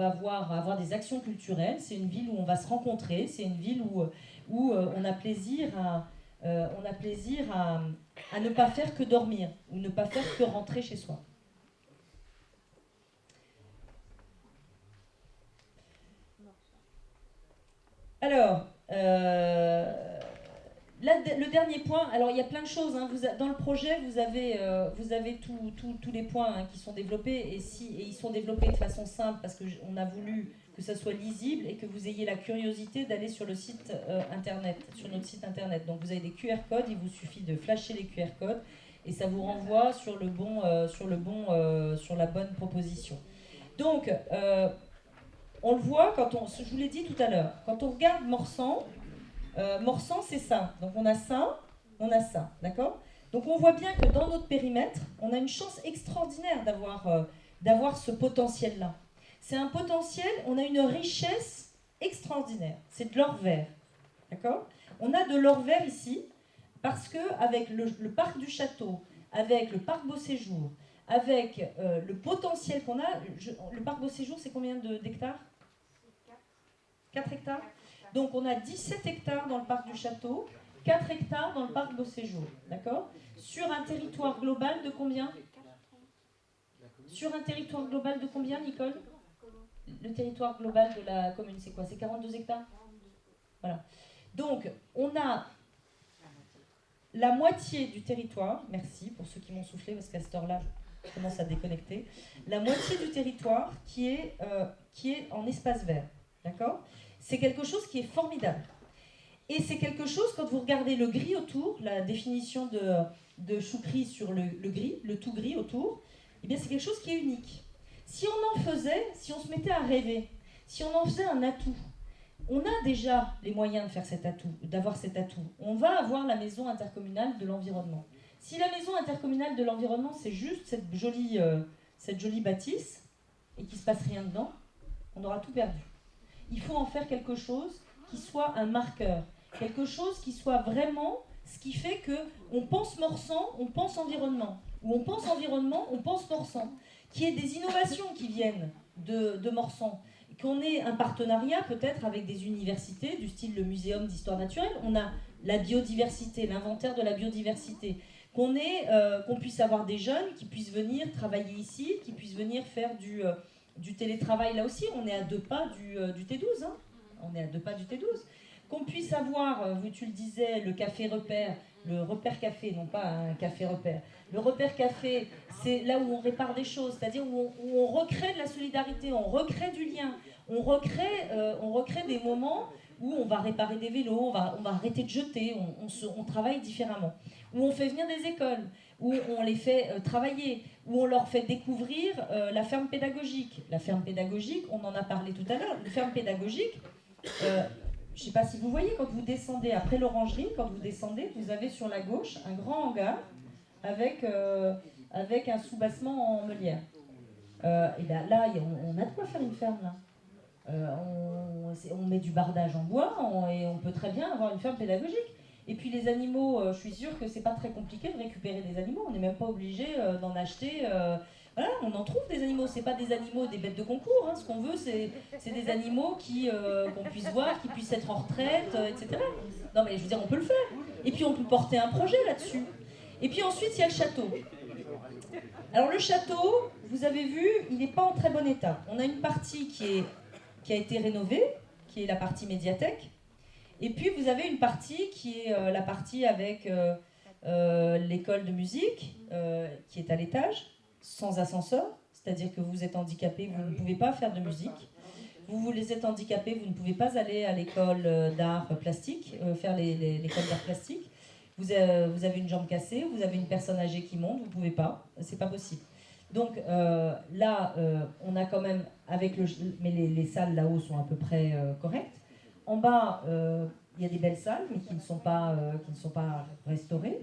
avoir des actions culturelles, c'est une ville où on va se rencontrer, c'est une ville où on a plaisir à ne pas faire que dormir, ou ne pas faire que rentrer chez soi. Alors, le dernier point, alors il y a plein de choses, hein. Dans le projet, vous avez tous les points, hein, qui sont développés, et ils sont développés de façon simple, parce qu'on a voulu que ça soit lisible et que vous ayez la curiosité d'aller sur le site internet, sur notre site internet. Donc vous avez des QR codes, il vous suffit de flasher les QR codes, et ça vous renvoie sur la bonne proposition. Donc, on le voit, je vous l'ai dit tout à l'heure, quand on regarde Morsan, c'est ça. Donc on a ça, d'accord ? Donc on voit bien que dans notre périmètre, on a une chance extraordinaire d'avoir ce potentiel-là. C'est un potentiel, on a une richesse extraordinaire. C'est de l'or vert, d'accord ? On a de l'or vert ici, parce qu'avec le parc du château, avec le parc Beau Séjour, avec le potentiel qu'on a, le parc Beau Séjour, c'est combien d'hectares ? 4 hectares. Donc on a 17 hectares dans le parc du château, 4 hectares dans le parc Beau Séjour, d'accord ? Sur un territoire global de combien ? Sur un territoire global de combien, Nicole ? Le territoire global de la commune, c'est quoi ? C'est 42 hectares ? Voilà. Donc on a la moitié du territoire, merci pour ceux qui m'ont soufflé parce qu'à cette heure-là, je commence à déconnecter, la moitié du territoire qui est en espace vert. D'accord ? C'est quelque chose qui est formidable. Et c'est quelque chose, quand vous regardez le gris autour, la définition de Choukri sur le gris, le tout gris autour, eh bien c'est quelque chose qui est unique. Si on en faisait, si on se mettait à rêver, si on en faisait un atout, on a déjà les moyens de faire cet atout, d'avoir cet atout. On va avoir la maison intercommunale de l'environnement. Si la maison intercommunale de l'environnement, c'est juste cette jolie bâtisse, et qu'il ne se passe rien dedans, on aura tout perdu. Il faut en faire quelque chose qui soit un marqueur, quelque chose qui soit vraiment ce qui fait qu'on pense Morsan, on pense environnement, ou on pense environnement, on pense Morsan, qu'il y ait des innovations qui viennent de Morsan, qu'on ait un partenariat peut-être avec des universités du style le Muséum d'histoire naturelle, on a la biodiversité, l'inventaire de la biodiversité, qu'on puisse avoir des jeunes qui puissent venir travailler ici, qui puissent venir faire du télétravail là aussi, on est à 2 pas du T12, hein. On est à 2 pas du T12. Qu'on puisse avoir, tu le disais, le café repère, le repère café, non pas un café repère. Le repère café, c'est là où on répare des choses, c'est-à-dire où on recrée de la solidarité, on recrée du lien, on recrée des moments où on va réparer des vélos, on va arrêter de jeter, on travaille différemment. Où on fait venir des écoles, où on les fait travailler, où on leur fait découvrir la ferme pédagogique. La ferme pédagogique, on en a parlé tout à l'heure, une ferme pédagogique, je ne sais pas si vous voyez, quand vous descendez après l'orangerie, quand vous descendez, vous avez sur la gauche un grand hangar avec un soubassement en meulière. Et là, on a de quoi faire une ferme, là. On met du bardage en bois et on peut très bien avoir une ferme pédagogique. Et puis les animaux, je suis sûre que c'est pas très compliqué de récupérer des animaux. On n'est même pas obligé d'en acheter. Voilà, on en trouve des animaux. C'est pas des animaux, des bêtes de concours. Hein. Ce qu'on veut, c'est des animaux qu'on puisse voir, qui puissent être en retraite, etc. Non mais je veux dire, on peut le faire. Et puis on peut porter un projet là-dessus. Et puis ensuite, il y a le château. Alors le château, vous avez vu, il n'est pas en très bon état. On a une partie qui a été rénovée, qui est la partie médiathèque. Et puis vous avez une partie qui est la partie avec l'école de musique, qui est à l'étage, sans ascenseur, c'est-à-dire que vous êtes handicapé, vous ne pouvez pas faire de musique. Vous êtes handicapé, vous ne pouvez pas aller à l'école d'art plastique, faire l'école d'art plastique. Vous avez une jambe cassée, vous avez une personne âgée qui monte, vous ne pouvez pas, c'est pas possible. Donc là, on a quand même, mais les salles là-haut sont à peu près correctes. En bas, il y a des belles salles, mais qui ne sont pas restaurées.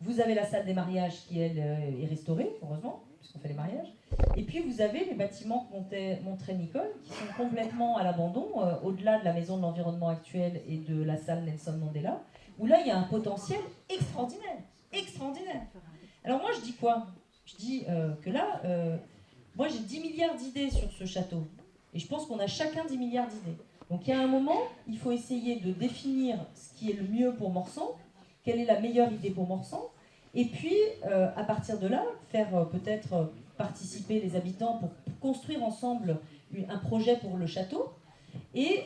Vous avez la salle des mariages qui, elle, est restaurée, heureusement, puisqu'on fait les mariages. Et puis, vous avez les bâtiments que montrait Nicole, qui sont complètement à l'abandon, au-delà de la maison de l'environnement actuelle et de la salle Nelson Mandela, où là, il y a un potentiel extraordinaire. Extraordinaire. Alors moi, je dis quoi ? Je dis que là, moi, j'ai 10 milliards d'idées sur ce château. Et je pense qu'on a chacun 10 milliards d'idées. Donc il y a un moment, il faut essayer de définir ce qui est le mieux pour Morsan, quelle est la meilleure idée pour Morsan, et puis à partir de là, faire peut-être participer les habitants pour construire ensemble un projet pour le château. Et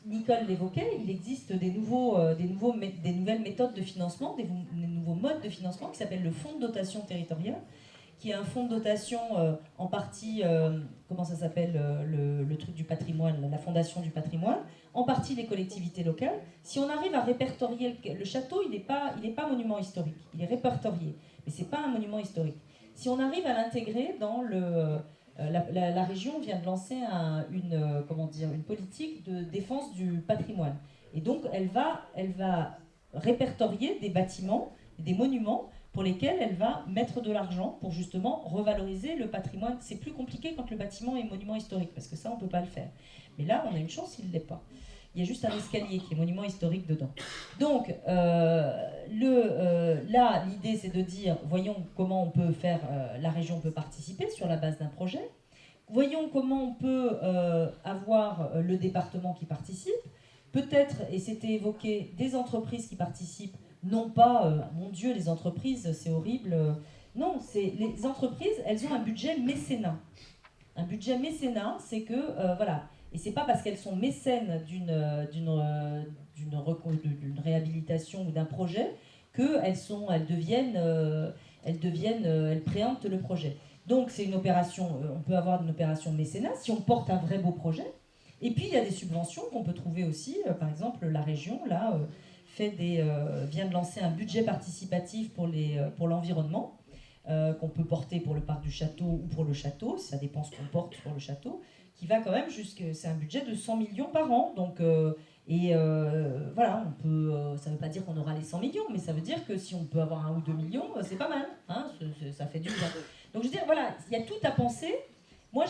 Nicole l'évoquait, il existe des nouvelles méthodes de financement, des nouveaux modes de financement qui s'appellent le fonds de dotation territoriale, qui est un fonds de dotation en partie, comment ça s'appelle, le truc du patrimoine, la fondation du patrimoine, en partie les collectivités locales. Si on arrive à répertorier, le château, il n'est pas monument historique, il est répertorié, mais ce n'est pas un monument historique. Si on arrive à l'intégrer dans la région vient de lancer une politique de défense du patrimoine. Et donc, elle va répertorier des bâtiments, des monuments, pour lesquels elle va mettre de l'argent pour justement revaloriser le patrimoine. C'est plus compliqué quand le bâtiment est monument historique, parce que ça, on ne peut pas le faire. Mais là, on a une chance, il ne l'est pas. Il y a juste un escalier qui est monument historique dedans. Donc, là, l'idée, c'est de dire, voyons comment on peut faire, la région peut participer sur la base d'un projet. Voyons comment on peut avoir le département qui participe. Peut-être, et c'était évoqué, des entreprises qui participent. Non pas, mon Dieu, les entreprises, c'est horrible. Non, les entreprises, elles ont un budget mécénat. Un budget mécénat, c'est que, voilà, et c'est pas parce qu'elles sont mécènes d'une réhabilitation ou d'un projet qu'elles préemptent le projet. Donc c'est une opération, on peut avoir une opération mécénat si on porte un vrai beau projet. Et puis il y a des subventions qu'on peut trouver aussi. Par exemple, la région là vient de lancer un budget participatif pour l'environnement qu'on peut porter pour le parc du château ou pour le château. Ça dépend ce qu'on porte pour le château, qui va quand même c'est un budget de 100 millions par an. Donc voilà, ça ne veut pas dire qu'on aura les 100 millions, mais ça veut dire que si on peut avoir 1 ou 2 millions, c'est pas mal, hein, ça fait du bien. Donc je veux dire, voilà, il y a tout à penser. Moi,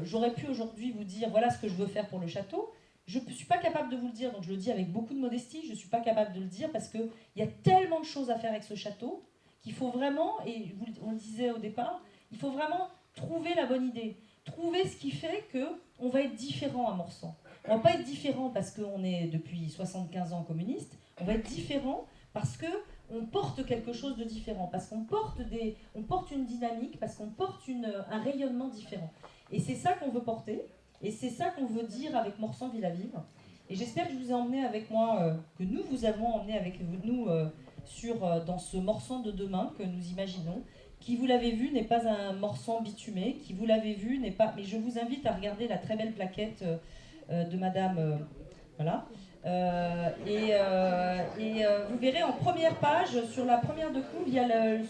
j'aurais pu aujourd'hui vous dire, voilà ce que je veux faire pour le château. Je ne suis pas capable de vous le dire, donc je le dis avec beaucoup de modestie, je ne suis pas capable de le dire parce qu'il y a tellement de choses à faire avec ce château qu'il faut vraiment, et on le disait au départ, il faut vraiment trouver la bonne idée, trouver ce qui fait qu'on va être différent à Morsan. On ne va pas être différent parce qu'on est depuis 75 ans communiste, on va être différent parce qu'on porte quelque chose de différent, parce qu'on porte une dynamique, parce qu'on porte un rayonnement différent. Et c'est ça qu'on veut porter, et c'est ça qu'on veut dire avec Morsan Ville à Vivre. Et j'espère que je vous ai emmené avec moi, que nous vous avons emmené avec nous dans ce Morsan de demain que nous imaginons, qui, vous l'avez vu, n'est pas un Morsan bitumé, qui, vous l'avez vu, n'est pas... Mais je vous invite à regarder la très belle plaquette de Madame... voilà. Vous verrez en première page, sur la première de couve, il y a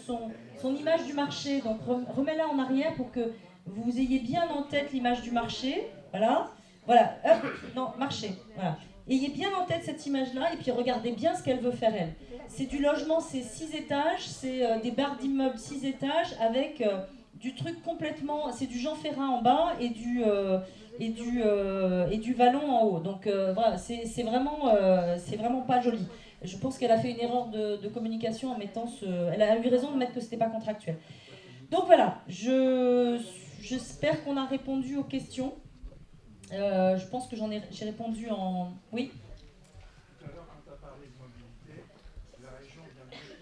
son image du marché. Donc remets-la en arrière pour que vous ayez bien en tête l'image du marché. Voilà. Voilà. Hop. Non, marché. Voilà. Ayez bien en tête cette image-là et puis regardez bien ce qu'elle veut faire, elle. C'est du logement, c'est 6 étages, c'est des barres d'immeubles 6 étages avec du truc complètement... C'est du Jean Ferrat en bas et du vallon en haut. Donc voilà, c'est vraiment pas joli. Je pense qu'elle a fait une erreur de communication en mettant elle a eu raison de mettre que c'était pas contractuel. Donc voilà, j'espère qu'on a répondu aux questions. Je pense que j'ai répondu en... Oui. Tout à l'heure, quand tu as parlé de mobilité, la région vient de mettre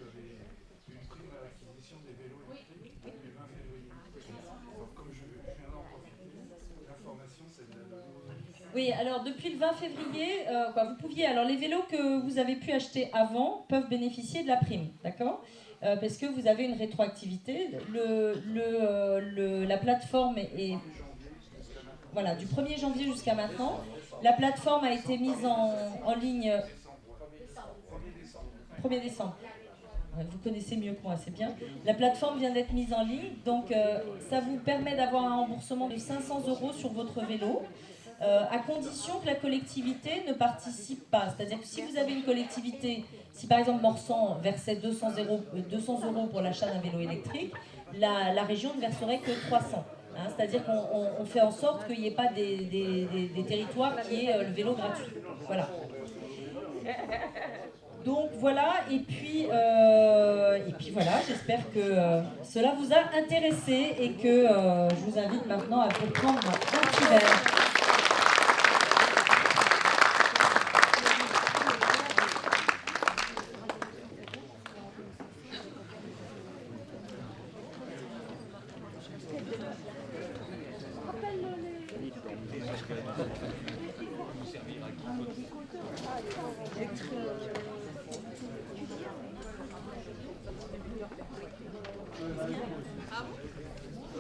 une prime à l'acquisition des vélos électriques depuis le 20 février. Alors, comme je viens d'en profiter, l'information, c'est de la... Oui, alors depuis le 20 février, vous pouviez... Alors les vélos que vous avez pu acheter avant peuvent bénéficier de la prime, d'accord ? Parce que vous avez une rétroactivité. La plateforme est... Voilà, du 1er janvier jusqu'à maintenant. La plateforme a été mise en ligne... 1er décembre. Vous connaissez mieux que moi, c'est bien. La plateforme vient d'être mise en ligne, donc ça vous permet d'avoir un remboursement de 500 € sur votre vélo, à condition que la collectivité ne participe pas. C'est-à-dire que si vous avez une collectivité, si par exemple Morsan versait 200 € pour l'achat d'un vélo électrique, la région ne verserait que 300. C'est-à-dire qu'on fait en sorte qu'il n'y ait pas des territoires qui aient le vélo gratuit. Voilà. Donc voilà, et puis voilà, j'espère que cela vous a intéressé et que je vous invite maintenant à vous prendre un petit verre.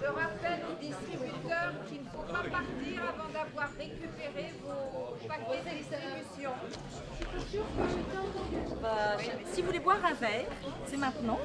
Je rappelle aux distributeurs qu'il ne faut pas partir avant d'avoir récupéré vos paquets de distribution. Si vous voulez boire un verre, c'est maintenant.